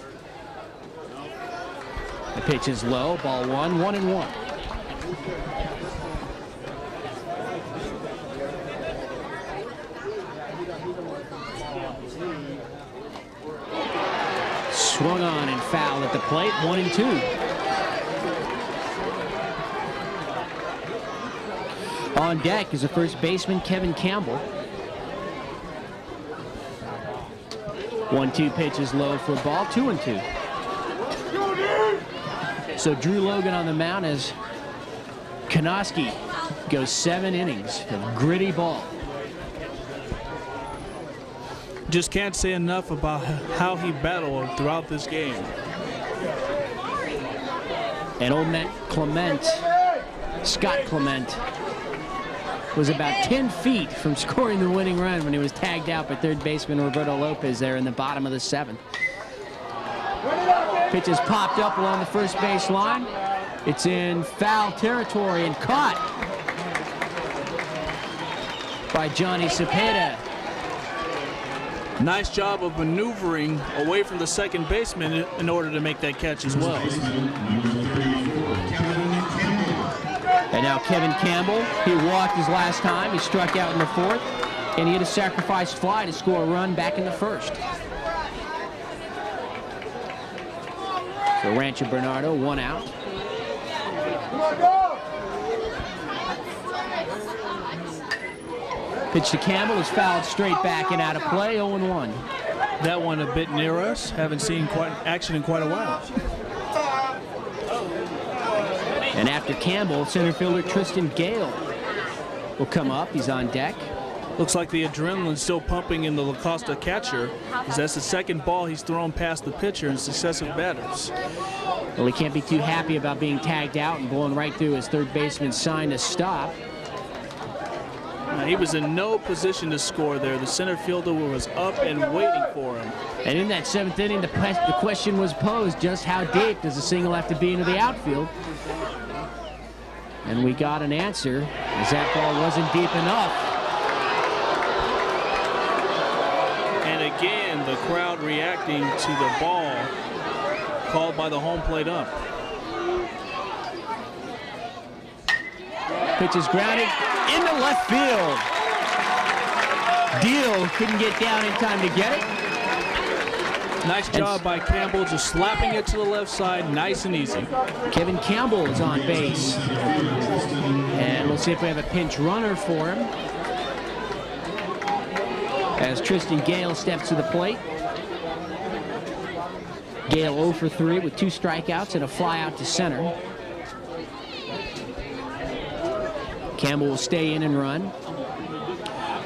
The pitch is low, ball 1, 1-1. Swung on and fouled at the plate, 1-2. On deck is the first baseman, Kevin Campbell. 1-2 pitch is low for a ball, 2-2. So Drew Logan on the mound as Kgde goes 7 innings of gritty ball. Just can't say enough about how he battled throughout this game. And old Matt Clement, Scott Clement, was about 10 feet from scoring the winning run when he was tagged out by third baseman Roberto Lopez there in the bottom of the 7th. Pitch is popped up along the first base line. It's in foul territory and caught by Johnny Cepeda. Nice job of maneuvering away from the second baseman in order to make that catch as well. And now Kevin Campbell, he walked his last time. He struck out in the 4th, and he hit a sacrifice fly to score a run back in the 1st. So Rancho Bernardo, 1 out. Pitch to Campbell is fouled straight back and out of play, 0-1. That one a bit near us. Haven't seen quite action in quite a while. And after Campbell, center fielder Tristan Gale will come up. He's on deck. Looks like the adrenaline's still pumping in the La Costa catcher, as that's the second ball he's thrown past the pitcher in successive batters. Well, he can't be too happy about being tagged out and blowing right through his third baseman's sign to stop. He was in no position to score there. The center fielder was up and waiting for him. And in that 7th inning, the question was posed, just how deep does a single have to be into the outfield? And we got an answer, as that ball wasn't deep enough. And again, the crowd reacting to the ball called by the home plate ump. Pitch is grounded into left field. Deal couldn't get down in time to get it. Nice job by Campbell, just slapping it to the left side, nice and easy. Kevin Campbell is on base. And we'll see if we have a pinch runner for him, as Tristan Gale steps to the plate. Gale 0 for 3 with 2 strikeouts and a fly out to center. Campbell will stay in and run.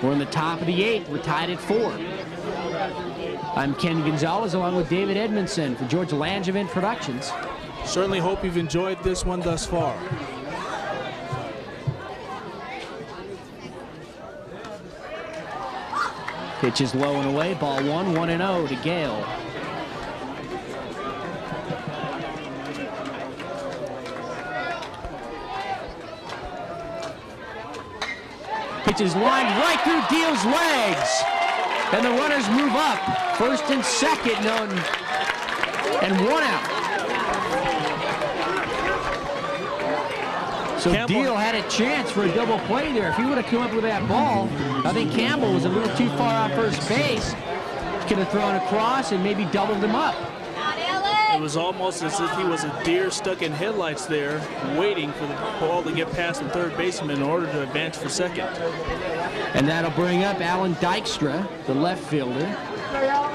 We're in the top of the 8th. We're tied at 4. I'm Ken Gonzalez along with David Edmondson for George Langevin Productions. Certainly hope you've enjoyed this one thus far. Pitch is low and away. Ball 1, 1-0 to Gale. Pitch is lined right through Deal's legs. And the runners move up. First and second, and 1 out. So Deal had a chance for a double play there. If he would have come up with that ball, I think Campbell was a little too far off first base. Could have thrown across and maybe doubled him up. It was almost as if he was a deer stuck in headlights there, waiting for the ball to get past the third baseman in order to advance for second. And that'll bring up Alan Dykstra, the left fielder.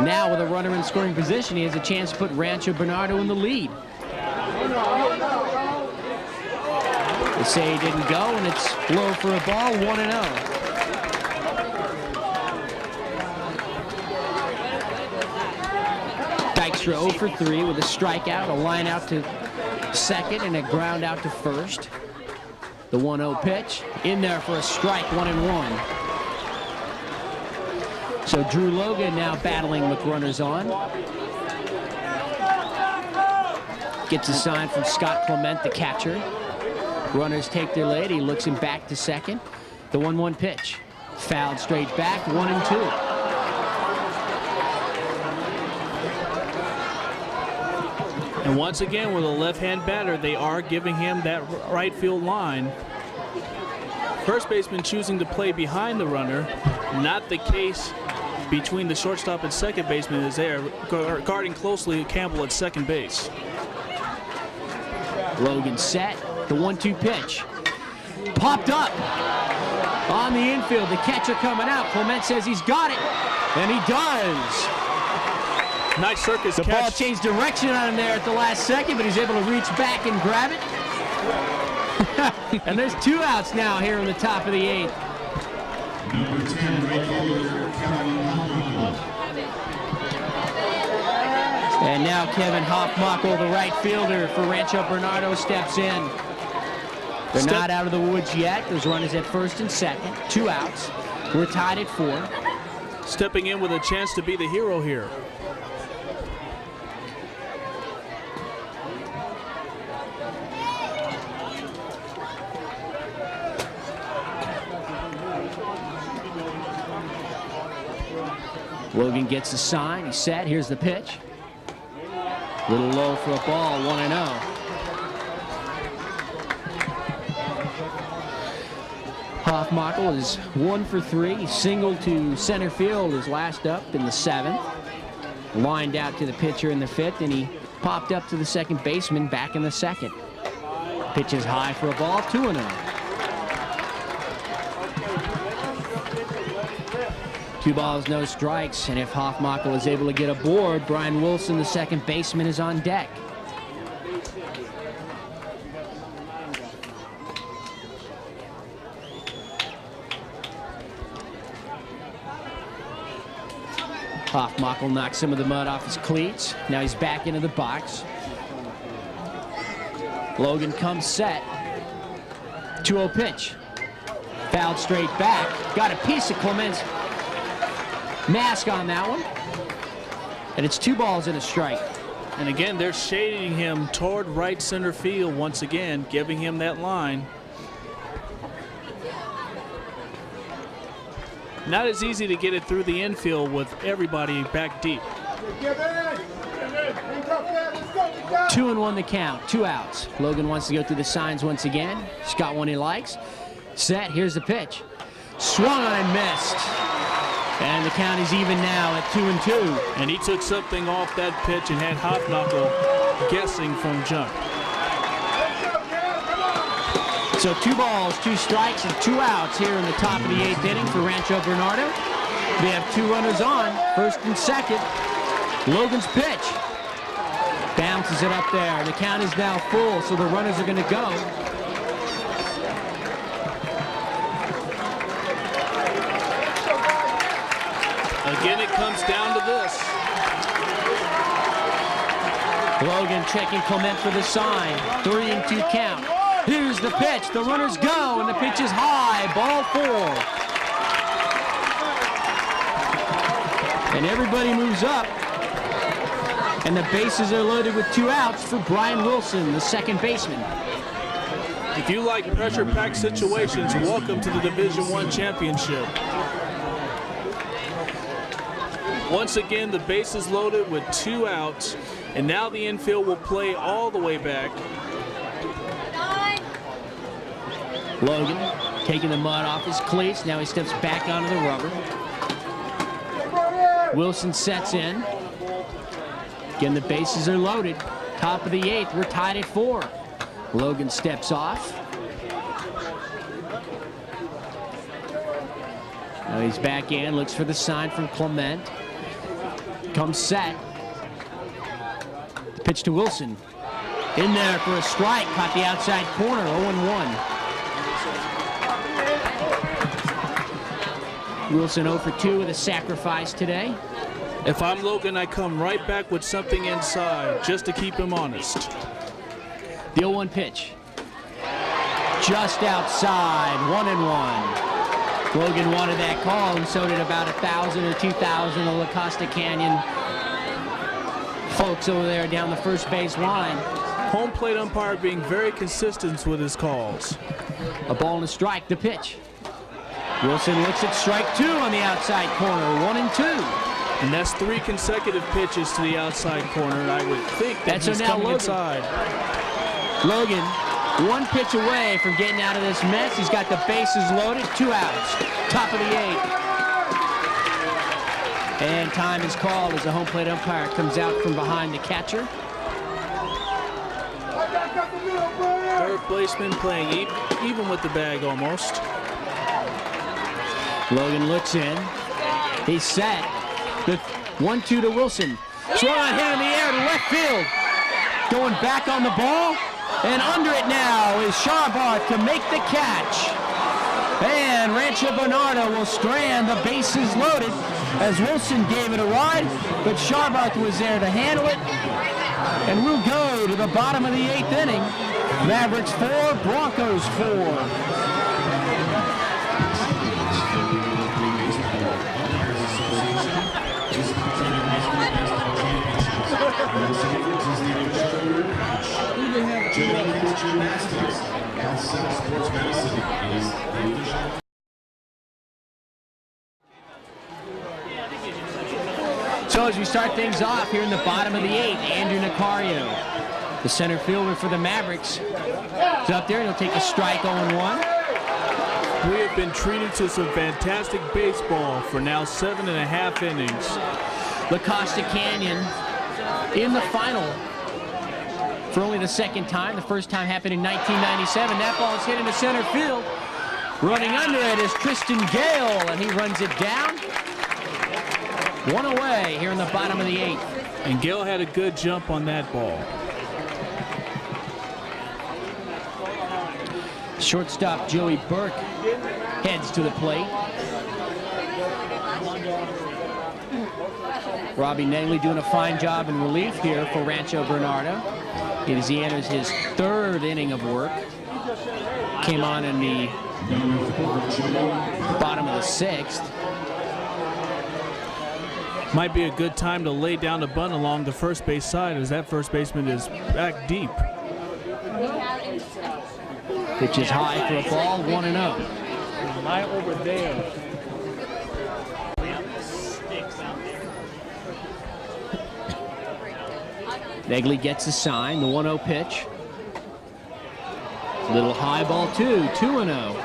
Now with a runner in scoring position, he has a chance to put Rancho Bernardo in the lead. They say he didn't go, and it's low for a ball, 1-0. Dykstra 0 for 3 with a strikeout, a line out to second, and a ground out to first. The 1-0 pitch in there for a strike, 1-1. So Drew Logan now battling with runners on. Gets a sign from Scott Clement, the catcher. Runners take their lead. He looks him back to second. The 1-1 pitch. Fouled straight back, 1-2. And once again, with a left-hand batter, they are giving him that right field line. First baseman choosing to play behind the runner. Not the case between the shortstop and second baseman is there, guarding closely Campbell at second base. Logan set. The 1-2 pitch. Popped up on the infield. The catcher coming out. Clement says he's got it. And he does. Nice circus The catch. ball changed direction on him there at the last second, but he's able to reach back and grab it. And there's 2 outs now here in the top of the 8th. Number 10, right fielder, Kevin Hoffman. And now Kevin Hoffmackel, the right fielder for Rancho Bernardo, steps in. They're not out of the woods yet. There's runners at first and second. 2 outs. We're tied at 4. Stepping in with a chance to be the hero here. Logan gets the sign. He's set. Here's the pitch. Little low for a ball, 1-0. Hoffmackel is 1 for 3. He singled to center field his last up in the 7th. Lined out to the pitcher in the 5th, and he popped up to the second baseman back in the 2nd. Pitch is high for a ball, 2-0. 2 balls, no strikes, and if Hoffmackel is able to get aboard, Brian Wilson, the second baseman, is on deck. Hoffmackel knocks some of the mud off his cleats. Now he's back into the box. Logan comes set. 2-0 pitch. Fouled straight back. Got a piece of Clement's mask on that one. And it's 2 balls and a strike. And again, they're shading him toward right center field once again, giving him that line. Not as easy to get it through the infield with everybody back deep. 2-1 the count, 2 outs. Logan wants to go through the signs once again. He's got one he likes. Set, here's the pitch. Swung on and missed. And the count is even now at 2-2. And he took something off that pitch and had Hoffmackel guessing from jump. So 2 balls, 2 strikes, and 2 outs here in the top of the 8th inning for Rancho Bernardo. They have 2 runners on, first and second. Logan's pitch. Bounces it up there. The count is now full, so the runners are going to go. Again, it comes down to this. Logan checking Clement for the sign. 3-2 count. Here's the pitch. The runners go, and the pitch is high. Ball 4. And everybody moves up. And the bases are loaded with 2 outs for Brian Wilson, the second baseman. If you like pressure-packed situations, welcome to the Division I Championship. Once again, the bases loaded with 2 outs, and now the infield will play all the way back. Logan taking the mud off his cleats. Now he steps back onto the rubber. Wilson sets in. Again, the bases are loaded. Top of the 8th, we're tied at 4. Logan steps off. Now he's back in, looks for the sign from Clement. Comes set. The pitch to Wilson. In there for a strike, caught the outside corner, 0-1. Wilson 0 for 2 with a sacrifice today. If I'm Logan, I come right back with something inside just to keep him honest. The 0-1 pitch. Just outside, 1-1. Logan wanted that call, and so did about 1,000 or 2,000 of La Costa Canyon folks over there down the first base line. Home plate umpire being very consistent with his calls. A ball and a strike, the pitch. Wilson looks at strike 2 on the outside corner, 1-2. And that's 3 consecutive pitches to the outside corner. I would think that he's now coming Logan. inside. Logan, 1 pitch away from getting out of this mess. He's got the bases loaded, 2 outs. Top of the 8th. And time is called as the home plate umpire comes out from behind the catcher. Third baseman playing even with the bag almost. Logan looks in. He's set. The 1-2 to Wilson. Swung on, hit in the air to left field. Going back on the ball. And under it now is Sharbarth to make the catch. And Rancho Bernardo will strand, the bases loaded, as Wilson gave it a ride, but Sharbarth was there to handle it. And we'll go to the bottom of the 8th inning. Mavericks 4, Broncos 4. So as we start things off here in the bottom of the 8th, Andrew Nicario, the center fielder for the Mavericks, is up there and he'll take a strike 0-1. We have been treated to some fantastic baseball for now 7.5 innings. La Costa Canyon in the final for only the second time. The first time happened in 1997. That ball is hit into center field. Running under it is Tristan Gale, and he runs it down. 1 away here in the bottom of the 8th. And Gale had a good jump on that ball. Shortstop Joey Burke heads to the plate. Robbie Negley doing a fine job in relief here for Rancho Bernardo as he enters his 3rd inning of work. Came on in the bottom of the 6th. Might be a good time to lay down the bunt along the first base side as that first baseman is back deep. Pitch is high for a ball, 1-0. Right over there. Negley gets a sign, the 1-0 pitch. Little high ball, 2-0.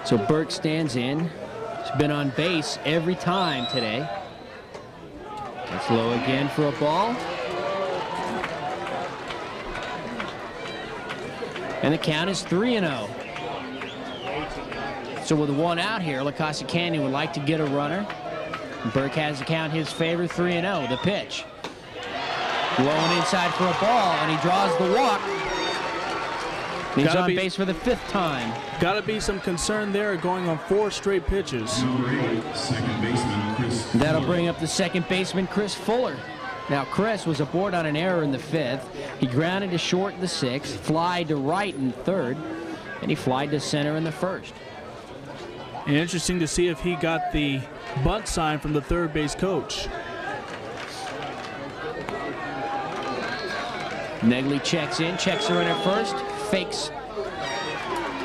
So Burke stands in. He's been on base every time today. That's low again for a ball. And the count is 3-0. So with 1 out here, La Costa Canyon would like to get a runner. Burke has the count his favor, 3-0. The pitch. Blowing inside for a ball, and he draws the walk. He's on base for the 5th time. Got to be some concern there going on 4 straight pitches. Second baseman, Chris. That'll bring up the second baseman, Chris Fuller. Now, Chris was aboard on an error in the 5th. He grounded to short in the 6th, flied to right in the 3rd, and he flied to center in the 1st. And interesting to see if he got the bunt sign from the 3rd base coach. Negley checks in, checks her in at first, fakes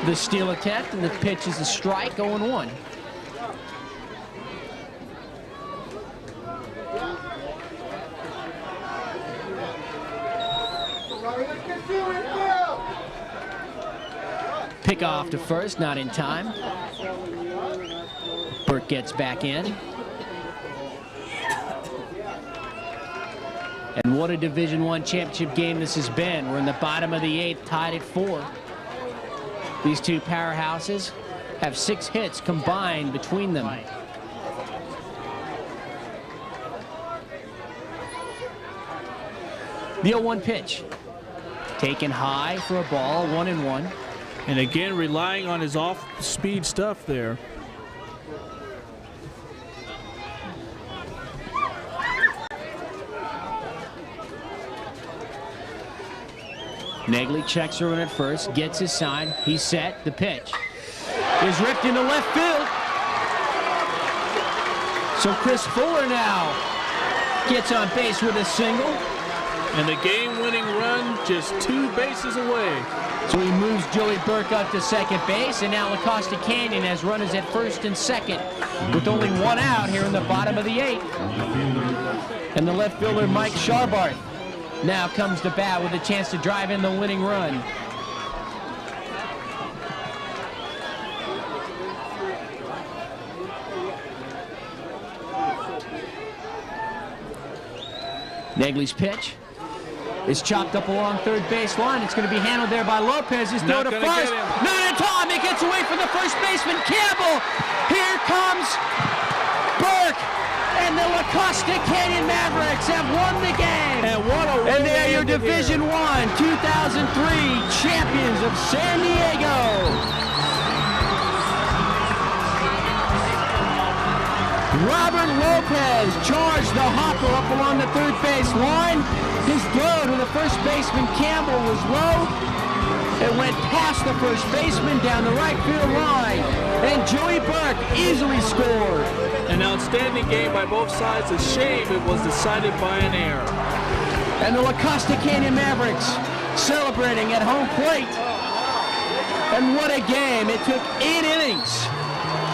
the steal attempt, and the pitch is a strike, 0-1. Pick off to first, not in time. Burke gets back in. And what a Division I championship game this has been. We're in the bottom of the 8th, tied at 4. These two powerhouses have 6 hits combined between them. The 0-1 pitch. Taken high for a ball, 1-1. And again, relying on his off-speed stuff there. Negley checks her in at first, gets his sign. He's set. The pitch is ripped into left field. So Chris Fuller now gets on base with a single. And the game-winning run just 2 bases away. So he moves Joey Burke up to second base, and now La Costa Canyon has runners at first and second with only 1 out here in the bottom of the 8th. And the left fielder, Mike Sharbarth, now comes to bat with a chance to drive in the winning run. Negley's pitch is chopped up along third base line. It's going to be handled there by Lopez. His throw to first. Not in time. It gets away from the first baseman, Campbell. Here comes Burke. And the La Costa Canyon Mavericks have won the game. And what a And they are your Division I 2003 champions of San Diego. Robert Lopez charged the hopper up along the third base line. His throw to the first baseman Campbell was low. It went past the first baseman down the right field line. And Joey Burke easily scored. An outstanding game by both sides. A shame it was decided by an error. And the La Costa Canyon Mavericks celebrating at home plate. And what a game. It took 8 innings.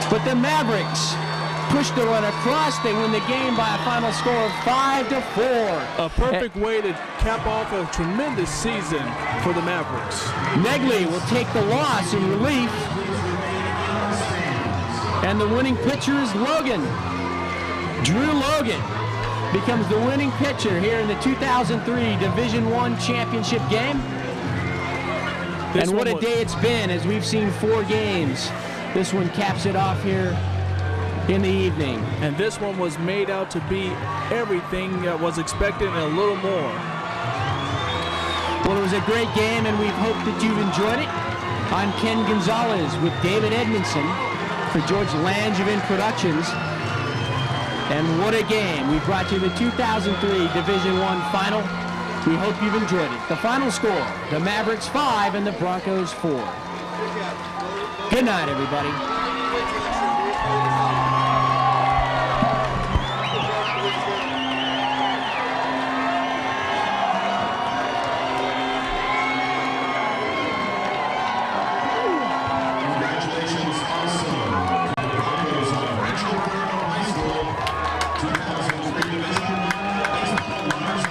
But the Mavericks pushed the run across. They win the game by a final score of 5-4. A perfect way to cap off a tremendous season for the Mavericks. Negley will take the loss in relief. And the winning pitcher is Logan. Drew Logan becomes the winning pitcher here in the 2003 Division I championship game. And what a day it's been as we've seen 4 games. This one caps it off here in the evening. And this one was made out to be everything that was expected and a little more. Well, it was a great game, and we hope that you've enjoyed it. I'm Ken Gonzalez with David Edmondson for George Langevin Productions. And what a game. We brought you the 2003 Division I final. We hope you've enjoyed it. The final score, the Mavericks 5 and the Broncos 4. Good night, everybody. Congratulations also to the Broncos of Rancho Cuerno High School, 2003 Division I baseball honors.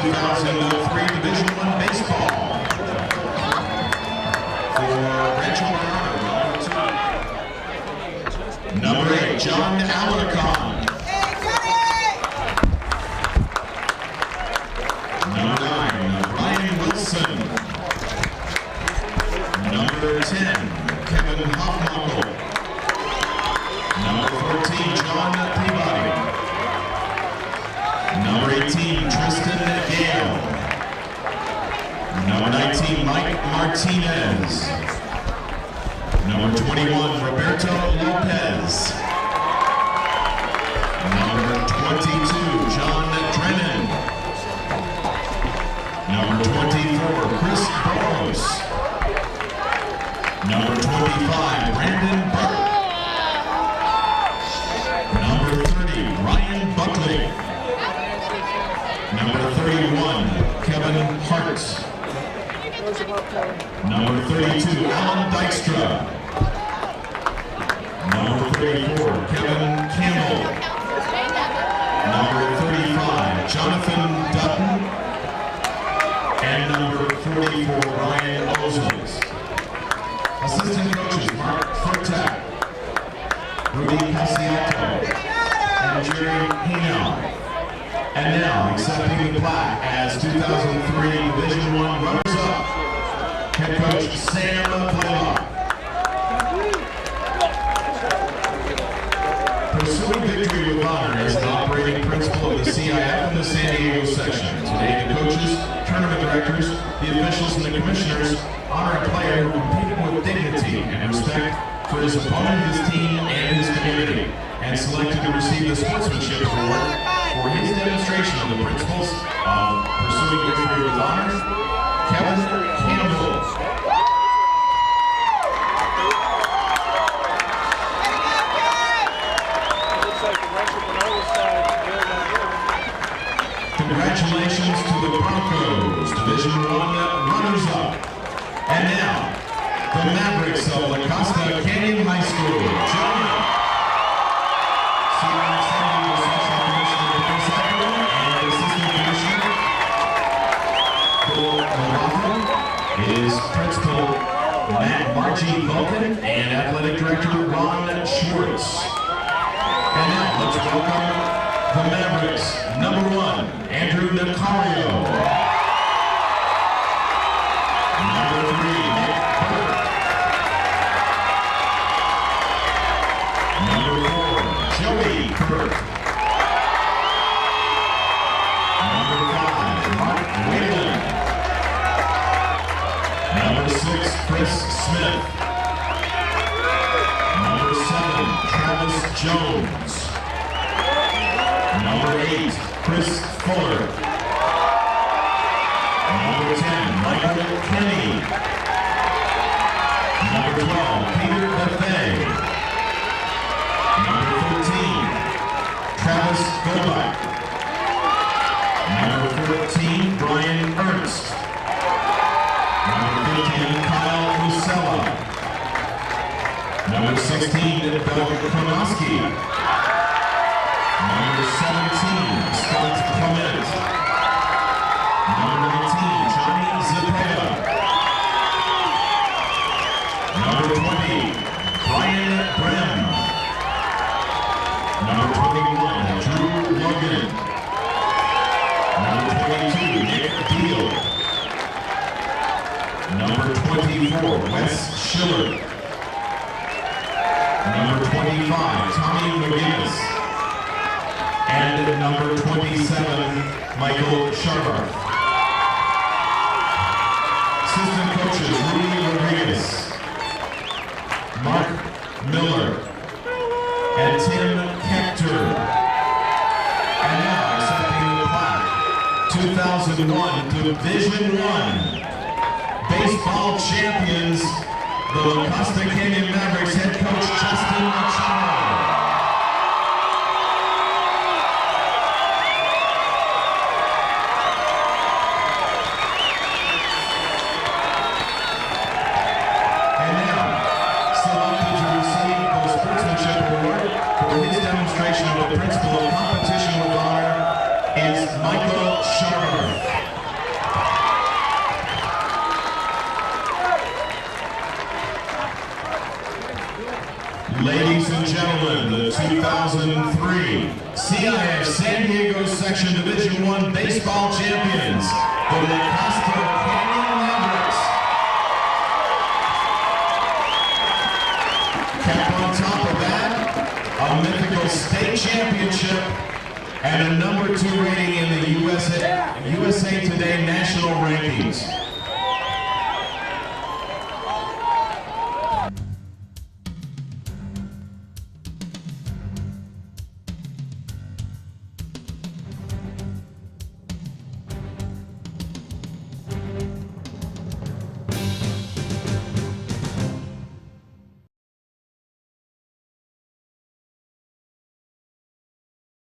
2003 Division I Baseball. For Rancho Colorado, number 8, John Alarcon. Number 9, Ryan Wilson. Number 10, Kevin Hoffmann. Number 14, John Peabody. Number 18, Tristan Gale. Number 19, Mike Martinez. Number 21, Roberto Lopez. Number 22, John Drennan. Number 24, Chris Burrows. Number 25, Brandon Burke. Number 30, Ryan Buckley. Number 31, Kevin Hart. Number 32, Alan Dykstra. Number 34, Kevin Campbell. Number 35, Jonathan Dutton. And number 44, Ryan Oswald. Assistant coaches, Mark Furtak, Rudy Casiato, and Jerry Hino. And now, accepting the plaque as 2003 Division I runners-up, head coach Sam Blaylock. Pursuing victory with honor is the operating principle of the CIF and the San Diego section. Today, the coaches, tournament directors, the officials, and the commissioners honor a player who competed with dignity and respect for his opponent, his team, and his community, and selected to receive the Sportsmanship Award for his demonstration of the principles of pursuing victory with honor, Kevin Campbell. Congratulations to the Broncos, Division I runners-up. And now, the Mavericks of La Costa Canyon High School. John, Senior Executive Associate Commissioner Chris Ackerman and Assistant Commissioner Bill Malafa, is Principal Matt Margie Vulcan and Athletic Director Ron Schwartz. And now, let's welcome the Mavericks. Number 1, Andrew Nacario. Number 3, Nick Burke. Number 4, Joey Burke. Number 5, Mark Whalen. Number 6, Chris Smith. Number 7, Travis Jones. Number 8, Chris Fuller. Number 10, Michael Kenny. Number 12, Peter Buffet. Number 13, Travis Goldbach. Number 14, Brian Ernst. Number 15, Kyle Musella. Number 16, Doug Kronoski. Number 17, Scott Clement. Number 19, Johnny Zepeda. Number 20, Brian Brem. Number 21, Drew Logan. Number 22, Nick Deal. Number 24, Wes Schiller. Number 25, Tommy McGinnis. And number 27, Michael Sharbar. Assistant coaches, Rudy Rodriguez, Mark Miller, and Tim Hector. And now, accepting the plaque, 2001 Division I Baseball Champions, the Costa Canyon Mavericks head coach Justin Machado. Principal of Competition with Honor is Michael Sharbar. section Division I baseball champions, the Costa Mavericks. Cap on top of that, a mythical state championship and a #2 rating in the USA Today national rankings.